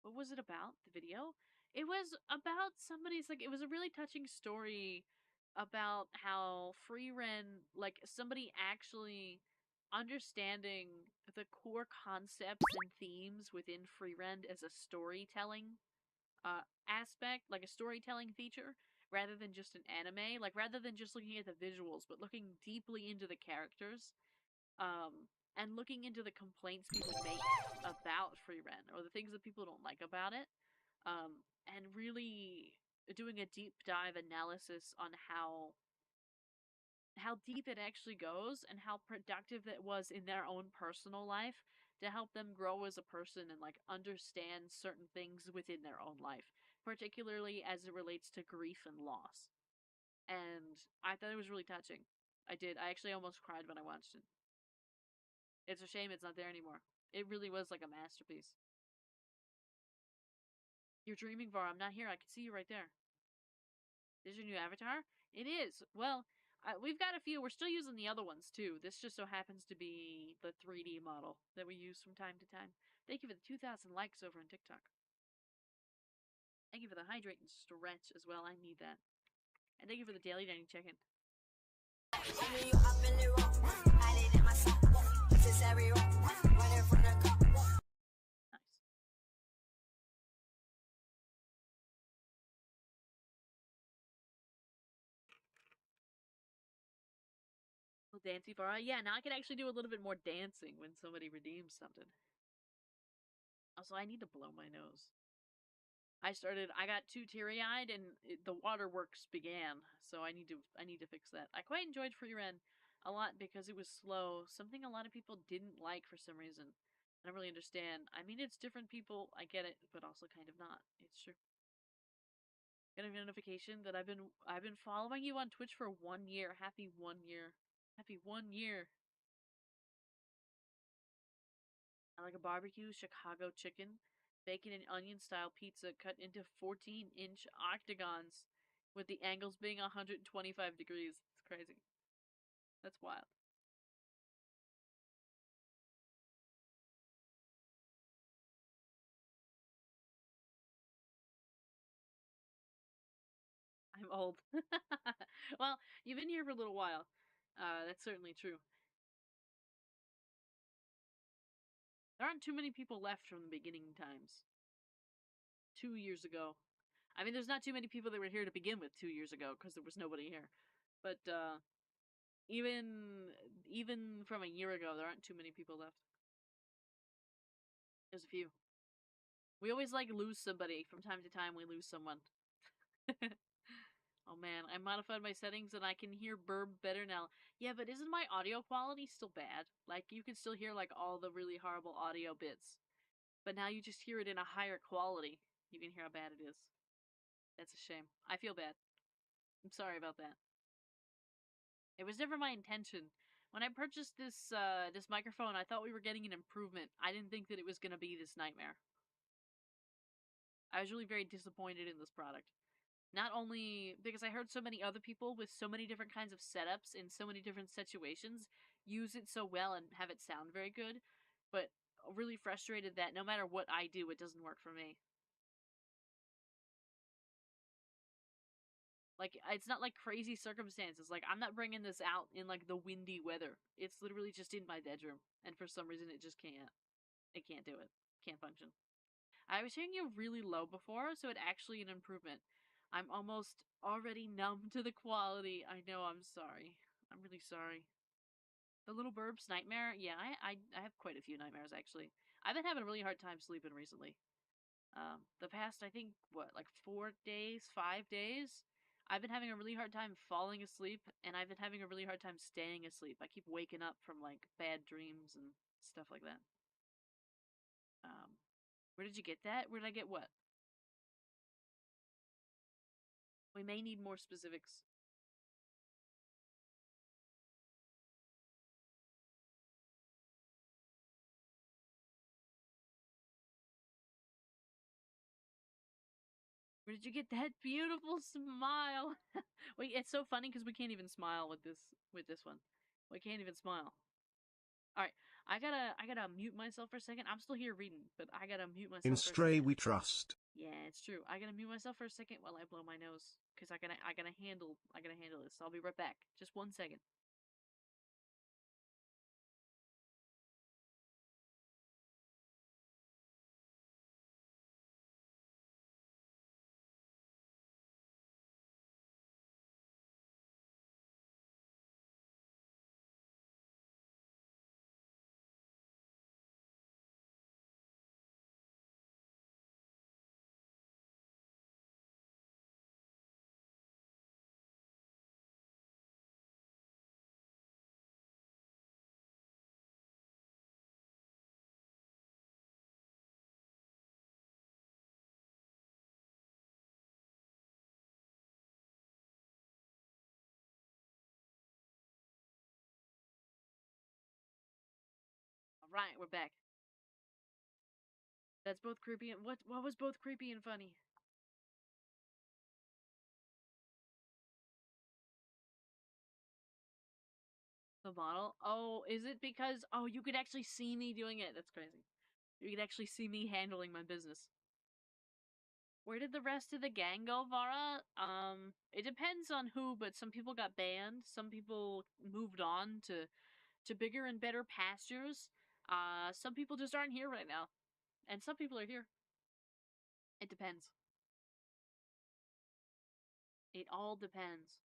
What was it about, the video? It was about somebody's, like, it was a really touching story about how free ren, like, somebody actually understanding the core concepts and themes within free rent as a storytelling aspect, like a storytelling feature, rather than just an anime, like rather than just looking at the visuals, but looking deeply into the characters, and looking into the complaints people make about free rent or the things that people don't like about it, and really doing a deep dive analysis on how deep it actually goes and how productive that was in their own personal life to help them grow as a person and like understand certain things within their own life, particularly as it relates to grief and loss. And I thought it was really touching. I did. I actually almost cried when I watched it. It's a shame it's not there anymore. It really was like a masterpiece. You're dreaming, Var. I'm not here. I can see you right there. Is your new avatar? It is. Well, we've got a few. We're still using the other ones, too. This just so happens to be the 3D model that we use from time to time. Thank you for the 2,000 likes over on TikTok. Thank you for the hydrate and stretch as well. I need that. And thank you for the daily dining check-in. Nice. Well, dancey Vara. Yeah, now I can actually do a little bit more dancing when somebody redeems something. Also, I need to blow my nose. I got too teary-eyed and the waterworks began, so I need to fix that. I quite enjoyed Free Ren a lot because it was slow, something a lot of people didn't like for some reason. I don't really understand. I mean, it's different people, I get it, but also kind of not. It's true. Get a notification that I've been following you on Twitch for 1 year. Happy 1 year. Happy 1 year. I like a barbecue Chicago chicken, bacon and onion style pizza cut into 14-inch octagons with the angles being 125 degrees. It's crazy. That's wild. I'm old. Well, you've been here for a little while. That's certainly true. There aren't too many people left from the beginning times. 2 years ago. I mean, there's not too many people that were here to begin with 2 years ago because there was nobody here. But even from a year ago, there aren't too many people left. There's a few. We always like lose somebody from time to time. We lose someone. Oh man, I modified my settings and I can hear Burb better now. Yeah, but isn't my audio quality still bad? Like, you can still hear, like, all the really horrible audio bits. But now you just hear it in a higher quality. You can hear how bad it is. That's a shame. I feel bad. I'm sorry about that. It was never my intention. When I purchased this microphone, I thought we were getting an improvement. I didn't think that it was going to be this nightmare. I was really very disappointed in this product. Not only because I heard so many other people with so many different kinds of setups in so many different situations use it so well and have it sound very good, but really frustrated that no matter what I do, it doesn't work for me. Like, it's not like crazy circumstances. Like, I'm not bringing this out in, like, the windy weather. It's literally just in my bedroom. And for some reason, it just can't. It can't do it. Can't function. I was hearing you really low before, so it's actually an improvement. I'm almost already numb to the quality. I know, I'm sorry. I'm really sorry. The little burb's nightmare? Yeah, I have quite a few nightmares, actually. I've been having a really hard time sleeping recently. The past, I think, what, like 4 days, 5 days? I've been having a really hard time falling asleep, and I've been having a really hard time staying asleep. I keep waking up from, like, bad dreams and stuff like that. Where did you get that? Where did I get what? We may need more specifics. Where did you get that beautiful smile? Wait, it's so funny because we can't even smile with this one. We can't even smile. All right, I gotta mute myself for a second. I'm still here reading, but I gotta mute In myself for a Stray second. we trust. Yeah, it's true. I gotta mute myself for a second while I blow my nose because I gotta handle this. I'll be right back. Just 1 second. All right, we're back. That's both creepy and what was both creepy and funny? The model? Oh, is it because you could actually see me doing it? That's crazy. You could actually see me handling my business. Where did the rest of the gang go, Vara? It depends on who, but some people got banned. Some people moved on to bigger and better pastures. Some people just aren't here right now. And some people are here. It depends. It all depends.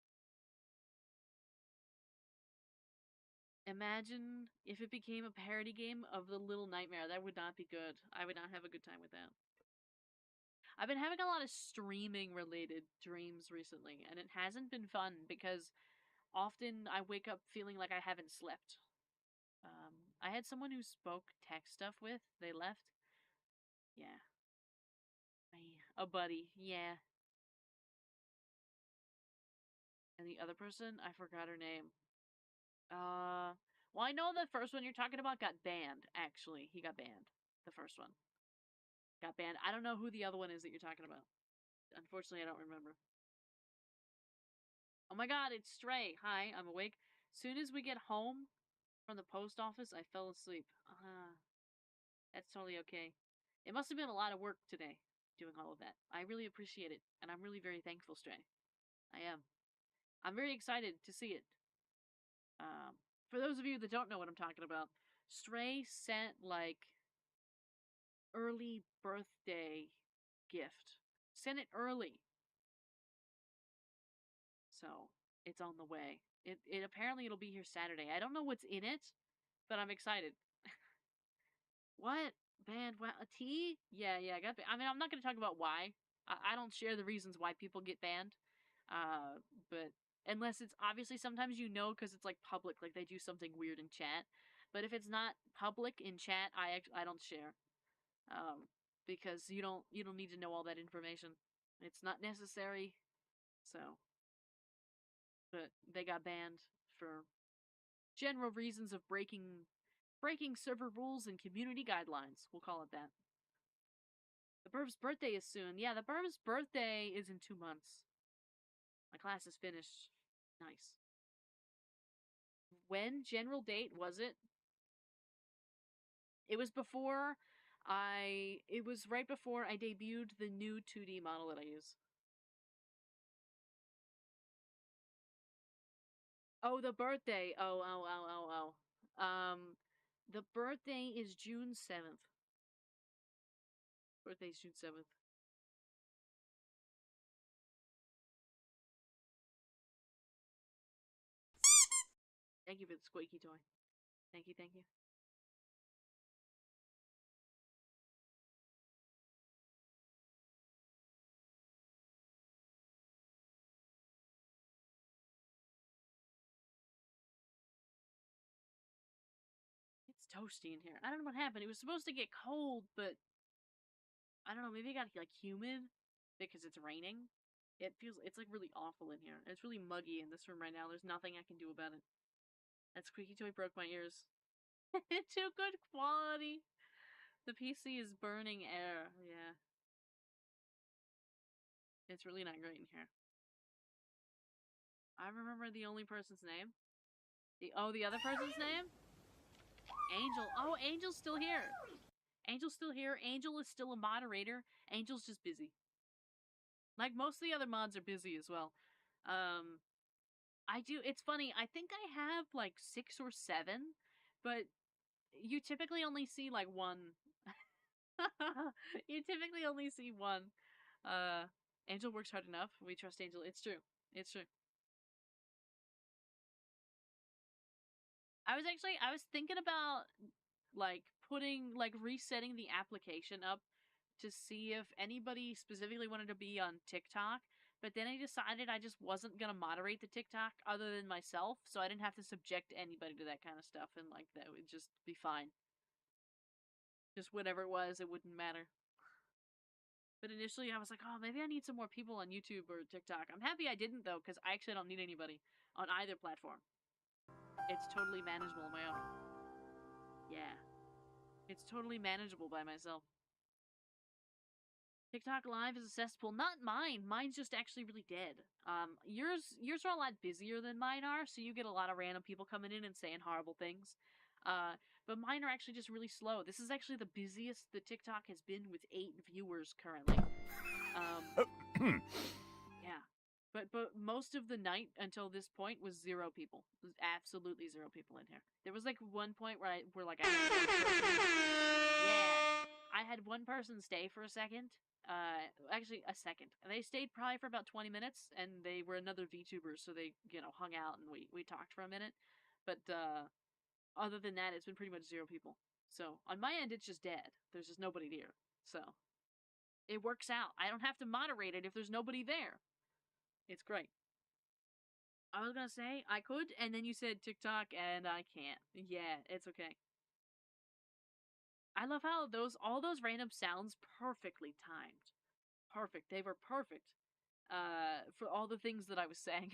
Imagine if it became a parody game of the Little Nightmare. That would not be good. I would not have a good time with that. I've been having a lot of streaming related dreams recently, and it hasn't been fun because often I wake up feeling like I haven't slept. I had someone who spoke tech stuff with. They left. Yeah. A buddy. Yeah. And the other person, I forgot her name. Well, I know the first one you're talking about got banned, actually. He got banned. The first one got banned. I don't know who the other one is that you're talking about. Unfortunately, I don't remember. Oh my god, it's Stray. Hi, I'm awake. Soon as we get home from the post office, I fell asleep. That's totally okay. It must have been a lot of work today, doing all of that. I really appreciate it, and I'm really very thankful, Stray. I am. I'm very excited to see it. For those of you that don't know what I'm talking about, Stray sent, like, early birthday gift. Sent it early. So, it's on the way. It apparently it'll be here Saturday. I don't know what's in it, but I'm excited. What? Banned? Wow, a tea? Yeah, I got. I mean, I'm not going to talk about why. I don't share the reasons why people get banned. But unless it's obviously sometimes you know because it's like public, like they do something weird in chat. But if it's not public in chat, I don't share. Because you don't need to know all that information. It's not necessary. So, but they got banned for general reasons of breaking server rules and community guidelines. We'll call it that. The Burb's birthday is soon. Yeah, the Burb's birthday is in 2 months. My class is finished. Nice. When general date was it? It was before it was right before I debuted the new 2D model that I use. Oh, the birthday. Oh. The birthday is June 7th. Birthday's June 7th. Thank you for the squeaky toy. Thank you. It's toasty in here. I don't know what happened. It was supposed to get cold, but I don't know, maybe it got like humid because it's raining. It's like really awful in here. It's really muggy in this room right now. There's nothing I can do about it. That squeaky toy broke my ears. Too good quality. The PC is burning air. Yeah. It's really not great in here. I remember the only person's name. The other person's name? Angel. Oh, Angel's still here. Angel's still here. Angel is still a moderator. Angel's just busy. Like most of the other mods are busy as well. It's funny, I think I have like 6 or 7, but you typically only see like one. You typically only see one. Angel works hard enough. We trust Angel. It's true. It's true. I was thinking about like resetting the application up to see if anybody specifically wanted to be on TikTok, but then I decided I just wasn't gonna moderate the TikTok other than myself, so I didn't have to subject anybody to that kind of stuff, and like that would just be fine. Just whatever it was, it wouldn't matter. But initially I was like, oh, maybe I need some more people on YouTube or TikTok. I'm happy I didn't though, because I actually don't need anybody on either platform. It's totally manageable on my own. Yeah. It's totally manageable by myself. TikTok Live is accessible. Not mine. Mine's just actually really dead. Yours are a lot busier than mine are, so you get a lot of random people coming in and saying horrible things. But mine are actually just really slow. This is actually the busiest the TikTok has been with 8 viewers currently. Yeah. But most of the night until this point was 0 people. It was absolutely 0 people in here. There was like one point where I had one person stay for a second. Actually a second. They stayed probably for about 20 minutes, and they were another VTuber, so they, hung out and we talked for a minute. But other than that, it's been pretty much 0 people. So on my end, it's just dead. There's just nobody there. So it works out. I don't have to moderate it if there's nobody there. It's great. I was gonna say I could, and then you said TikTok, and I can't. Yeah, it's okay. I love how all those random sounds perfectly timed. Perfect. They were perfect. For all the things that I was saying.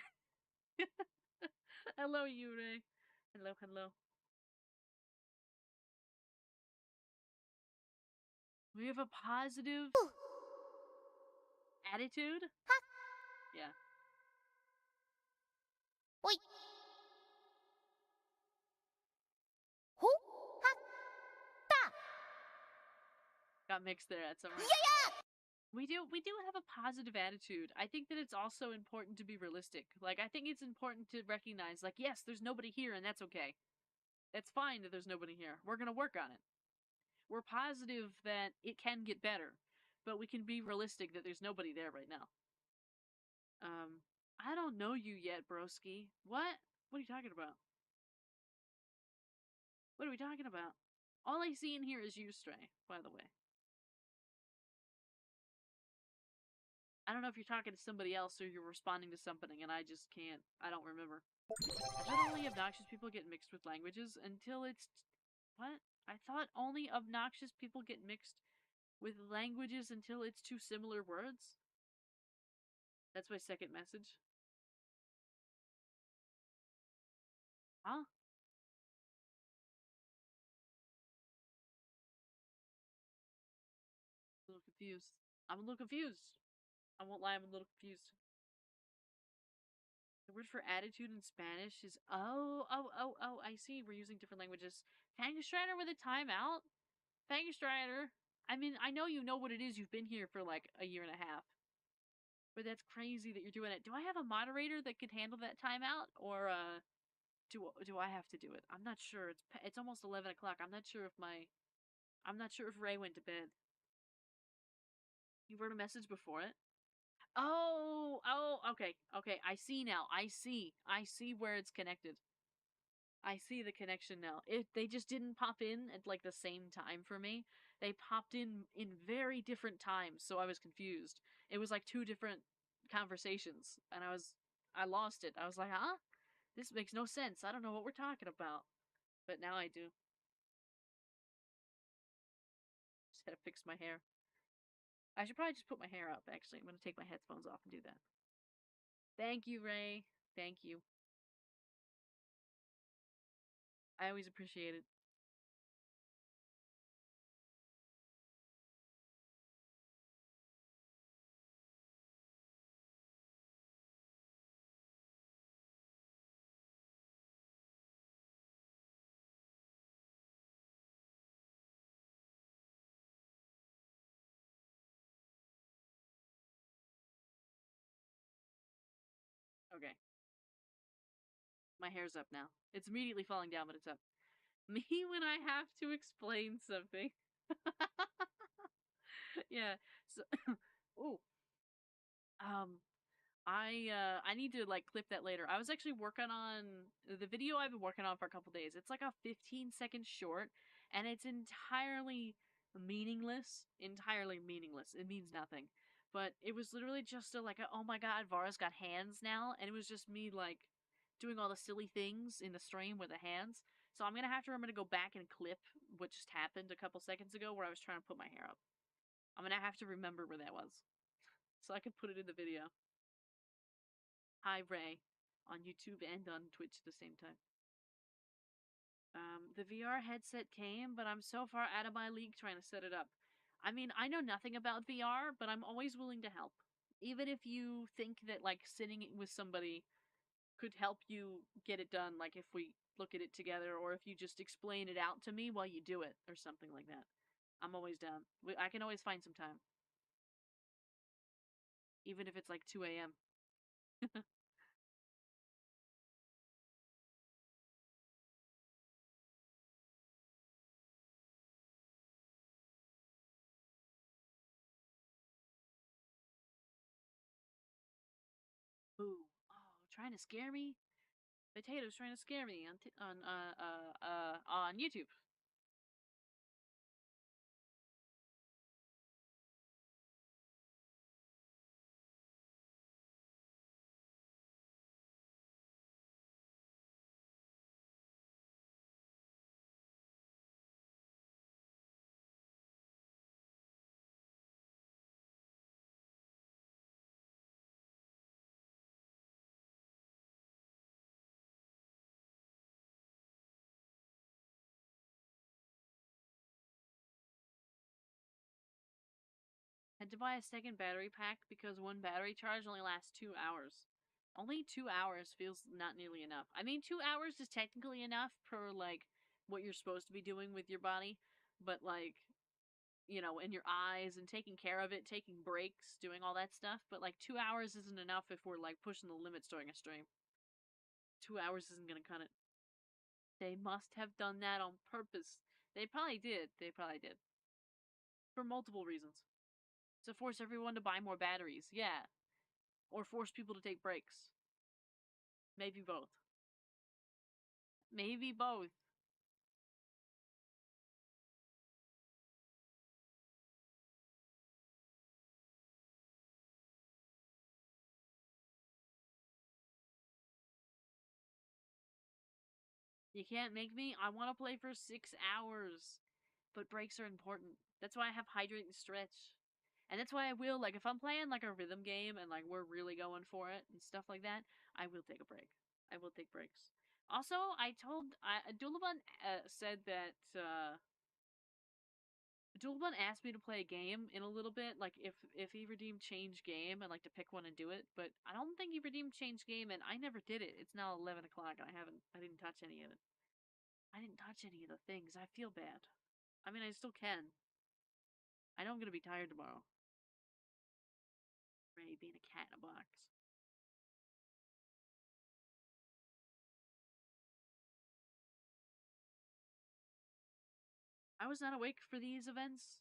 Hello, Yuri. Hello. We have a positive attitude. Yeah. Oi. Ho. Ha. Ta. Got mixed there at some point. Yeah. We do have a positive attitude. I think that it's also important to be realistic. Like, I think it's important to recognize, like, yes, there's nobody here, and that's okay. It's fine that there's nobody here. We're gonna work on it. We're positive that it can get better, but we can be realistic that there's nobody there right now. I don't know you yet, broski. What? What are you talking about? What are we talking about? All I see in here is you, Stray, by the way. I don't know if you're talking to somebody else or you're responding to something, and I just can't. I don't remember. I thought only obnoxious people get mixed with languages until it's... What? I thought only obnoxious people get mixed with languages until it's two similar words? That's my second message. Huh? A little confused. I'm a little confused. I won't lie, I'm a little confused. The word for attitude in Spanish is I see. We're using different languages. Fangstrider with a timeout? Fangstrider. I mean, I know you know what it is. You've been here for like a year and a half. But that's crazy that you're doing it. Do I have a moderator that could handle that timeout? Or do I have to do it? I'm not sure. It's almost 11 o'clock. I'm not sure if Ray went to bed. You wrote a message before it? Okay. I see now. I see where it's connected. I see the connection now. They just didn't pop in at like the same time for me. They popped in very different times, so I was confused. It was like two different conversations, and I lost it. I was like, huh? This makes no sense. I don't know what we're talking about. But now I do. Just had to fix my hair. I should probably just put my hair up, actually. I'm going to take my headphones off and do that. Thank you, Ray. Thank you. I always appreciate it. Okay. My hair's up now. It's immediately falling down, but it's up. Me when I have to explain something. Yeah. So, oh, um, I need to like clip that later. I was actually working on the video I've been working on for a couple days. It's like a 15-second short, and it's entirely meaningless. Entirely meaningless. It means nothing. But it was literally just oh my god, Vara's got hands now, and it was just me like doing all the silly things in the stream with the hands. So I'm gonna have to remember to go back and clip what just happened a couple seconds ago where I was trying to put my hair up. I'm gonna have to remember where that was. So I can put it in the video. Hi Ray. On YouTube and on Twitch at the same time. The VR headset came, but I'm so far out of my league trying to set it up. I mean, I know nothing about VR, but I'm always willing to help. Even if you think that, like, sitting with somebody could help you get it done, like if we look at it together, or if you just explain it out to me while you do it, or something like that. I'm always down. I can always find some time. Even if it's like 2 a.m. Ooh. Oh, trying to scare me? Potatoes trying to scare me on YouTube. Had to buy a second battery pack because one battery charge only lasts 2 hours. Only 2 hours feels not nearly enough. I mean, 2 hours is technically enough per, like, what you're supposed to be doing with your body, but, like, you know, in your eyes and taking care of it, taking breaks, doing all that stuff, but, like, 2 hours isn't enough if we're, like, pushing the limits during a stream. 2 hours isn't gonna cut it. They must have done that on purpose. They probably did. They probably did. For multiple reasons. To force everyone to buy more batteries, yeah. Or force people to take breaks. Maybe both. Maybe both. You can't make me. I want to play for 6 hours. But breaks are important. That's why I have hydrate and stretch. And that's why I will, like, if I'm playing, like, a rhythm game and, like, we're really going for it and stuff like that, I will take a break. I will take breaks. Also, Dulabun said that, Dulabun asked me to play a game in a little bit, like, if he redeemed change game, I'd like to pick one and do it, but I don't think he redeemed change game, and I never did it. It's now 11 o'clock, and I didn't touch any of it. I didn't touch any of the things. I feel bad. I mean, I still can. I know I'm gonna be tired tomorrow. Ray being a cat in a box. I was not awake for these events.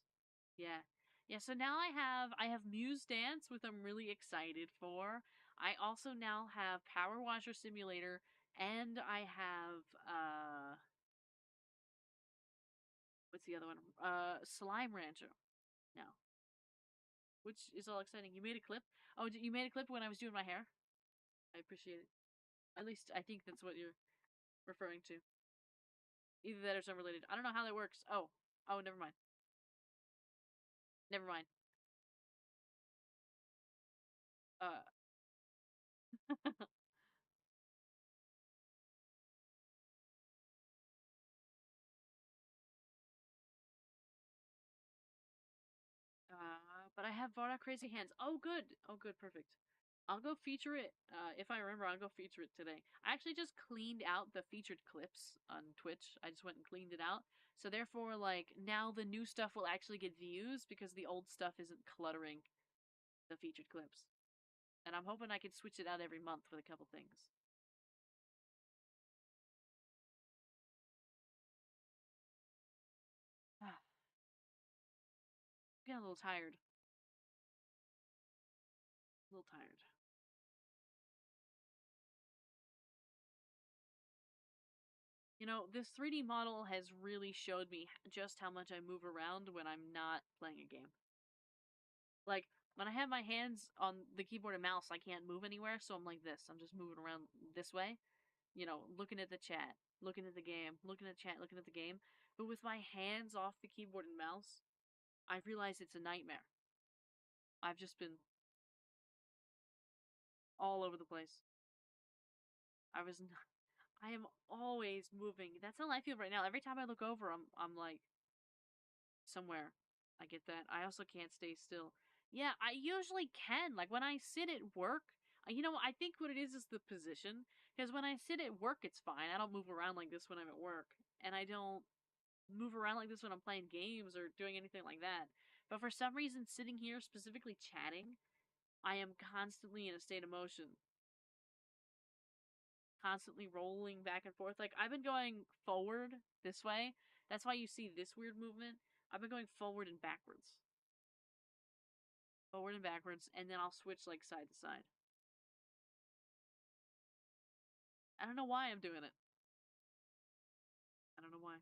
Yeah. Yeah, so now I have Muse Dance, which I'm really excited for. I also now have Power Washer Simulator, and I have what's the other one? Slime Rancher now. Which is all exciting. You made a clip? Oh, you made a clip when I was doing my hair? I appreciate it. At least I think that's what you're referring to. Either that or it's unrelated. I don't know how that works. Oh. Oh, never mind. Never mind. Uh but I have Vara Crazy Hands. Oh, good. Oh, good. Perfect. I'll go feature it. If I remember, I'll go feature it today. I actually just cleaned out the featured clips on Twitch. I just went and cleaned it out. So therefore, like, now the new stuff will actually get views because the old stuff isn't cluttering the featured clips. And I'm hoping I can switch it out every month with a couple things. Ah, getting a little tired. A little tired. You know, this 3D model has really showed me just how much I move around when I'm not playing a game. Like, when I have my hands on the keyboard and mouse, I can't move anywhere, so I'm like this. I'm just moving around this way, you know, looking at the chat, looking at the game, looking at the chat, looking at the game. But with my hands off the keyboard and mouse, I realize it's a nightmare. I've just been all over the place. I was I am always moving. That's how I feel right now. Every time I look over, I'm like somewhere. I get that. I also can't stay still. Yeah, I usually can. Like when I sit at work, you know, I think what it is the position. Because when I sit at work, it's fine. I don't move around like this when I'm at work, and I don't move around like this when I'm playing games or doing anything like that. But for some reason, sitting here specifically chatting, I am constantly in a state of motion, constantly rolling back and forth. Like I've been going forward this way. That's why you see this weird movement. I've been going forward and backwards. Forward and backwards, and then I'll switch like side to side. I don't know why I'm doing it. I don't know why.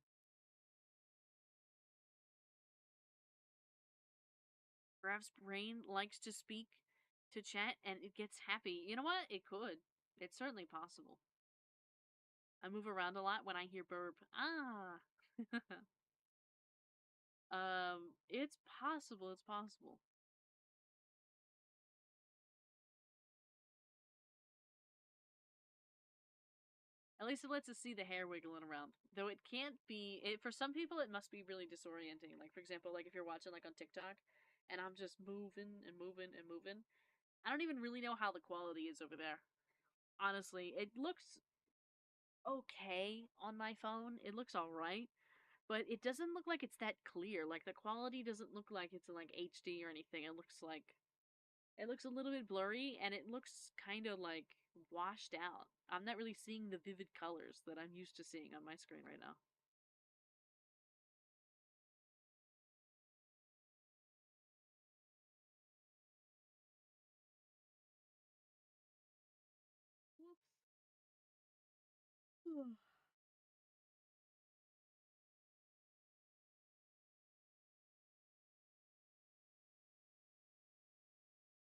Grav's brain likes to speak to chat and it gets happy. You know what? It could. It's certainly possible. I move around a lot when I hear burp. Ah. It's possible. It's possible. At least it lets us see the hair wiggling around. Though it can't be. For some people, it must be really disorienting. Like for example, like if you're watching like on TikTok, and I'm just moving and moving and moving. I don't even really know how the quality is over there. Honestly, it looks okay on my phone. It looks alright, but it doesn't look like it's that clear. Like the quality doesn't look like it's in like HD or anything. It looks a little bit blurry and it looks kind of like washed out. I'm not really seeing the vivid colors that I'm used to seeing on my screen right now. Whoops.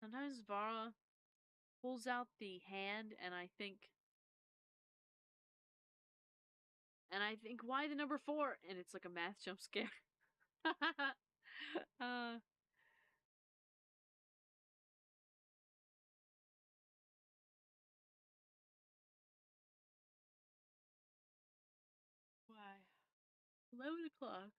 Sometimes Vara pulls out the hand and I think And I think, why the number 4? And it's like a math jump scare. uh, why? 11 o'clock.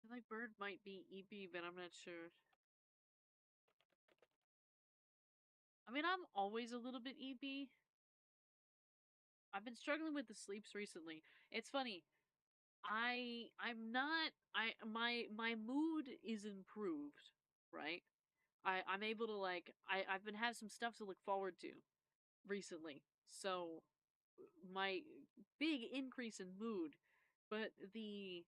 I feel like Bird might be EP, but I'm not sure. I mean, I'm always a little bit EP. I've been struggling with the sleeps recently. It's funny. I'm not my mood is improved, right? I'm able to like I've been having some stuff to look forward to recently. So my big increase in mood, but the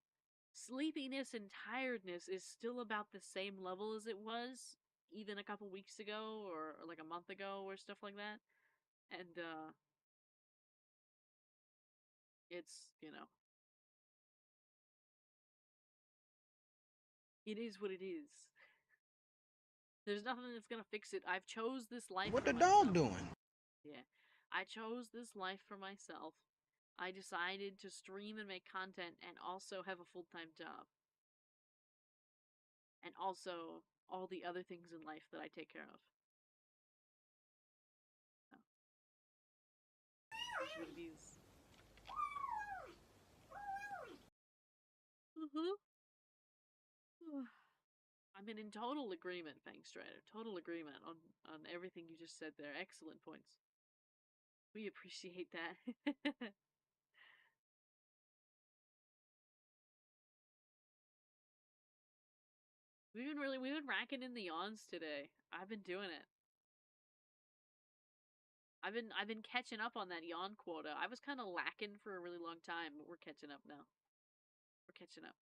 sleepiness and tiredness is still about the same level as it was even a couple weeks ago or like a month ago or stuff like that. And it's, it is what it is. There's nothing that's gonna fix it. I've chose this life What for the myself. dog doing? Yeah. I chose this life for myself. I decided to stream and make content and also have a full-time job. And also all the other things in life that I take care of. So, that's what it is. I'm in total agreement, Fang Strider. Total agreement on everything you just said there. Excellent points. We appreciate that. we've been racking in the yawns today. I've been doing it. I've been catching up on that yawn quota. I was kind of lacking for a really long time, but we're catching up now. We're catching up.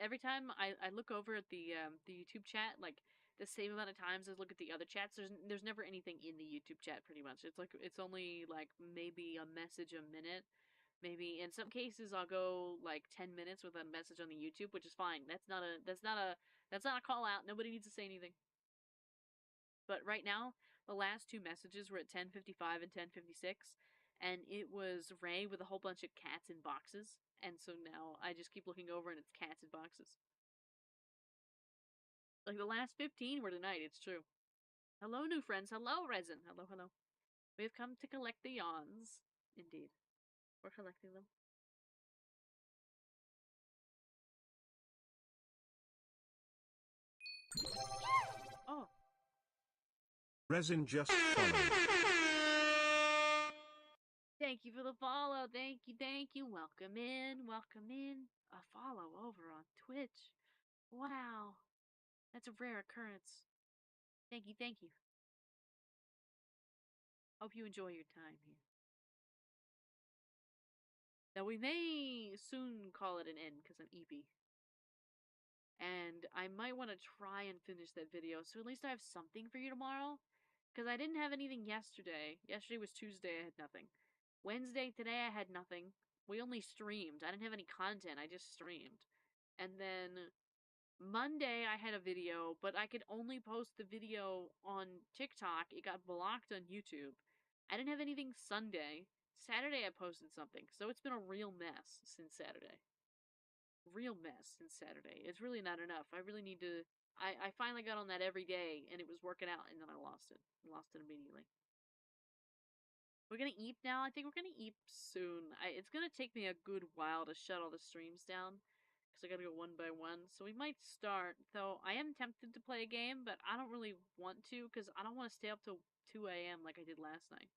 Every time I look over at the YouTube chat, like the same amount of times as look at the other chats, there's never anything in the YouTube chat pretty much. It's only like maybe a message a minute. Maybe in some cases I'll go like 10 minutes with a message on the YouTube, which is fine. That's not a call out. Nobody needs to say anything. But right now, the last two messages were at 10:55 and 10:56, and it was Ray with a whole bunch of cats in boxes. And so now I just keep looking over and it's cats in boxes. Like the last 15 were tonight, it's true. Hello, new friends. Hello, Resin. Hello, hello. We've come to collect the yawns. Indeed. We're collecting them. Oh. Resin just followed. Thank you for the follow. Thank you, thank you. Welcome in, welcome in. A follow over on Twitch. Wow. That's a rare occurrence. Thank you, thank you. Hope you enjoy your time here. Now, we may soon call it an end because I'm EP. And I might want to try and finish that video, so at least I have something for you tomorrow. Because I didn't have anything yesterday. Yesterday was Tuesday, I had nothing. Wednesday, today, I had nothing. We only streamed. I didn't have any content, I just streamed. And then Monday, I had a video, but I could only post the video on TikTok. It got blocked on YouTube. I didn't have anything Sunday. Saturday, I posted something. So it's been a real mess since Saturday. Real mess since Saturday. It's really not enough. I really need to. I finally got on that every day, and it was working out, and then I lost it. I lost it immediately. We're gonna eat now. I think we're gonna eat soon. It's gonna take me a good while to shut all the streams down because I gotta go one by one. So we might start. Though I am tempted to play a game, but I don't really want to because I don't want to stay up till 2 a.m. like I did last night.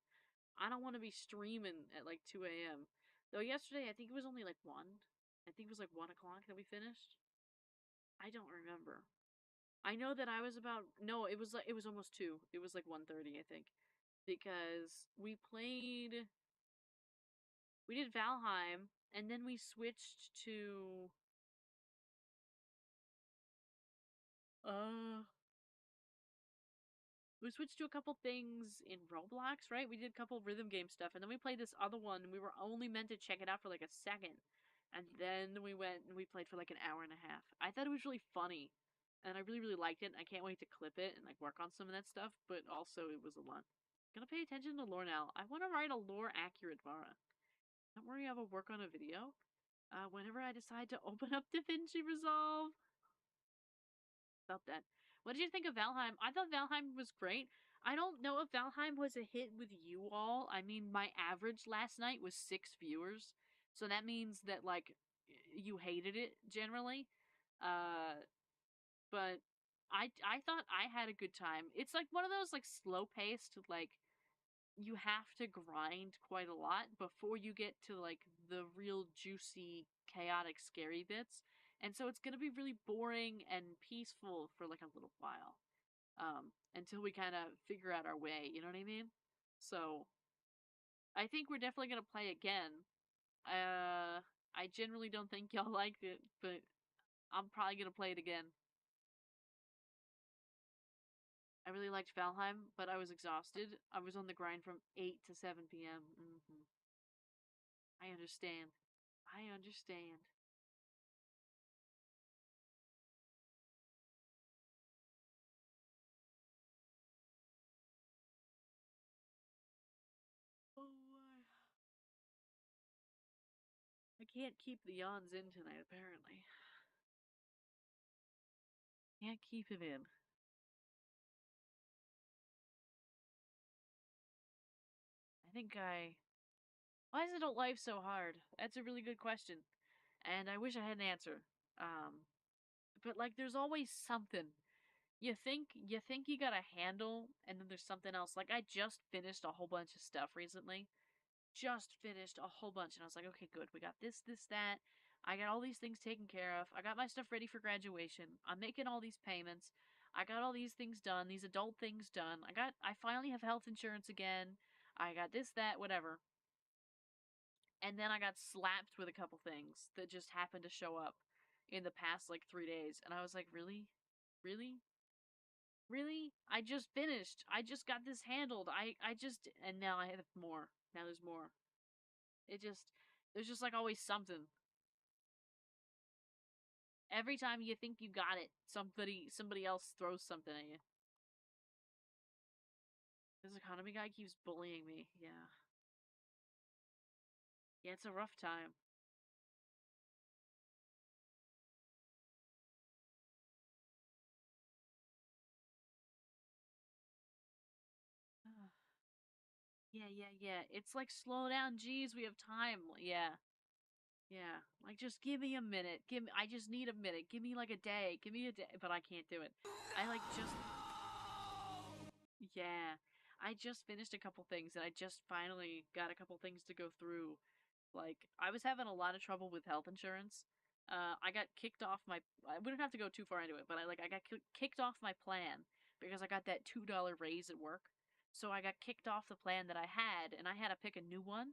I don't want to be streaming at like 2 a.m. Though yesterday I think it was only like 1. I think it was like 1 o'clock that we finished. I don't remember. I know that I was about no, it was almost 2. It was like 1:30, I think. Because we played we did Valheim, and then we switched to we switched to a couple things in Roblox, right? We did a couple rhythm game stuff, and then we played this other one, and we were only meant to check it out for like a second. And then we went and we played for like an hour and a half. I thought it was really funny, and I really, really liked it, and I can't wait to clip it and like work on some of that stuff, but also it was a lot. Gonna pay attention to lore now. I want to write a lore-accurate Vara. Don't worry, I will work on a video. Whenever I decide to open up DaVinci Resolve. About that. What did you think of Valheim? I thought Valheim was great. I don't know if Valheim was a hit with you all. I mean, my average last night was 6 viewers. So that means that, like, you hated it, generally. But I thought I had a good time. It's like one of those, like, slow-paced, like, you have to grind quite a lot before you get to, like, the real juicy, chaotic, scary bits. And so it's gonna be really boring and peaceful for like a little while. Until we kind of figure out our way, you know what I mean? So I think we're definitely gonna play again. I generally don't think y'all liked it, but I'm probably gonna play it again. I really liked Valheim, but I was exhausted. I was on the grind from 8 to 7 p.m. I understand. I understand. Oh, I can't keep the yawns in tonight, apparently. Can't keep it in. I think I. Why is adult life so hard? That's a really good question. And I wish I had an answer. But like there's always something. You think you got a handle, and then there's something else. Like I just finished a whole bunch of stuff recently. Just finished a whole bunch, and I was like, okay, good. We got this, that. I got all these things taken care of. I got my stuff ready for graduation. I'm making all these payments. I got all these things done, these adult things done. I finally have health insurance again. I got this, that, whatever. And then I got slapped with a couple things that just happened to show up in the past like 3 days. And I was like, really? Really? Really? I just finished. I just got this handled. I just, and now I have more. Now there's more. There's just like always something. Every time you think you got it, somebody else throws something at you. This economy guy keeps bullying me. Yeah. Yeah, it's a rough time. Yeah. It's like slow down, geez, we have time. Yeah. Yeah, like just give me a minute. I just need a minute. Give me like a day. Give me a day, but I can't do it. I like just yeah. I just finished a couple things and I just finally got a couple things to go through. Like I was having a lot of trouble with health insurance. I got kicked off my. I wouldn't have to go too far into it, but I got kicked off my plan because I got that $2 raise at work. So I got kicked off the plan that I had, and I had to pick a new one.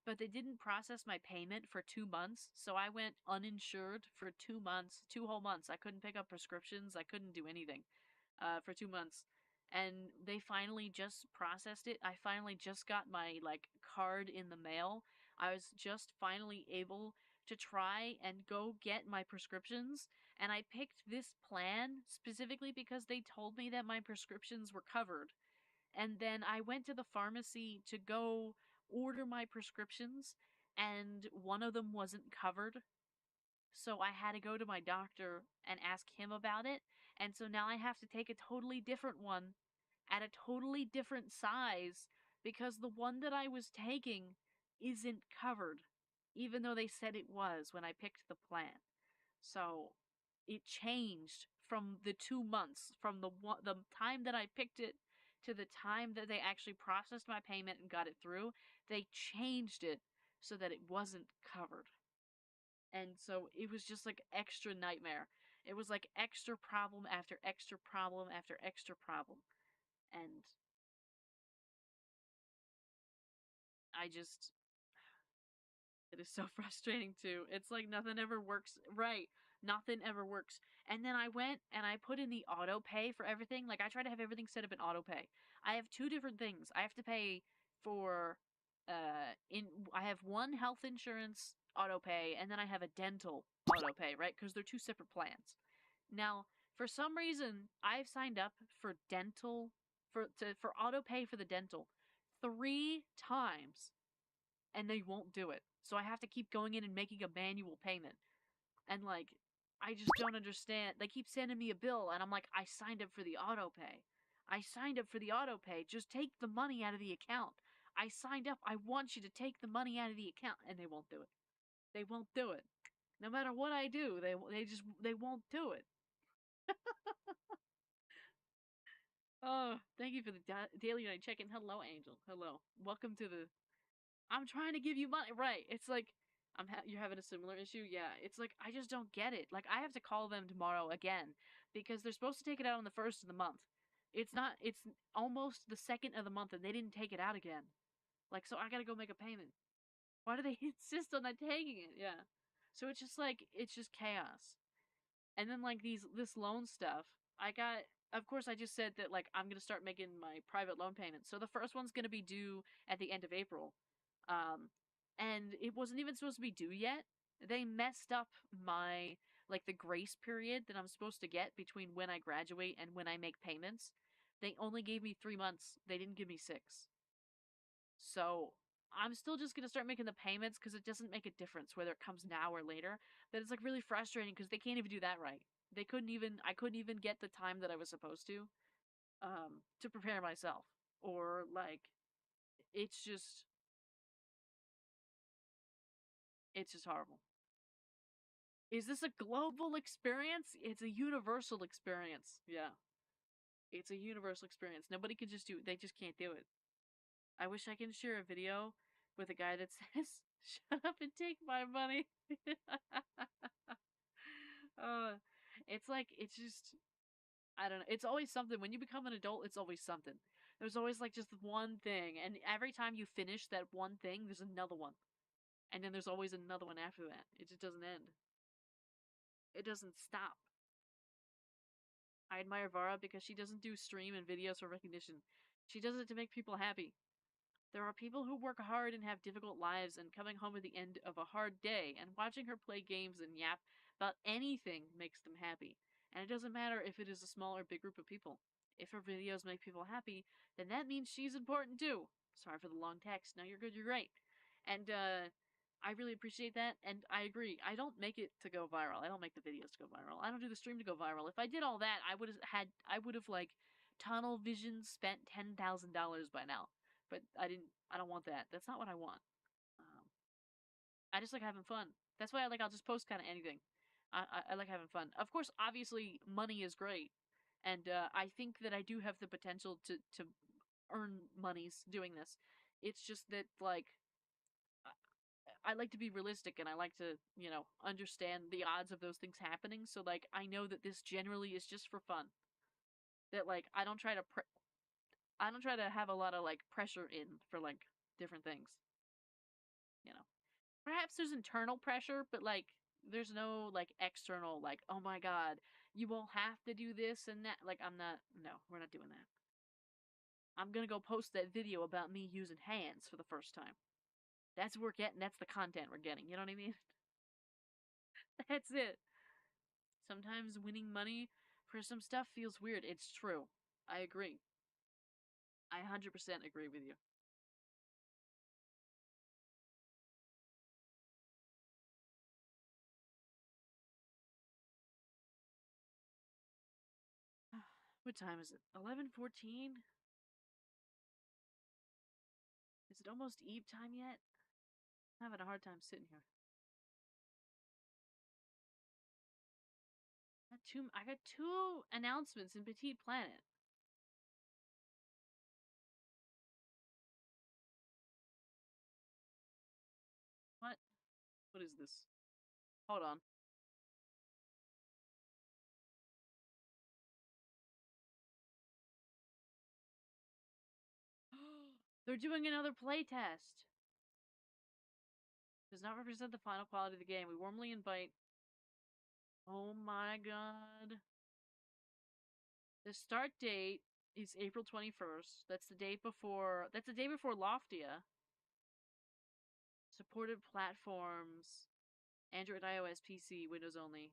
But they didn't process my payment for 2 months, so I went uninsured for 2 months, 2 whole months. I couldn't pick up prescriptions. I couldn't do anything for 2 months. And they finally just processed it. I finally just got my like card in the mail. I was just finally able to try and go get my prescriptions, and I picked this plan specifically because they told me that my prescriptions were covered. And then I went to the pharmacy to go order my prescriptions, and one of them wasn't covered. So I had to go to my doctor and ask him about it. And so now I have to take a totally different one at a totally different size because the one that I was taking isn't covered, even though they said it was when I picked the plan. So it changed from the 2 months, from the time that I picked it to the time that they actually processed my payment and got it through. They changed it so that it wasn't covered. And so it was just like extra nightmare. It was like extra problem after extra problem after extra problem. And I just is so frustrating too. It's like nothing ever works right. Nothing ever works. And then I went and I put in the auto pay for everything. Like I try to have everything set up in auto pay. I have two different things. I have to pay for I have one health insurance auto pay and then I have a dental auto pay, right? Because they're two separate plans. Now, for some reason, I've signed up for dental for auto pay for the dental 3 times and they won't do it. So I have to keep going in and making a manual payment. And like I just don't understand. They keep sending me a bill and I'm like, I signed up for the auto pay. I signed up for the auto pay. Just take the money out of the account. I signed up. I want you to take the money out of the account and they won't do it. They won't do it. No matter what I do, they won't do it. Oh, thank you for the daily night check-in. Hello, Angel. Hello. Welcome to the I'm trying to give you money. Right. It's like you're having a similar issue. Yeah. It's like I just don't get it. Like I have to call them tomorrow again because they're supposed to take it out on the first of the month. It's not. It's almost the second of the month and they didn't take it out again. Like so, I gotta go make a payment. Why do they insist on not taking it? Yeah. So it's just like it's just chaos. And then like this loan stuff, I got of course I just said that like I'm gonna start making my private loan payments. So the first one's gonna be due at the end of April. Um and it wasn't even supposed to be due yet. They messed up my like the grace period that I'm supposed to get between when I graduate and when I make payments. They only gave me 3 months. They didn't give me 6. So I'm still just gonna start making the payments because it doesn't make a difference whether it comes now or later. But it's like really frustrating because they can't even do that right. They couldn't even I couldn't even get the time that I was supposed to prepare myself. Or like it's just it's just horrible. Is this a global experience? It's a universal experience. Yeah. It's a universal experience. Nobody can just do it. They just can't do it. I wish I can share a video with a guy that says, "Shut up and take my money." uh, it's like it's just I don't know. It's always something. When you become an adult, it's always something. There's always like just one thing, and every time you finish that one thing, there's another one, and then there's always another one after that. It just doesn't end. It doesn't stop. I admire Vara because she doesn't do stream and videos for recognition. She does it to make people happy. There are people who work hard and have difficult lives, and coming home at the end of a hard day and watching her play games and yap about anything makes them happy. And it doesn't matter if it is a small or big group of people. If her videos make people happy, then that means she's important too. Sorry for the long text. No, you're good, you're great. And I really appreciate that, and I agree. I don't make it to go viral. I don't make the videos to go viral. I don't do the stream to go viral. If I did all that, I would have like tunnel vision spent $10,000 by now. But I didn't. I don't want that. That's not what I want. Um, I just like having fun. That's why I'll just post kind of anything. I like having fun. Of course, obviously, money is great, and I think that I do have the potential to earn monies doing this. It's just that like I like to be realistic and I like to understand the odds of those things happening. So like I know that this generally is just for fun. That like I don't try to have a lot of like pressure in for like different things. You know, perhaps there's internal pressure, but like there's no like external like oh my god you won't have to do this and that. Like I'm not. No, we're not doing that. I'm gonna go post that video about me using hands for the first time. That's what we're getting. That's the content we're getting. You know what I mean? That's it. Sometimes winning money for some stuff feels weird. It's true. I agree. I 100% agree with you. What time is it? 11:14? Is it almost Eve time yet? I'm having a hard time sitting here. I got two announcements in Petite Planet. What? What is this? Hold on. They're doing another playtest. does not represent the final quality of the game. We warmly invite... Oh my god. The start date is April 21st. That's the day before... That's the day before Loftia. Supported platforms... Android, iOS, PC, Windows only.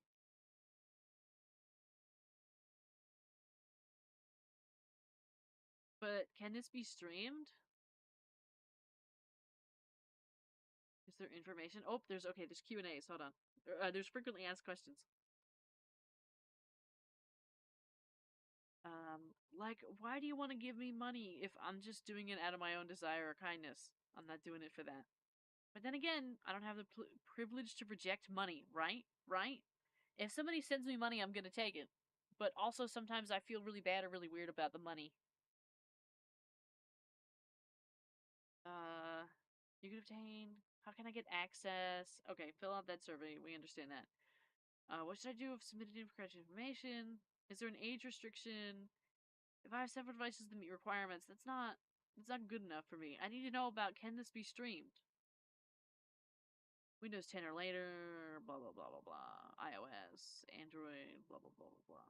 But can this be streamed? Is there information? Oh, there's Q&As. Hold on. There's frequently asked questions. Like, why do you want to give me money if I'm just doing it out of my own desire or kindness? I'm not doing it for that. But then again, I don't have the privilege to reject money, right? Right? If somebody sends me money, I'm gonna take it. But also sometimes I feel really bad or really weird about the money. You can obtain... How can I get access? Okay, fill out that survey. We understand that. What should I do if submitted incorrect information? Is there an age restriction? If I have several devices that meet requirements, that's not good enough for me. I need to know about, can this be streamed? Windows 10 or later, blah blah blah blah blah. iOS, Android, blah blah blah blah blah.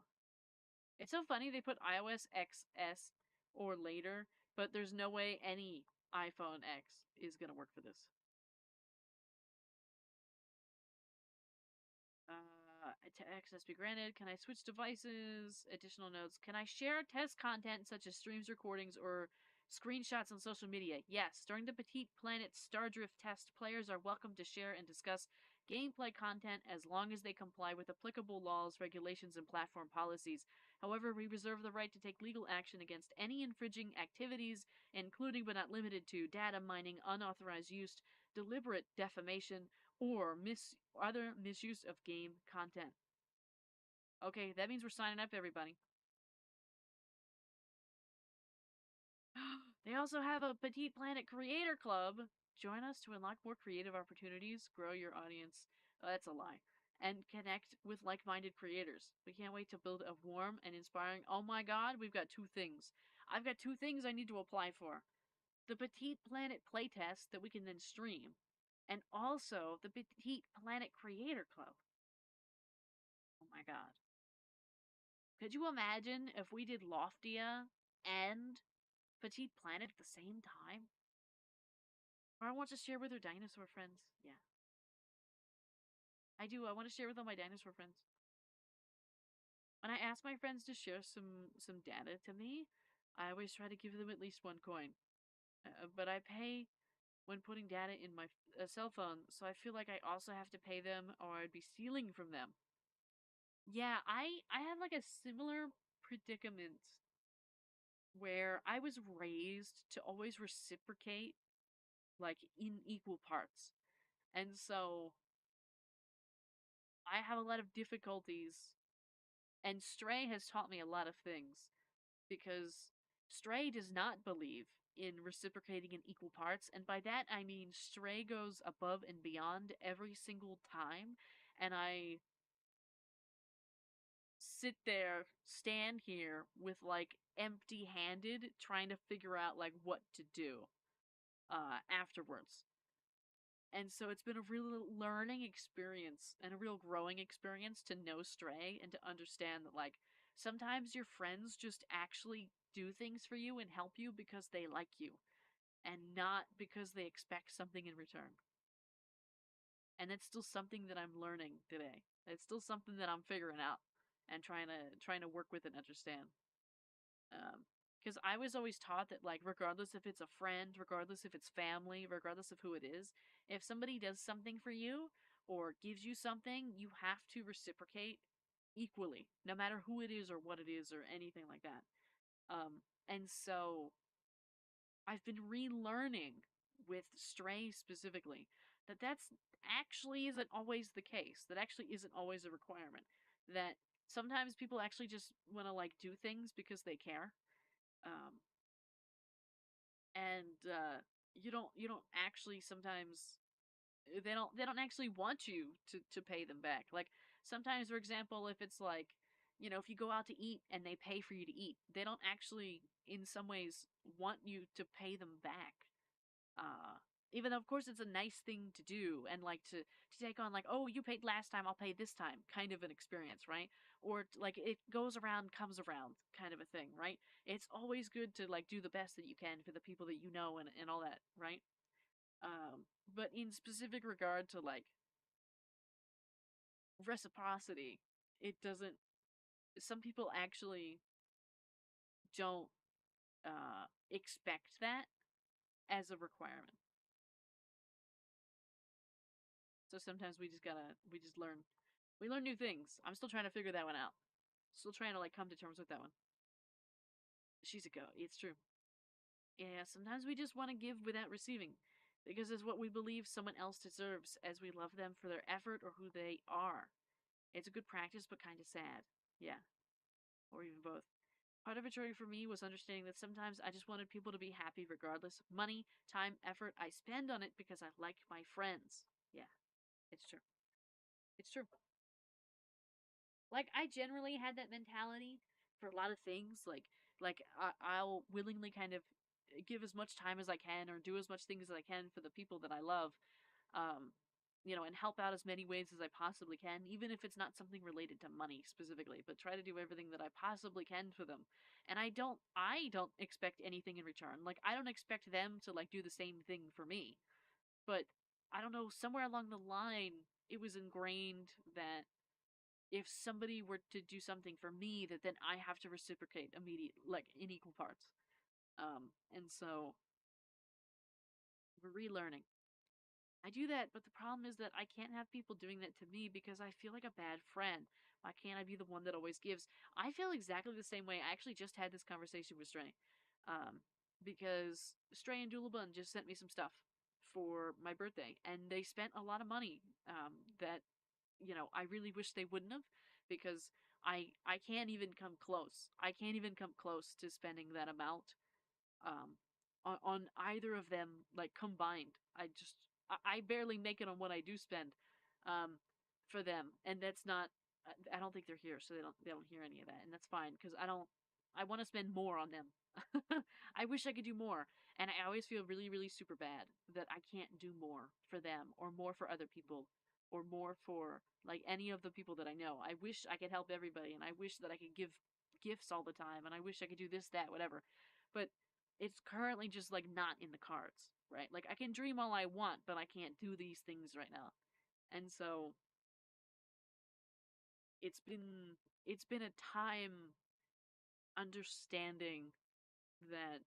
It's so funny they put iOS XS or later, but there's no way any iPhone X is gonna work for this. Access be granted. Can I switch devices? Additional notes. Can I share test content such as streams, recordings, or screenshots on social media? Yes. During the Petite Planet Stardrift test, players are welcome to share and discuss gameplay content as long as they comply with applicable laws, regulations, and platform policies. However, we reserve the right to take legal action against any infringing activities, including but not limited to data mining, unauthorized use, deliberate defamation, or other misuse of game content. Okay, that means we're signing up, everybody. They also have a Petite Planet Creator Club. Join us to unlock more creative opportunities, grow your audience. Oh, that's a lie. And connect with like-minded creators. We can't wait to build a warm and inspiring... Oh my god, we've got two things. I've got two things I need to apply for. The Petite Planet playtest that we can then stream. And also the Petite Planet Creator Club. Oh my god. Could you imagine if we did Loftia and Petite Planet at the same time? Or I want to share with her dinosaur friends. Yeah. I do. I want to share with all my dinosaur friends. When I ask my friends to share some data to me, I always try to give them at least one coin. But I pay when putting data in my cell phone, so I feel like I also have to pay them or I'd be stealing from them. Yeah, I had like a similar predicament where I was raised to always reciprocate, like, in equal parts. And so I have a lot of difficulties, and Stray has taught me a lot of things, because Stray does not believe in reciprocating in equal parts, and by that I mean Stray goes above and beyond every single time, and I stand here with, like, empty-handed, trying to figure out, like, what to do afterwards. And so it's been a real learning experience and a real growing experience to know Stray and to understand that, like, sometimes your friends just actually do things for you and help you because they like you and not because they expect something in return. And that's still something that I'm learning today. It's still something that I'm figuring out and trying to work with and understand. Because I was always taught that, like, regardless if it's a friend, regardless if it's family, regardless of who it is, if somebody does something for you or gives you something, you have to reciprocate equally, no matter who it is or what it is or anything like that. And so I've been relearning with Stray specifically that's actually isn't always the case. That actually isn't always a requirement. That sometimes people actually just want to, like, do things because they care. Um, and you don't actually sometimes they don't actually want you to pay them back. Like, sometimes, for example, if it's like, if you go out to eat and they pay for you to eat, they don't actually in some ways want you to pay them back. even though of course it's a nice thing to do and like to take on, like, oh, you paid last time, I'll pay this time, kind of an experience, right? Or like it goes around comes around kind of a thing, right? It's always good to like do the best that you can for the people that you know and all that, right? But in specific regard to like reciprocity, it doesn't, some people actually don't expect that as a requirement. So sometimes we just learn, we learn new things. I'm still trying to figure that one out. Still trying to like come to terms with that one. She's a goat. It's true. Yeah, sometimes we just want to give without receiving because it's what we believe someone else deserves as we love them for their effort or who they are. It's a good practice, but kind of sad. Yeah, or even both. Part of a journey for me was understanding that sometimes I just wanted people to be happy regardless of money, time, effort I spend on it because I like my friends. Yeah, it's true. It's true. Like I generally had that mentality for a lot of things. I'll willingly kind of give as much time as I can or do as much things as I can for the people that I love. Um, and help out as many ways as I possibly can, even if it's not something related to money specifically, but try to do everything that I possibly can for them. And I don't expect anything in return. Like I don't expect them to like do the same thing for me. But I don't know, somewhere along the line it was ingrained that if somebody were to do something for me, that then I have to reciprocate immediate, like in equal parts. And so we're relearning. I do that, but the problem is that I can't have people doing that to me because I feel like a bad friend. Why can't I be the one that always gives? I feel exactly the same way. I actually just had this conversation with Stray. Um, because Stray and Doolabun just sent me some stuff for my birthday, and they spent a lot of money that I really wish they wouldn't have, because I can't even come close. I can't even come close to spending that amount um on either of them like combined. I barely make it on what I do spend for them, and that's not. I don't think they're here, so they don't hear any of that, and that's fine because I want to spend more on them. I wish I could do more, and I always feel really really super bad that I can't do more for them or more for other people or more for like any of the people that I know. I wish I could help everybody, and I wish that I could give gifts all the time, and I wish I could do this, that, whatever. But it's currently just like not in the cards, right? Like I can dream all I want, but I can't do these things right now. And so it's been it's been a time understanding that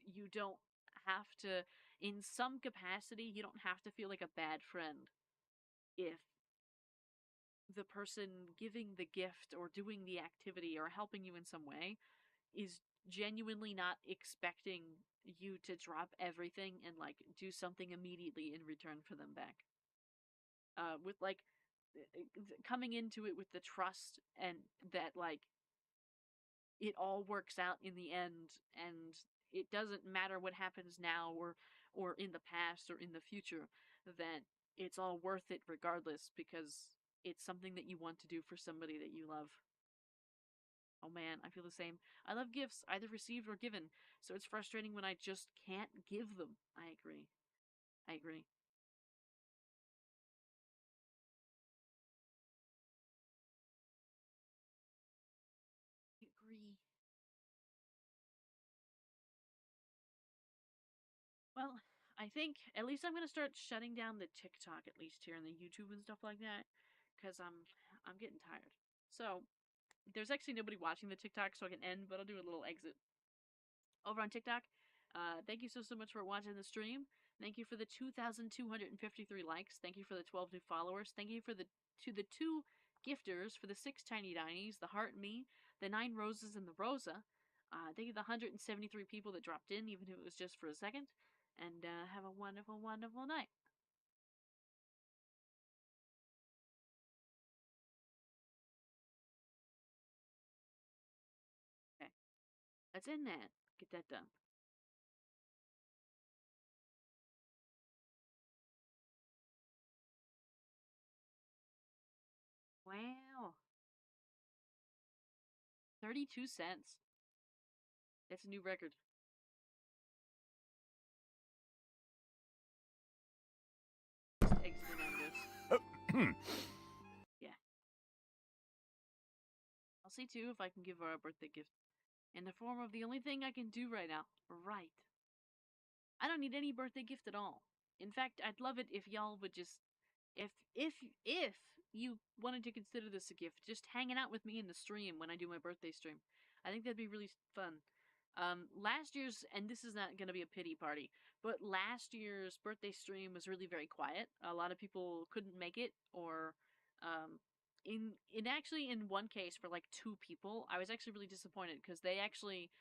you don't have to, in some capacity, you don't have to feel like a bad friend if the person giving the gift or doing the activity or helping you in some way is genuinely not expecting you to drop everything and like do something immediately in return for them back. With like coming into it with the trust and that like it all works out in the end, and it doesn't matter what happens now or in the past or in the future, that it's all worth it regardless because it's something that you want to do for somebody that you love. Oh man, I feel the same. I love gifts, either received or given, so it's frustrating when I just can't give them. I agree. I agree. I agree. Well, I think at least I'm gonna start shutting down the TikTok at least here and the YouTube and stuff like that, because I'm getting tired. So there's actually nobody watching the TikTok, so I can end, but I'll do a little exit over on TikTok. Thank you so much for watching the stream. Thank you for the 2,253 likes. Thank you for the 12 new followers. Thank you for the two gifters for the 6 tiny dinies, the heart and me, the 9 roses and the rosa. Thank you to the 173 people that dropped in, even if it was just for a second. And have a wonderful, wonderful night. Okay, let's end that. Get that done. Wow. 32 cents. That's a new record. Yeah. I'll see too if I can give her a birthday gift in the form of the only thing I can do right now. Right. I don't need any birthday gift at all. In fact, I'd love it if y'all would just if you wanted to consider this a gift, just hanging out with me in the stream when I do my birthday stream. I think that'd be really fun. Last year's, and this is not going to be a pity party, but last year's birthday stream was really very quiet. A lot of people couldn't make it, or in one case for like 2 people, I was actually really disappointed because they actually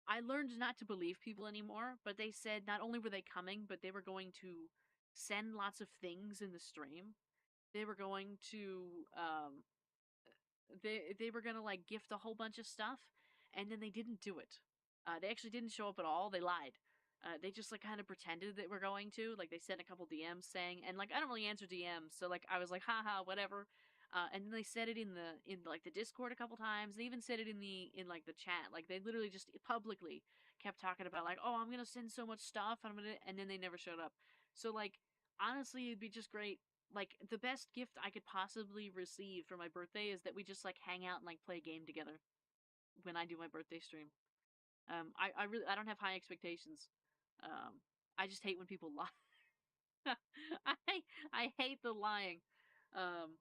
I learned not to believe people anymore, but they said not only were they coming, but they were going to send lots of things in the stream. They were going to they were gonna like gift a whole bunch of stuff, and then they didn't do it. They actually didn't show up at all. They lied. They just like kind of pretended that we're going to. Like they sent a couple DMs saying, and like I don't really answer DMs, so like I was like, haha, whatever. And then they said it in like the Discord a couple times. They even said it in like the chat. Like they literally just publicly kept talking about like, oh, I'm gonna send so much stuff, and then they never showed up. So like honestly, it'd be just great. Like the best gift I could possibly receive for my birthday is that we just like hang out and like play a game together when I do my birthday stream. I don't have high expectations. I just hate when people lie. I hate the lying. Um,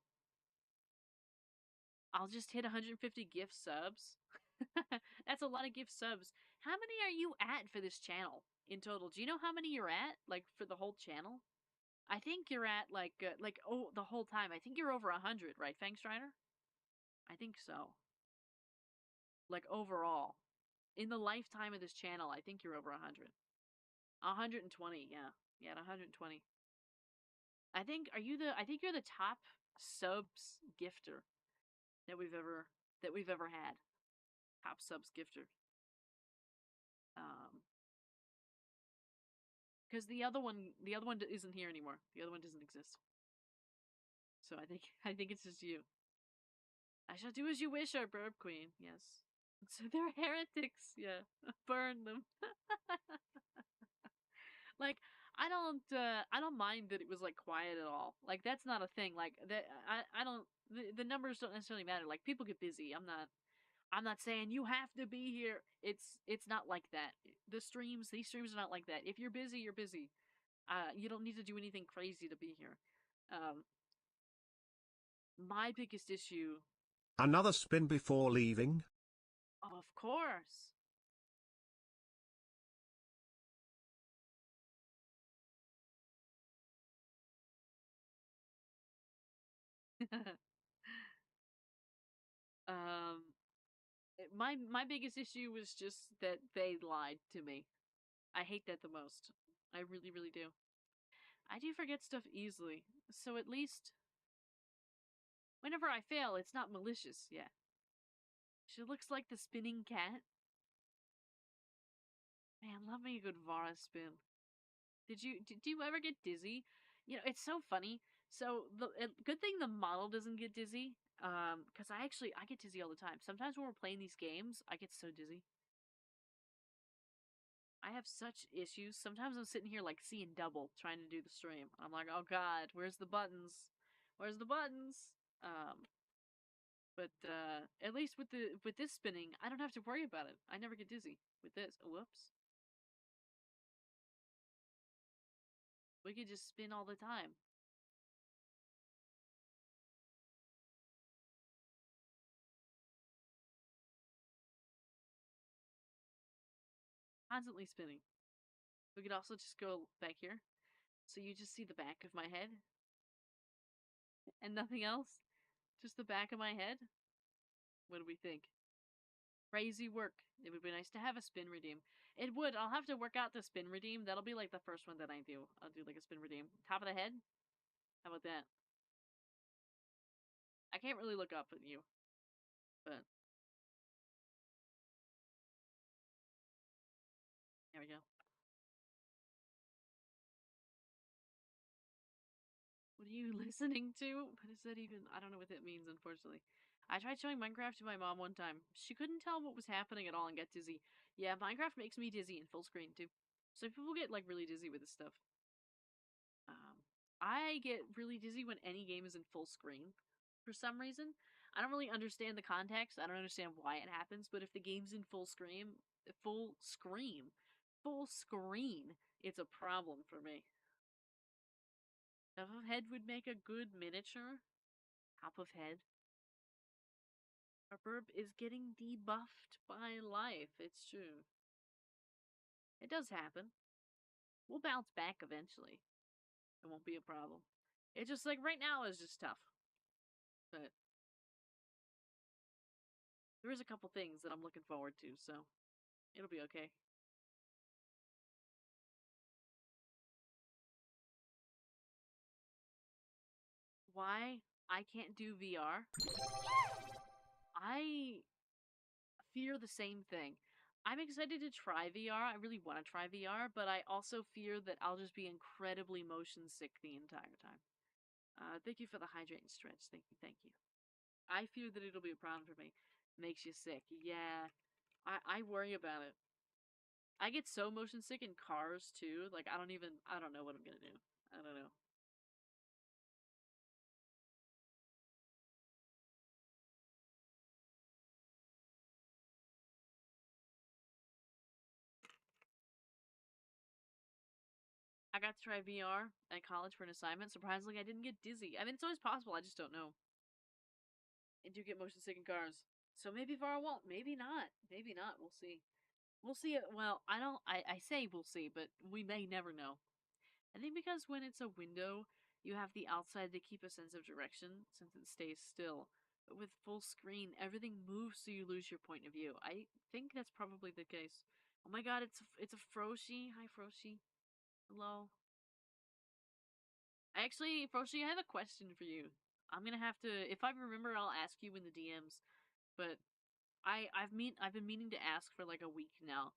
I'll just hit 150 gift subs. That's a lot of gift subs. How many are you at for this channel in total? Do you know how many you're at, like for the whole channel? I think you're at like oh the whole time. I think you're over 100, right, Fang Strider? I think so. Like overall, in the lifetime of this channel, I think you're over 100. 120, yeah, yeah, 120. I think you're the top subs gifter that we've ever had. Top subs gifter. Um, because the other one isn't here anymore. The other one doesn't exist. So I think it's just you. I shall do as you wish, our burb queen. Yes. So they're heretics. Yeah, burn them. Like I don't mind that it was like quiet at all. Like that's not a thing. Like that I don't the numbers don't necessarily matter. Like people get busy. I'm not saying you have to be here. It's not like that. These streams are not like that. If you're busy, you're busy. You don't need to do anything crazy to be here. Um, my biggest issue, Another spin before leaving? of course. um, my biggest issue was just that they lied to me. I hate that the most. I really, really do. I do forget stuff easily, so at least whenever I fail, it's not malicious. Yeah. She looks like the spinning cat. Man, love me a good Vara spin. Did you ever get dizzy? You know, it's so funny. So good thing the model doesn't get dizzy. Because I get dizzy all the time. Sometimes when we're playing these games, I get so dizzy. I have such issues. Sometimes I'm sitting here like seeing double trying to do the stream. I'm like, oh god, where's the buttons? Where's the buttons? But at least with this spinning, I don't have to worry about it. I never get dizzy with this. Oh, whoops. We could just spin all the time. Constantly spinning. We could also just go back here. So you just see the back of my head and nothing else. Just the back of my head. What do we think? Crazy work. It would be nice to have a spin redeem. It would. I'll have to work out the spin redeem. That'll be like the first one that I do. I'll do like a spin redeem. Top of the head? How about that? I can't really look up at you. But there we go. What are you listening to? What is that even? I don't know what that means, unfortunately. I tried showing Minecraft to my mom one time. She couldn't tell what was happening at all and get dizzy. Yeah, Minecraft makes me dizzy in full screen, too. So people get, like, really dizzy with this stuff. Um, I get really dizzy when any game is in full screen for some reason. I don't really understand the context. I don't understand why it happens, but if the game's in full screen, it's a problem for me. Top of Head would make a good miniature. Top of Head. Our burb is getting debuffed by life. It's true. It does happen. We'll bounce back eventually. It won't be a problem. It's just like right now is just tough. But there is a couple things that I'm looking forward to, so it'll be okay. Why I can't do VR? I fear the same thing. I'm excited to try VR. I really want to try VR, but I also fear that I'll just be incredibly motion sick the entire time. Thank you for the hydrate and stretch. Thank you, thank you. I fear that it'll be a problem for me. Makes you sick. Yeah, I worry about it. I get so motion sick in cars too. Like I don't know what I'm gonna do. I don't know. I got to try VR at college for an assignment. Surprisingly, I didn't get dizzy. I mean, it's always possible. I just don't know. I do get motion sick in cars. So maybe VR won't. Maybe not. Maybe not. We'll see. We'll see. Well, I don't. I say we'll see, but we may never know. I think because when it's a window, you have the outside to keep a sense of direction since it stays still. But with full screen, everything moves so you lose your point of view. I think that's probably the case. Oh my god, it's a Froshi. Hi, Froshi. Hello. Actually, Froshi, I have a question for you. I'm gonna have to, if I remember, I'll ask you in the DMs. But I've been meaning to ask for like a week now,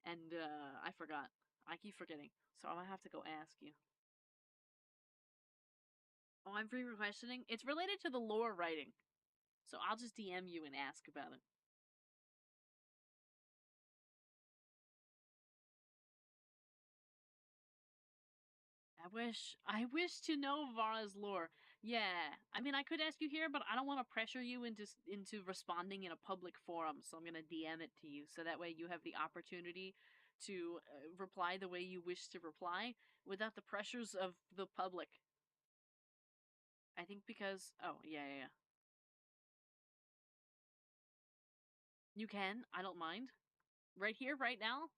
and I forgot. I keep forgetting, so I'm gonna have to go ask you. Oh, I'm free requestioning. It's related to the lore writing, so I'll just DM you and ask about it. I wish to know Vara's lore. Yeah, I mean, I could ask you here, but I don't want to pressure you into responding in a public forum, so I'm gonna DM it to you, so that way you have the opportunity to reply the way you wish to reply without the pressures of the public. I think because yeah. You can. I don't mind. Right here, right now.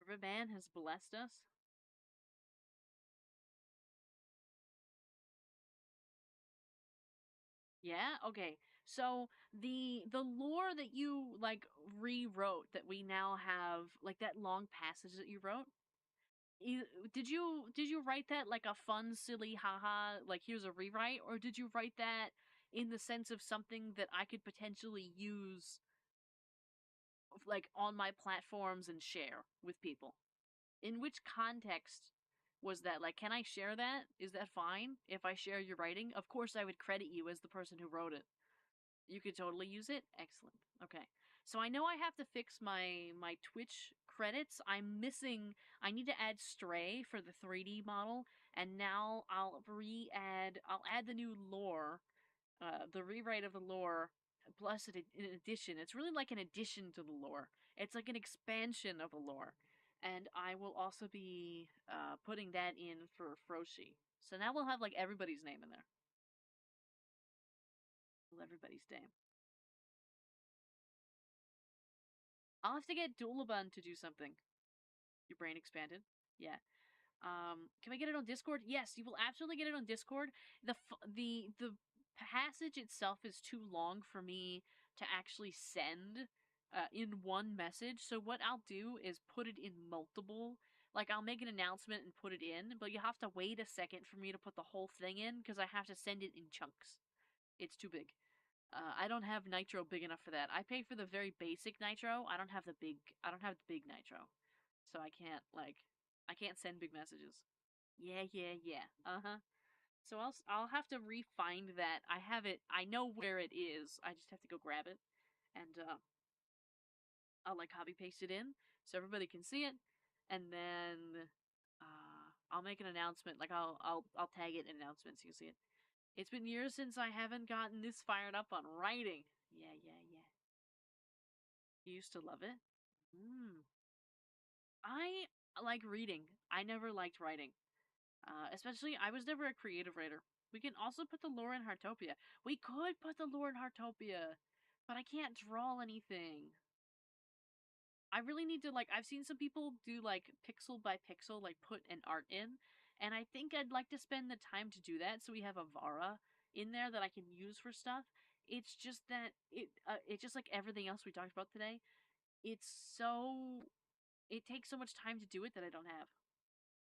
Riverman has blessed us. Yeah. Okay. So the lore that you like rewrote that we now have like that long passage that you wrote. You, did you write that like a fun, silly, haha, like here's a rewrite, or did you write that in the sense of something that I could potentially use like on my platforms and share with people? In which context was that? Like, can I share that? Is that fine if I share your writing? Of course, I would credit you as the person who wrote it. You could totally use it. Excellent. Okay. So I know I have to fix my Twitch credits. I'm missing. I need to add Stray for the 3D model, and now I'll add the new lore, the rewrite of the lore plus an addition. It's really like an addition to the lore. It's like an expansion of the lore. And I will also be putting that in for Froshi. So now we'll have like everybody's name in there. Everybody's name. I'll have to get Dulabun to do something. Your brain expanded? Yeah. Can we get it on Discord? Yes, you will absolutely get it on Discord. The passage itself is too long for me to actually send in one message. So what I'll do is put it in multiple. Like I'll make an announcement and put it in, but you have to wait a second for me to put the whole thing in because I have to send it in chunks. It's too big. I don't have Nitro big enough for that. I pay for the very basic Nitro. I don't have the big. I don't have the big Nitro, so I can't I can't send big messages. Yeah. Uh huh. So I'll have to refind that. I have it. I know where it is. I just have to go grab it, and I'll like copy paste it in so everybody can see it, and then I'll make an announcement. Like I'll tag it in announcements. You can see it. It's been years since I haven't gotten this fired up on writing. Yeah, yeah, yeah. You used to love it. I like reading. I never liked writing. Especially, I was never a creative writer. We can also put the lore in Heartopia. We could put the lore in Heartopia, but I can't draw anything. I really need to, like, I've seen some people do, like, pixel by pixel, like, put an art in, and I think I'd like to spend the time to do that so we have a Vara in there that I can use for stuff. It's just that, it's just like everything else we talked about today. It's so, it takes so much time to do it that I don't have.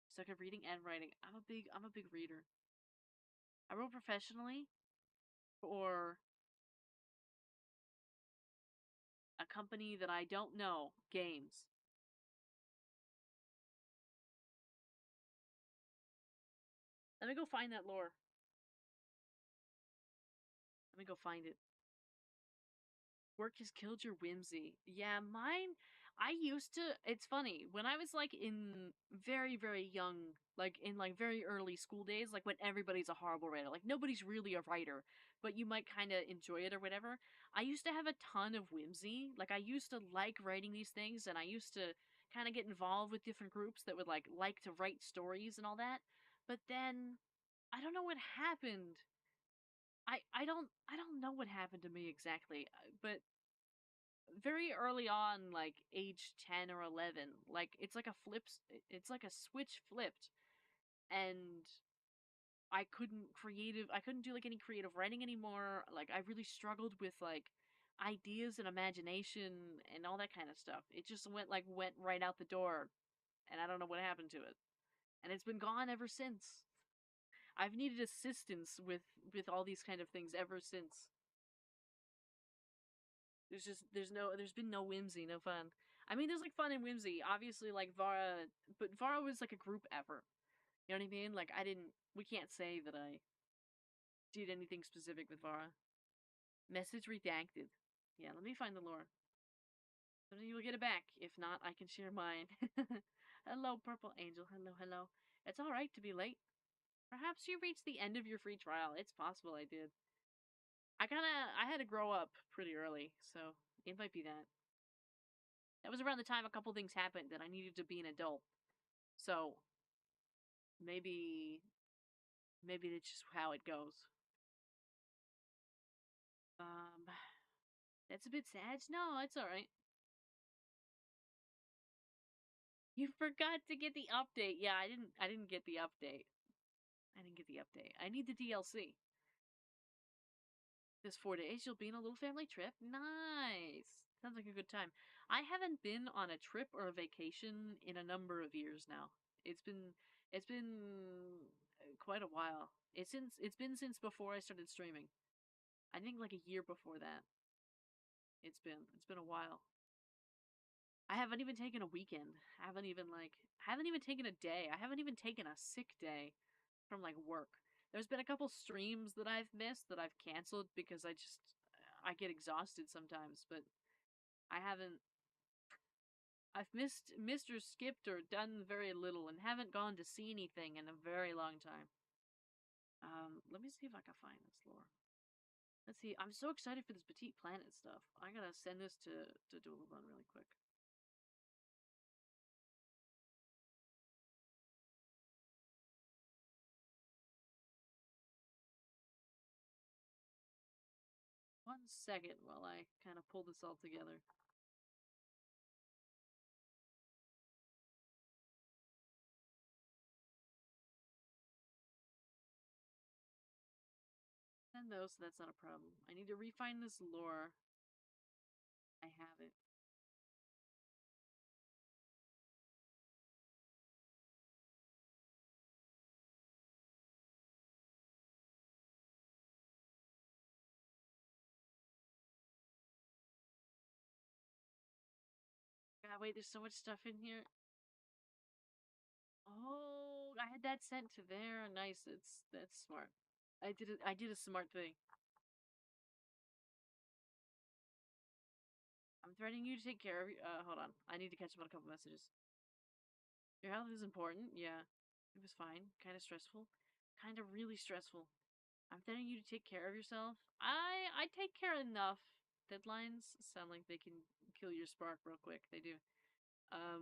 Stuck at reading and writing. I'm a big reader. I wrote professionally for a company that I don't know, games. Let me go find that lore. Let me go find it. Work has killed your whimsy. Yeah, mine. I used to. It's funny when I was like in very very young, like in like very early school days, like when everybody's a horrible writer, like nobody's really a writer, but you might kind of enjoy it or whatever. I used to have a ton of whimsy. Like I used to like writing these things, and I used to kind of get involved with different groups that would like to write stories and all that. But then I don't know what happened. I don't know what happened to me exactly, but very early on, like age 10 or 11, like it's like a it's like a switch flipped, and I couldn't do like any creative writing anymore. Like I really struggled with like ideas and imagination and all that kind of stuff. It just went right out the door, and I don't know what happened to it. And it's been gone ever since. I've needed assistance with all these kind of things ever since. There's been no whimsy, no fun. I mean, there's like fun and whimsy. Obviously, like Vara, but Vara was like a group effort. You know what I mean? Like I didn't. We can't say that I did anything specific with Vara. Message redacted. Yeah, let me find the lore. Then you will get it back. If not, I can share mine. Hello, Purple Angel. Hello, hello. It's all right to be late. Perhaps you reached the end of your free trial. It's possible I did. I had to grow up pretty early, so it might be that. That was around the time a couple things happened that I needed to be an adult. So maybe maybe that's just how it goes. Um that's a bit sad. No, it's alright. You forgot to get the update. Yeah, I didn't get the update. I didn't get the update. I need the DLC. This 4 days you'll be on a little family trip. Nice. Sounds like a good time. I haven't been on a trip or a vacation in a number of years now. It's been quite a while. It's been since before I started streaming. I think like a year before that. It's been a while. I haven't even taken a weekend. I haven't even taken a day. I haven't even taken a sick day from like work. There's been a couple streams that I've missed that I've canceled because I get exhausted sometimes, but I haven't I've missed or skipped or done very little and haven't gone to see anything in a very long time. Let me see if I can find this lore. Let's see. I'm so excited for this Petite Planet stuff. I gotta send this to Doolabun really quick. One second while I kind of pull this all together. And no, so that's not a problem. I need to refine this lore. I have it. God, wait, there's so much stuff in here. Oh, I had that sent to there. Nice. That's smart. I did a smart thing. I'm threatening you to take care of you. Hold on. I need to catch up on a couple messages. Your health is important. Yeah, it was fine. Kind of stressful. Kind of really stressful. I'm telling you to take care of yourself. I take care enough. Deadlines sound like they can kill your spark real quick. They do.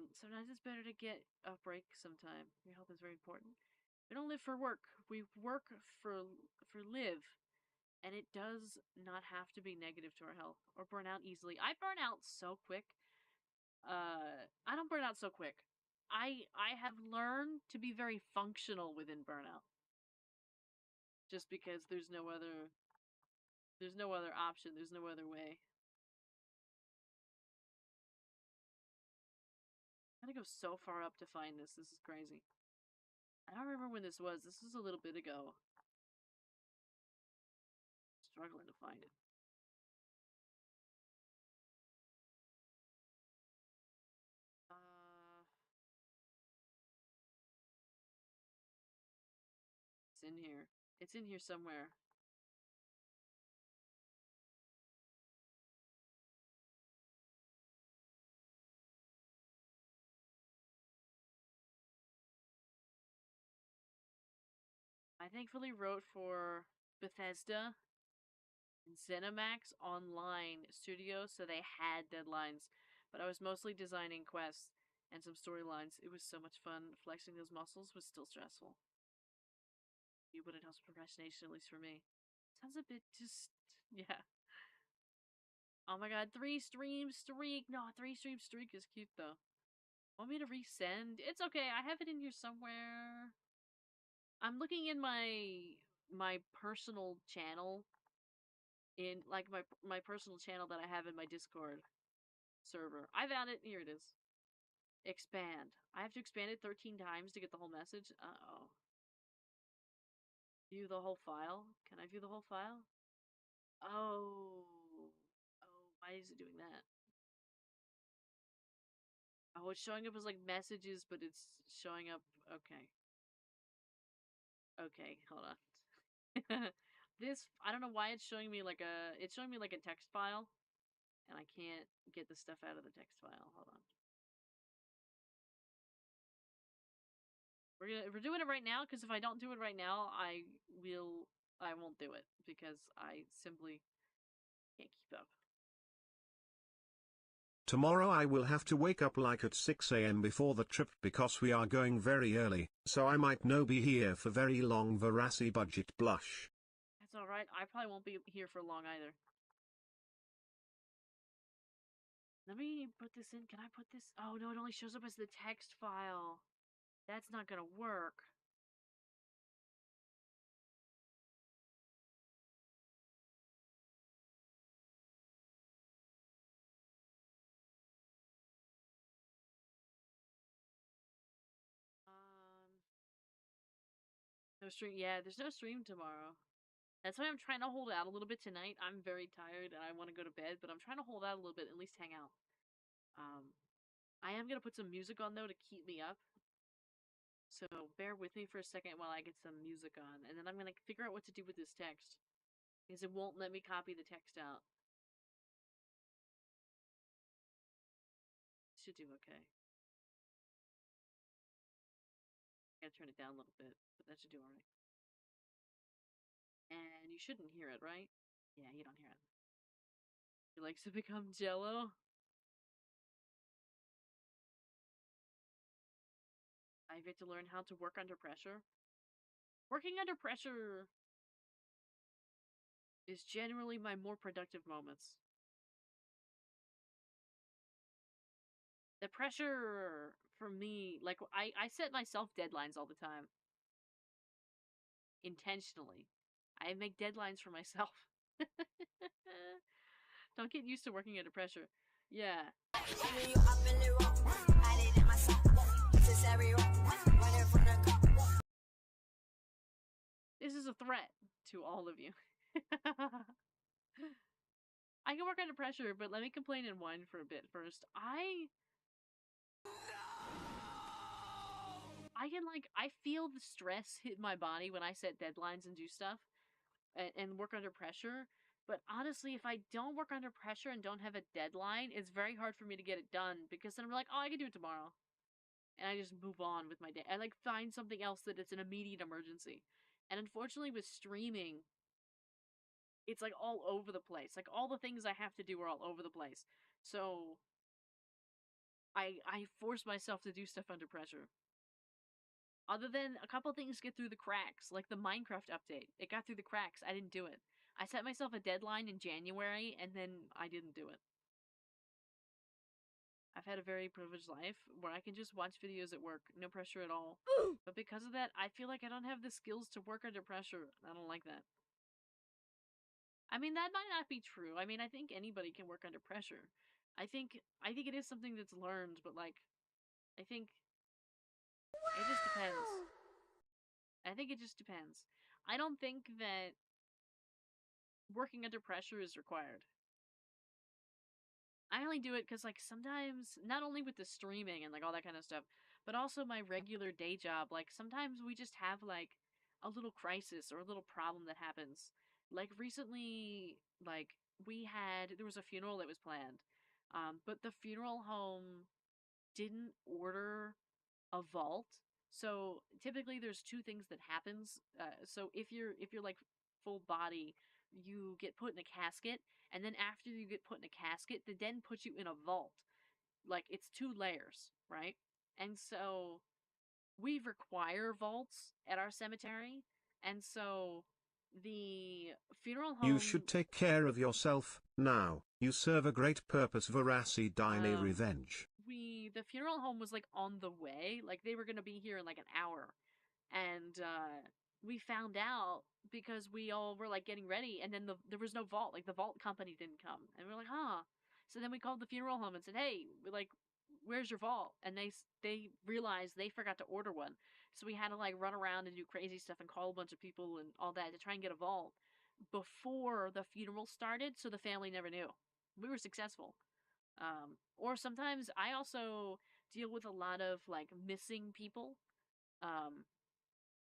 Sometimes it's better to get a break sometime. Your health is very important. We don't live for work. We work for live. And it does not have to be negative to our health or burn out easily. I burn out so quick. I don't burn out so quick. I have learned to be very functional within burnout. Just because there's no other option, there's no other way. I gotta go so far up to find this. This is crazy. I don't remember when this was. This was a little bit ago. Struggling to find it. It's in here. It's in here somewhere. I thankfully wrote for Bethesda and ZeniMax Online Studios, so they had deadlines. But I was mostly designing quests and some storylines. It was so much fun. Flexing those muscles was still stressful. But it helps procrastination, at least for me. Sounds a bit just... yeah. Oh my god, 3-stream streak! No, 3-stream streak is cute, though. Want me to resend? It's okay, I have it in here somewhere. I'm looking in my personal channel, in like my personal channel that I have in my Discord server. I found it. Here it is. Expand. I have to expand it 13 times to get the whole message. Uh-oh. View the whole file? Can I view the whole file? Oh. Oh, why is it doing that? Oh, it's showing up as like messages, but it's showing up. Okay. Okay, hold on. This, I don't know why it's showing me like a text file, and I can't get the stuff out of the text file. Hold on. We're doing it right now, because if I don't do it right now, I won't do it, because I simply can't keep up. Tomorrow I will have to wake up like at 6 a.m. before the trip because we are going very early, so I might no be here for very long. Varasi budget blush. That's alright, I probably won't be here for long either. Let me put this in. Can I put this? Oh no, it only shows up as the text file. That's not gonna work. No stream. Yeah, there's no stream tomorrow. That's why I'm trying to hold out a little bit tonight. I'm very tired and I want to go to bed, but I'm trying to hold out a little bit, at least hang out. I am gonna put some music on though to keep me up. So bear with me for a second while I get some music on, and then I'm gonna figure out what to do with this text. Because it won't let me copy the text out. Should do okay. I gotta turn it down a little bit, but that should do alright. And you shouldn't hear it, right? Yeah, you don't hear it. Your legs have become jello? I've yet to learn how to work under pressure. Working under pressure is generally my more productive moments. The pressure for me, like, I set myself deadlines all the time. Intentionally. I make deadlines for myself. Don't get used to working under pressure. Yeah. This is a threat to all of you. I can work under pressure, but let me complain and whine for a bit first. I feel the stress hit my body when I set deadlines and do stuff and work under pressure. But honestly, if I don't work under pressure and don't have a deadline, it's very hard for me to get it done, because then I'm like, oh, I can do it tomorrow. and I just move on with my day. I like find something else that it's an immediate emergency. And unfortunately with streaming, it's like all over the place. Like all the things I have to do are all over the place. So I force myself to do stuff under pressure. Other than a couple things get through the cracks, like the Minecraft update. It got through the cracks. I didn't do it. I set myself a deadline in January and then I didn't do it. I've had a very privileged life where I can just watch videos at work, no pressure at all. But because of that, I feel like I don't have the skills to work under pressure. I don't like that. I mean, that might not be true. I mean, I think anybody can work under pressure. I think it is something that's learned, but like I think it just depends. I think it just depends. I don't think that working under pressure is required. I only do it because, like, sometimes, not only with the streaming and, like, all that kind of stuff, but also my regular day job, like, sometimes we just have, like, a little crisis or a little problem that happens. Like, recently, like, there was a funeral that was planned, but the funeral home didn't order a vault. So typically there's two things that happens. So if you're like full body, you get put in a casket, and then after you get put in a casket, they then put you in a vault. Like it's two layers, right? And so we require vaults at our cemetery, and so the funeral You home should take care of yourself, now. You serve a great purpose. Veracity Dine um Revenge. the funeral home was like on the way, like they were gonna be here in like an hour, and we found out because we all were like getting ready, and then there was no vault, like the vault company didn't come, and we're like, huh. So then we called the funeral home and said, hey, like, where's your vault? And they realized they forgot to order one, so we had to like run around and do crazy stuff and call a bunch of people and all that to try and get a vault before the funeral started, so the family never knew. We were successful. Or sometimes I also deal with a lot of like missing people, um,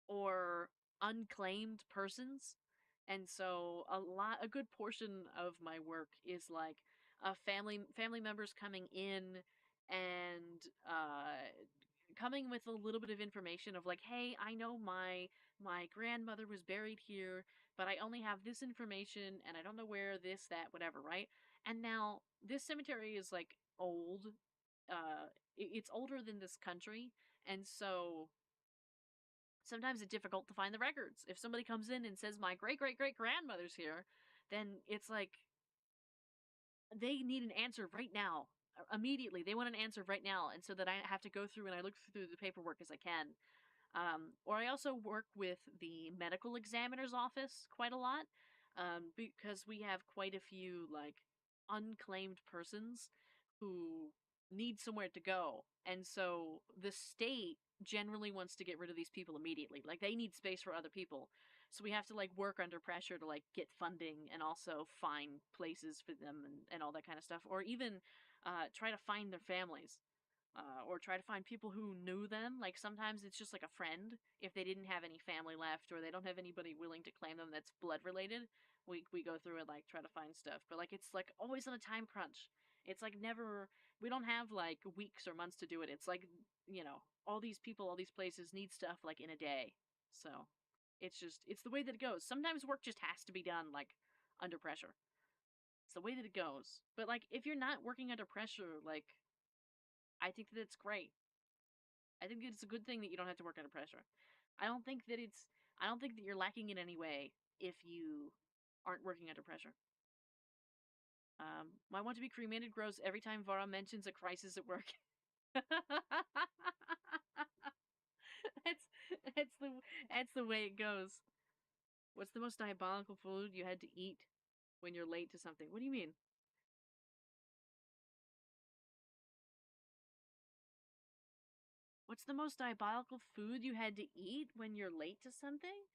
or unclaimed persons. And so a good portion of my work is like family members coming in and coming with a little bit of information of like, hey, I know my grandmother was buried here, but I only have this information and I don't know where, this, that, whatever, right? And now this cemetery is like old. It's older than this country, and so sometimes it's difficult to find the records. If somebody comes in and says my great great great grandmother's here, then it's like they need an answer right now. Immediately, they want an answer right now, and so that I have to go through and I look through the paperwork as I can. Or I also work with the medical examiner's office quite a lot, because we have quite a few like unclaimed persons who need somewhere to go, and so the state generally wants to get rid of these people immediately. Like they need space for other people, so we have to like work under pressure to like get funding and also find places for them and all that kind of stuff, or even try to find their families, or try to find people who knew them. Like sometimes it's just like a friend. If they didn't have any family left or they don't have anybody willing to claim them that's blood related, we go through and like try to find stuff. But like it's like always on a time crunch. It's like never, we don't have like weeks or months to do it. It's like, all these people, all these places need stuff like in a day. So it's the way that it goes. Sometimes work just has to be done like under pressure. It's the way that it goes. But like if you're not working under pressure, like I think that it's great. I think it's a good thing that you don't have to work under pressure. I don't think that it's I don't think that you're lacking in any way if you aren't working under pressure. My want to be cremated grows every time Vara mentions a crisis at work. that's that's the that's the way it goes. What's the most diabolical food you had to eat when you're late to something? What do you mean? What's the most diabolical food you had to eat when you're late to something?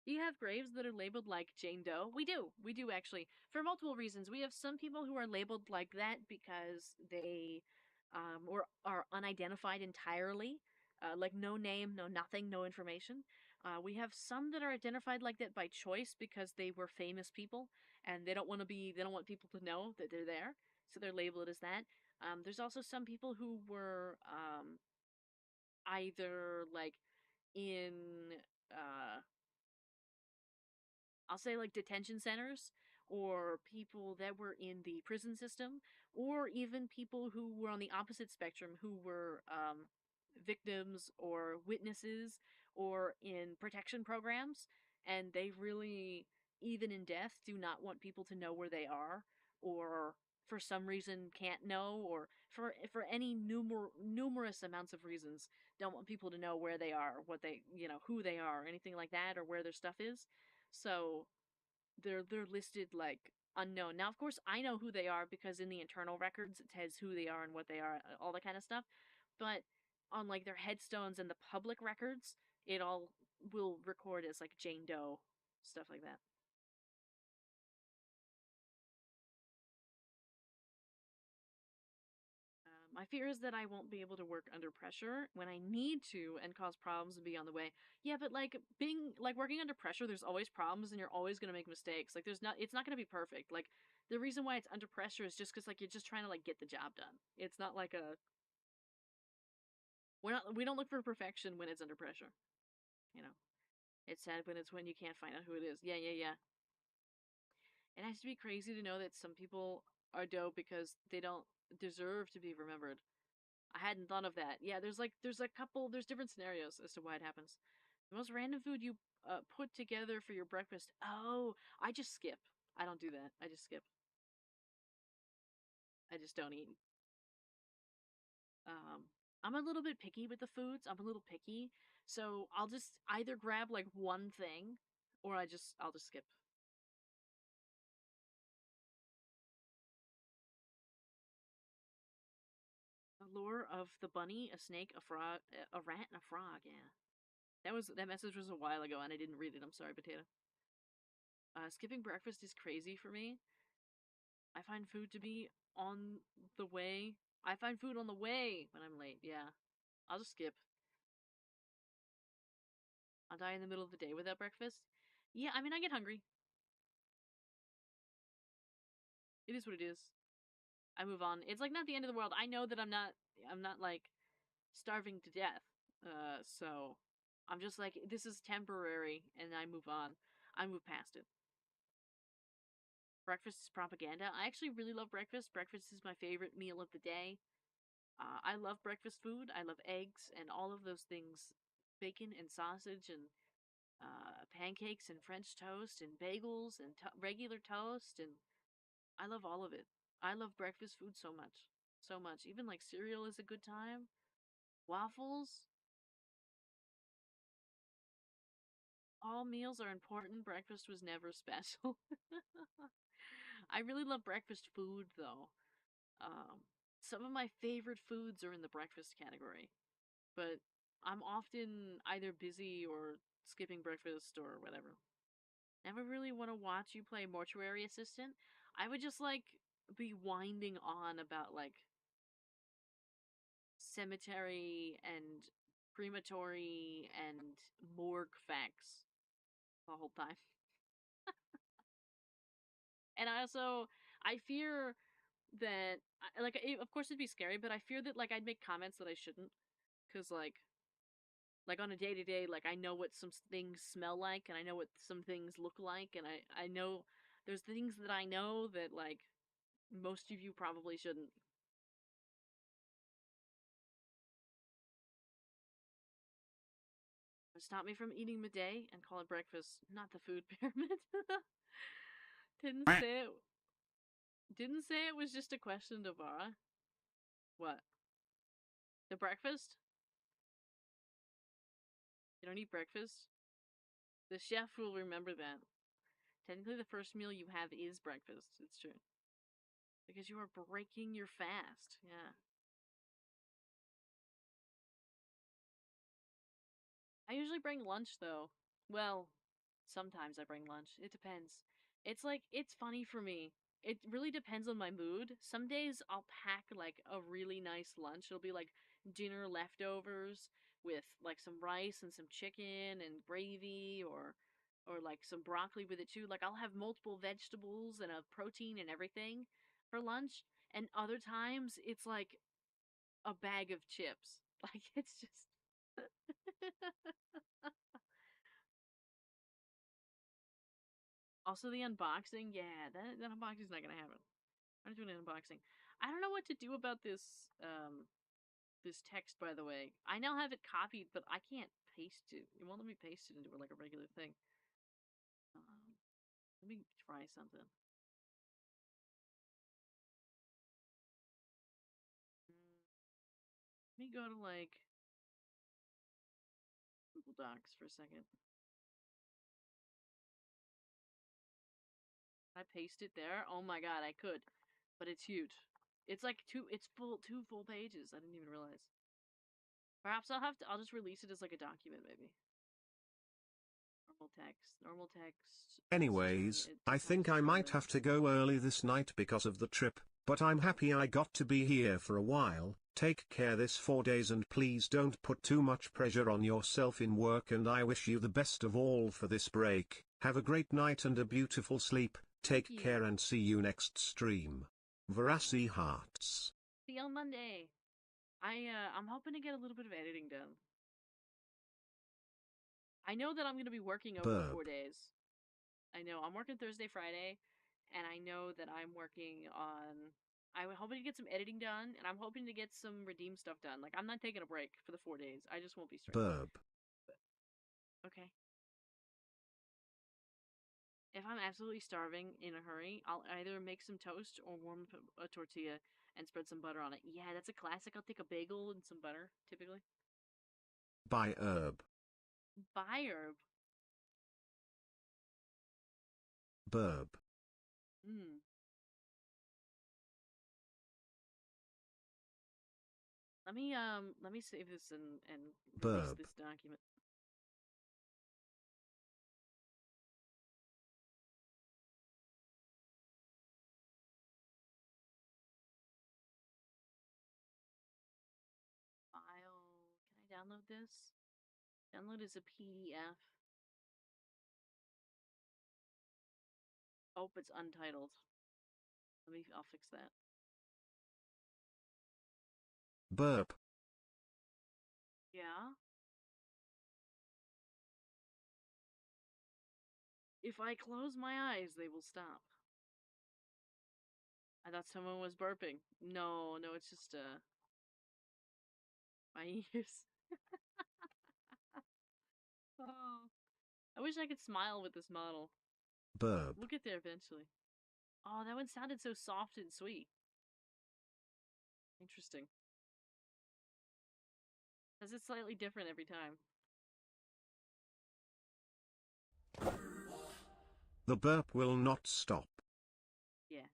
Do you have graves that are labeled like Jane Doe? We do. We do actually. For multiple reasons. We have some people who are labeled like that because they or are unidentified entirely. Like no name, no nothing, no information. We have some that are identified like that by choice because they were famous people and they don't want people to know that they're there. So they're labeled as that. There's also some people who were either like in uh I'll say like detention centers, or people that were in the prison system, or even people who were on the opposite spectrum who were victims or witnesses or in protection programs. And they really, even in death, do not want people to know where they are, or for some reason can't know, or for any numerous amounts of reasons don't want people to know where they are, what they, who they are, anything like that, or where their stuff is. So they're listed like unknown. Now, of course, I know who they are because in the internal records it says who they are and what they are, all that kind of stuff. But on like their headstones and the public records, it all will record as like Jane Doe, stuff like that. My fear is that I won't be able to work under pressure when I need to and cause problems and be on the way. Yeah, but like being like working under pressure, there's always problems and you're always gonna make mistakes. Like it's not gonna be perfect. Like the reason why it's under pressure is just because like you're just trying to like get the job done. It's not like we don't look for perfection when it's under pressure. You know, it's sad when you can't find out who it is. Yeah, yeah, yeah. It has to be crazy to know that some people are dope because they don't deserve to be remembered. I hadn't thought of that. Yeah, there's different scenarios as to why it happens. The most random food you put together for your breakfast. Oh, I just skip. I don't do that. I just skip. I just don't eat. Um, I'm a little bit picky with the foods. I'm a little picky, so I'll just either grab like one thing, or I'll just skip. The lure of the bunny, a snake, a frog, a rat, and a frog. Yeah, that message was a while ago, and I didn't read it. I'm sorry, potato. Skipping breakfast is crazy for me. I find food to be on the way. I find food on the way when I'm late. Yeah, I'll just skip. I'll die in the middle of the day without breakfast. Yeah, I mean, I get hungry. It is what it is. I move on. It's like not the end of the world. I know that I'm not like starving to death. So I'm just like, this is temporary, and I move on. I move past it. Breakfast is propaganda. I actually really love breakfast. Breakfast is my favorite meal of the day. I love breakfast food. I love eggs and all of those things, bacon and sausage and pancakes and French toast and bagels and regular toast, and I love all of it. I love breakfast food so much, so much. Even like cereal is a good time. Waffles. All meals are important. Breakfast was never special. I really love breakfast food though. Um, some of my favorite foods are in the breakfast category, but I'm often either busy or skipping breakfast or whatever. Never really want to watch you play mortuary assistant. I would just like be winding on about like cemetery and crematory and morgue facts the whole time. And I fear that of course it'd be scary, but I fear that like I'd make comments that I shouldn't, cuz like on a day to day, like I know what some things smell like and I know what some things look like, and I know there's things that I know that like most of you probably shouldn't. Stop me from eating midday and call it breakfast, not the food pyramid. didn't say it. Didn't say it was just a question to Vara. What? The breakfast? You don't eat breakfast? The chef will remember that. Technically, the first meal you have is breakfast. It's true. Because you are breaking your fast. Yeah. I usually bring lunch though. Well, sometimes I bring lunch. It depends. It's like it's funny for me. It really depends on my mood. Some days I'll pack like a really nice lunch. It'll be like dinner leftovers with like some rice and some chicken and gravy, or like some broccoli with it too. Like I'll have multiple vegetables and a protein and everything for lunch. and other times it's like a bag of chips. Like it's just also the unboxing. Yeah, that unboxing's not gonna happen. I'm doing an unboxing. I don't know what to do about this text, by the way. I now have it copied, but I can't paste it. It won't let me paste it into like a regular thing. Let me try something. Let me go to like Google Docs for a second. Can I paste it there? Oh my god, I could, but it's huge. It's like two full pages. I didn't even realize. Perhaps I'll just release it as like a document, maybe. Normal text. Anyways, I 2 times think I might scrolling. have to go early this night because of the trip, but I'm happy I got to be here for a while. Take care this 4 days and please don't put too much pressure on yourself in work, and I wish you the best of all for this break. Have a great night and a beautiful sleep. Thank Take you. care and see you next stream. Varasi Hearts. See you on Monday. I'm hoping to get a little bit of editing done. I know that I'm gonna be working over the 4 Burb. days. I know I'm working Thursday, Friday, and I know that I'm working on. I'm hoping to get some editing done, and I'm hoping to get some redeem stuff done. Like I'm not taking a break for the 4 days. I just won't be streaming. Burb. But, okay. If I'm absolutely starving in a hurry, I'll either make some toast or warm up a tortilla and spread some butter on it. Yeah, that's a classic. I'll take a bagel and some butter, typically. By herb. Buy herb. Burb. Hmm. Let me save this and release Burb. this document. File. Can I download this? Download as a PDF. Oh, it's untitled. I'll fix that. Burp. Yeah? If I close my eyes, they will stop. I thought someone was burping. No, it's just, my ears. Oh. I wish I could smile with this model. Burb. We'll get there eventually. Oh, that one sounded so soft and sweet. Interesting. Because it's slightly different every time. The burp will not stop. Yeah.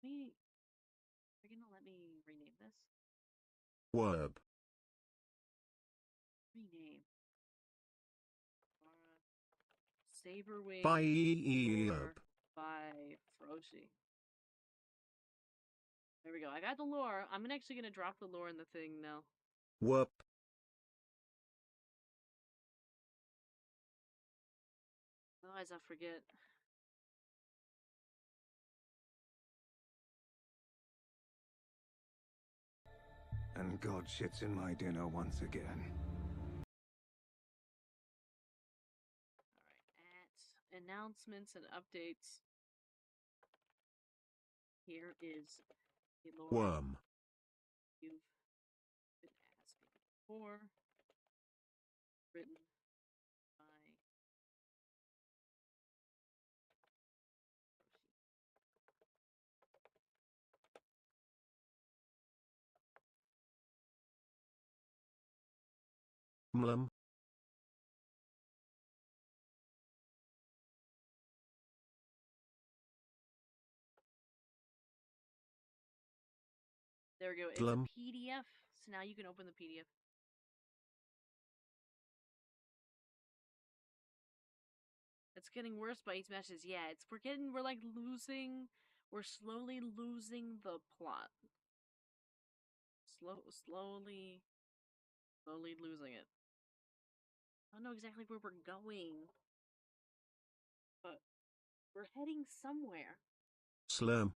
Are you gonna let me rename this? Werb. Rename. Saberwing By lore herb. by Froshi. There we go. I got the lore. I'm actually gonna drop the lore in the thing now. Werp. Otherwise I'll forget. And God shits in my dinner once again. Alright, at announcements and updates. Here is the lore Worm. you've been asking for. Written by Mlum. There we go. It's a Glum. PDF, so now you can open the PDF. It's getting worse by each match. Yeah, we're slowly losing the plot. Slowly losing it. I don't know exactly where we're going, but we're heading somewhere. Slurm.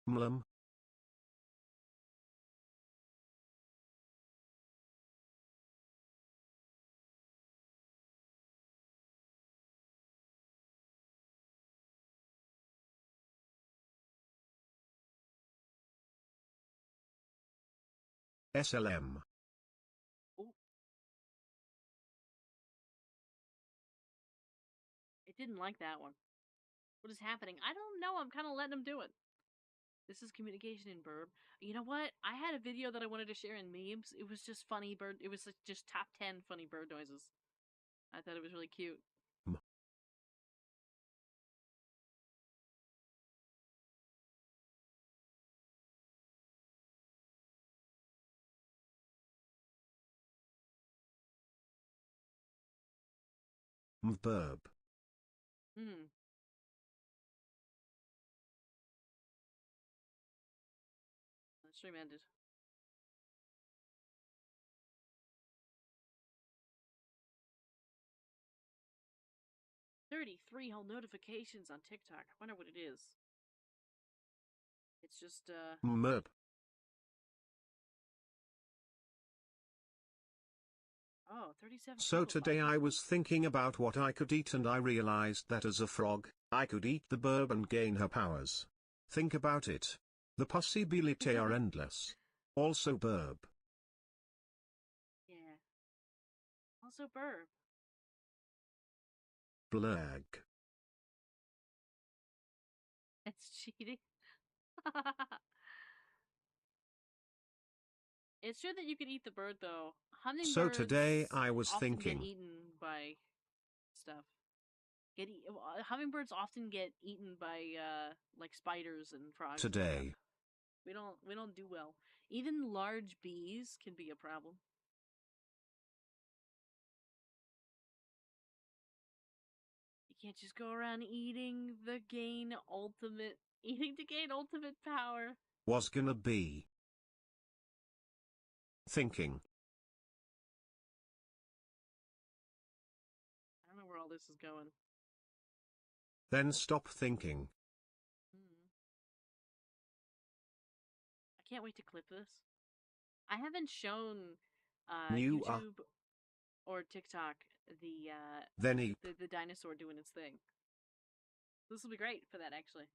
Mlum. SLM. Ooh. It didn't like that one. What is happening? I don't know. I'm kind of letting him do it. This is communication in burb. You know what? I had a video that I wanted to share in memes. It was just funny bird. It was like just top 10 funny bird noises. I thought it was really cute. M. Mverb. Hmm. The stream ended. $33 whole notifications on TikTok. I wonder what it is. It's just Merb. oh, 37 So people. today I was thinking about what I could eat and I realized that as a frog, I could eat the burb and gain her powers. Think about it. The possibility are endless. Also burb. Yeah. Also burb. Blag. It's cheating. It's true that you can eat the bird though. So today Hummingbirds I was often get thinking. eaten by stuff. Hummingbirds often get eaten by like spiders and frogs and stuff. Today. We don't do well. Even large bees can be a problem. You can't just go around eating eating to gain ultimate power. Was gonna be. Thinking. I don't know where all this is going. Then stop thinking. I can't wait to clip this. I haven't shown New YouTube or TikTok Then eep. the dinosaur doing its thing. This will be great for that actually.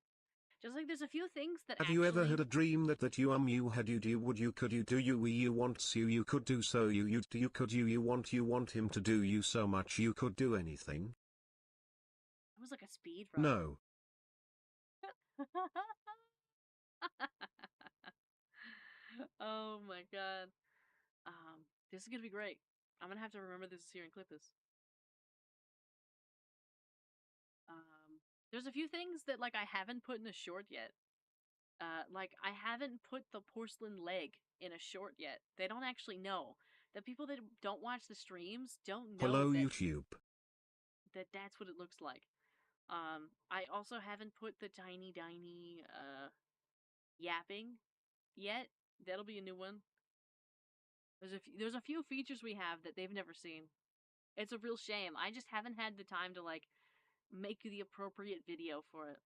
Just like there's a few things that Have actually... you ever had a dream that you had you do would you could you do you wants you could do so you do you could you want him to do you so much you could do anything? It was like a speed run. No. Oh my god. This is gonna be great. I'm gonna have to remember this here and clip this. There's a few things that like I haven't put in a short yet. Like I haven't put the porcelain leg in a short yet. They don't actually know. The people that don't watch the streams don't know Hello that, YouTube. that's what it looks like. I also haven't put the tiny yapping yet. That'll be a new one. There's a few features we have that they've never seen. It's a real shame. I just haven't had the time to like make the appropriate video for it.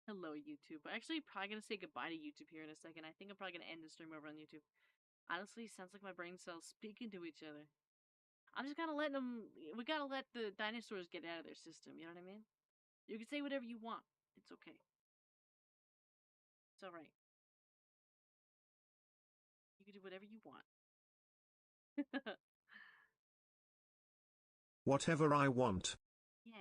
Hello, YouTube. I'm actually probably gonna say goodbye to YouTube here in a second. I think I'm probably gonna end the stream over on YouTube. Honestly, sounds like my brain cells speaking to each other. I'm just kind of letting them. We gotta let the dinosaurs get out of their system. You know what I mean? You can say whatever you want. It's okay. It's all right. You can do whatever you want. Whatever I want. Yeah.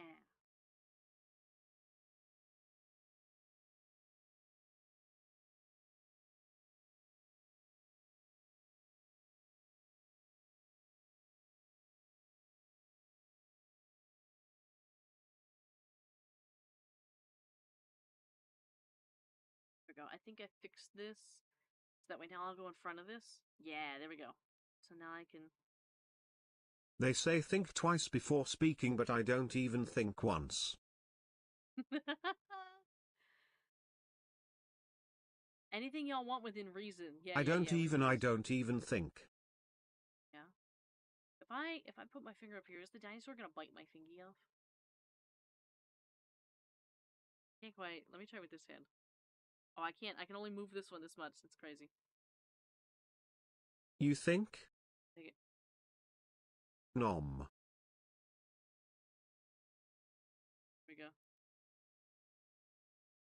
There we go. I think I fixed this. So that way now I'll go in front of this. Yeah, there we go. So now I can... They say think twice before speaking, but I don't even think once. Anything y'all want within reason. Yeah, I don't even think. Yeah. If I put my finger up here, is the dinosaur gonna bite my fingy off? Can't quite. Let me try with this hand. Oh, I can't. I can only move this one this much. It's crazy. You think? Take it. Nom. Here we go.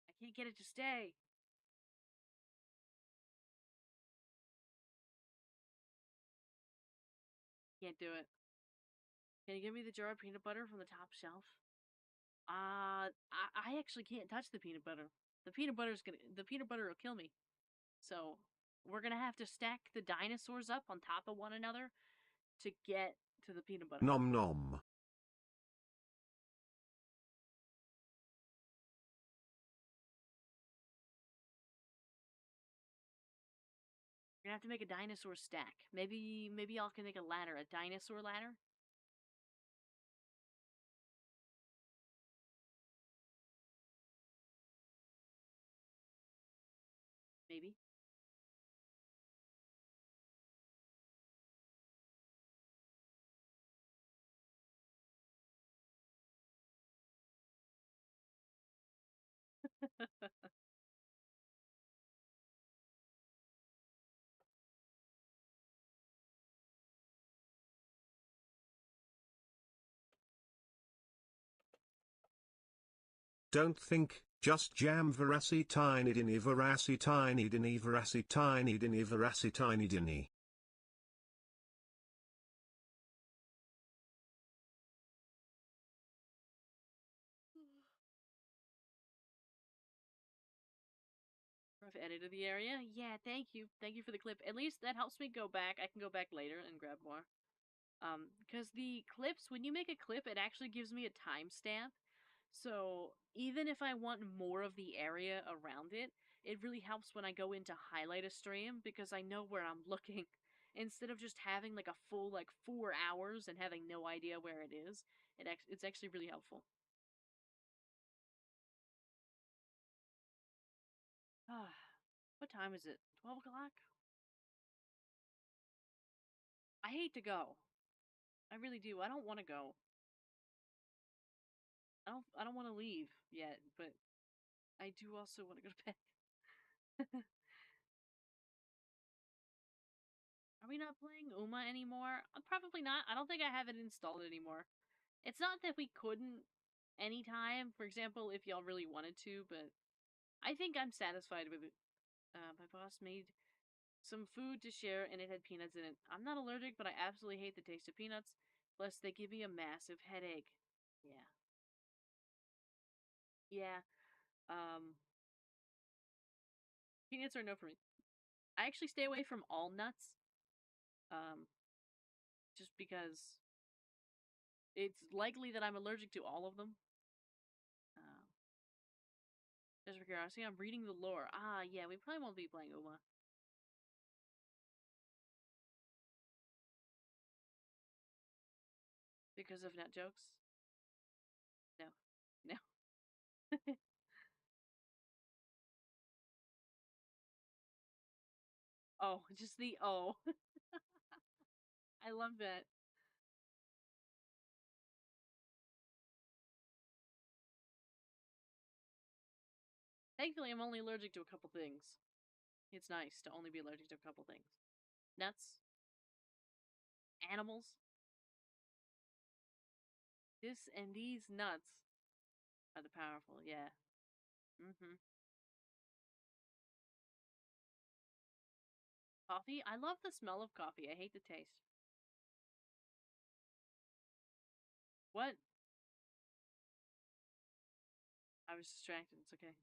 I can't get it to stay. Can't do it. Can you give me the jar of peanut butter from the top shelf? I actually can't touch the peanut butter. The peanut butter will kill me. So we're gonna have to stack the dinosaurs up on top of one another to get to the peanut butter. Nom nom. We're gonna have to make a dinosaur stack. Maybe y'all can make a ladder, a dinosaur ladder. Maybe. Don't think, just jam veracity tiny dini veracity tiny dini veracity tiny dini veracity tiny dini. Rough edit of the area. Yeah, thank you. Thank you for the clip. At least that helps me go back. I can go back later and grab more. Because the clips, when you make a clip, it actually gives me a timestamp. So even if I want more of the area around it, it really helps when I go in to highlight a stream because I know where I'm looking. Instead of just having like a full like 4 hours and having no idea where it is, it's actually really helpful. What time is it? 12 o'clock? I hate to go. I really do. I don't want to go. I don't want to leave yet, but I do also want to go to bed. Are we not playing Uma anymore? Probably not. I don't think I have it installed anymore. It's not that we couldn't anytime, for example, if y'all really wanted to, but I think I'm satisfied with it. My boss made some food to share and it had peanuts in it. I'm not allergic, but I absolutely hate the taste of peanuts. Plus, they give me a massive headache. Yeah. Yeah. Um, Peanuts are no for me. I actually stay away from all nuts. Um, just because it's likely that I'm allergic to all of them. Uh, just for curiosity, I'm reading the lore. Ah, yeah, we probably won't be playing Uma. Because of nut jokes? No. No. Oh, just the oh. I love that. Thankfully, I'm only allergic to a couple things. It's nice to only be allergic to a couple things. Nuts, animals. This and these nuts are the powerful, yeah. Mm-hmm. Coffee? I love the smell of coffee. I hate the taste. What? I was distracted. It's okay.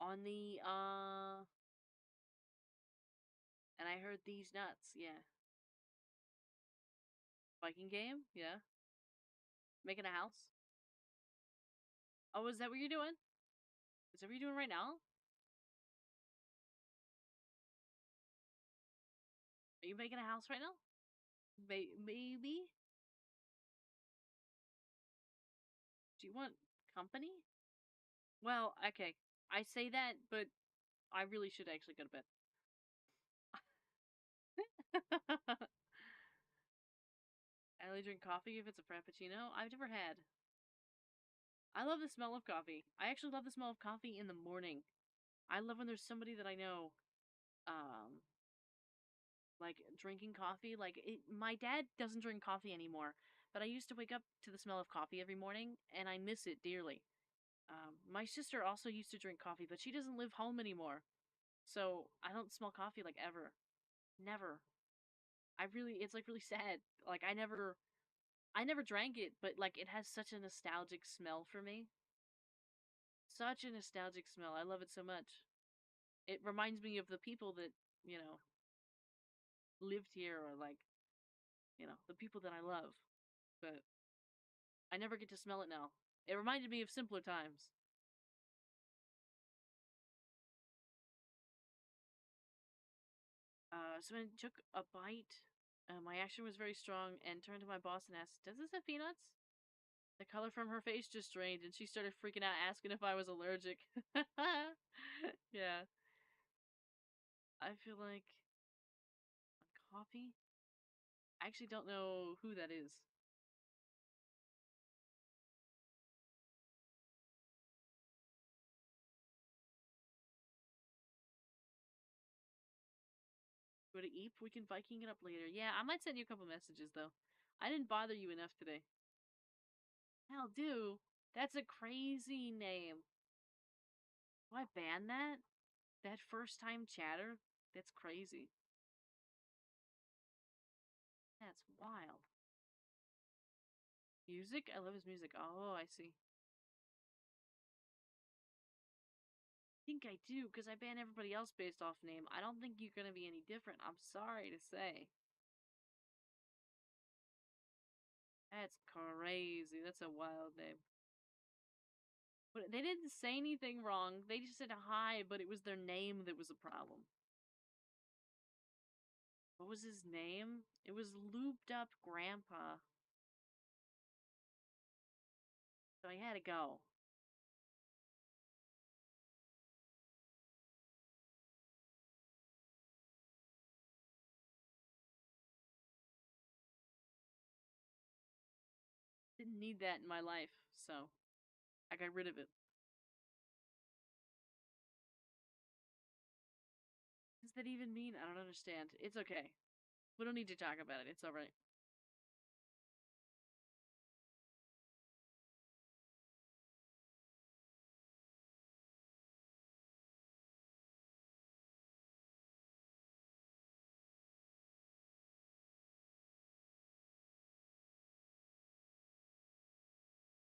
On the, and I heard these nuts, yeah. Viking game? Yeah. Making a house? Oh, is that what you're doing? Is that what you're doing right now? Are you making a house right now? Maybe? Do you want company? Well, okay. I say that, but I really should actually go to bed. I only drink coffee if it's a frappuccino. I've never had. I love the smell of coffee. I actually love the smell of coffee in the morning. I love when there's somebody that I know, um, like drinking coffee. My dad doesn't drink coffee anymore, but I used to wake up to the smell of coffee every morning, and I miss it dearly. My sister also used to drink coffee, but she doesn't live home anymore, so I don't smell coffee like ever, never. It's like really sad. Like I never drank it, but like it has such a nostalgic smell for me. Such a nostalgic smell. I love it so much. It reminds me of the people that, you know, lived here or like, the people that I love. But I never get to smell it now. It reminded me of simpler times. So I took a bite. My action was very strong and turned to my boss and asked, "Does this have peanuts?" The color from her face just drained and she started freaking out asking if I was allergic. Yeah. I feel like coffee? I actually don't know who that is. Go to Eep. We can Viking it up later. Yeah, I might send you a couple messages though. I didn't bother you enough today. Hell do. That's a crazy name. Do I ban that? That first time chatter? That's crazy. That's wild. Music? I love his music. Oh, I see. I think I do, because I ban everybody else based off name. I don't think you're gonna be any different. I'm sorry to say. That's crazy. That's a wild name. But they didn't say anything wrong. They just said hi, but it was their name that was a problem. What was his name? It was Looped Up Grandpa. So I had to go. Didn't need that in my life, so I got rid of it. What does that even mean? I don't understand. It's okay. We don't need to talk about it. It's alright.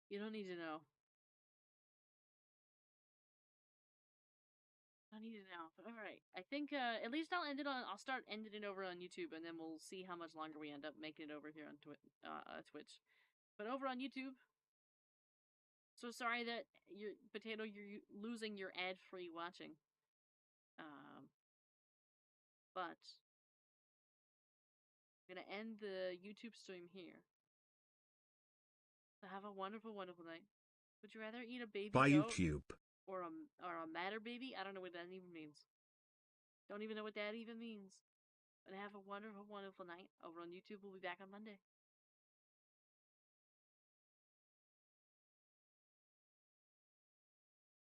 You don't need to know. I don't need to know. But alright. I think at least I'll start ending it over on YouTube and then we'll see how much longer we end up making it over here on Twitch. But over on YouTube, so sorry that you're losing your ad-free watching. Um, but I'm gonna end the YouTube stream here. So have a wonderful, wonderful night. Would you rather eat a baby By goat YouTube. or a matter baby? I don't know what that even means. Don't even know what that even means. But have a wonderful, wonderful night. Over on YouTube, we'll be back on Monday.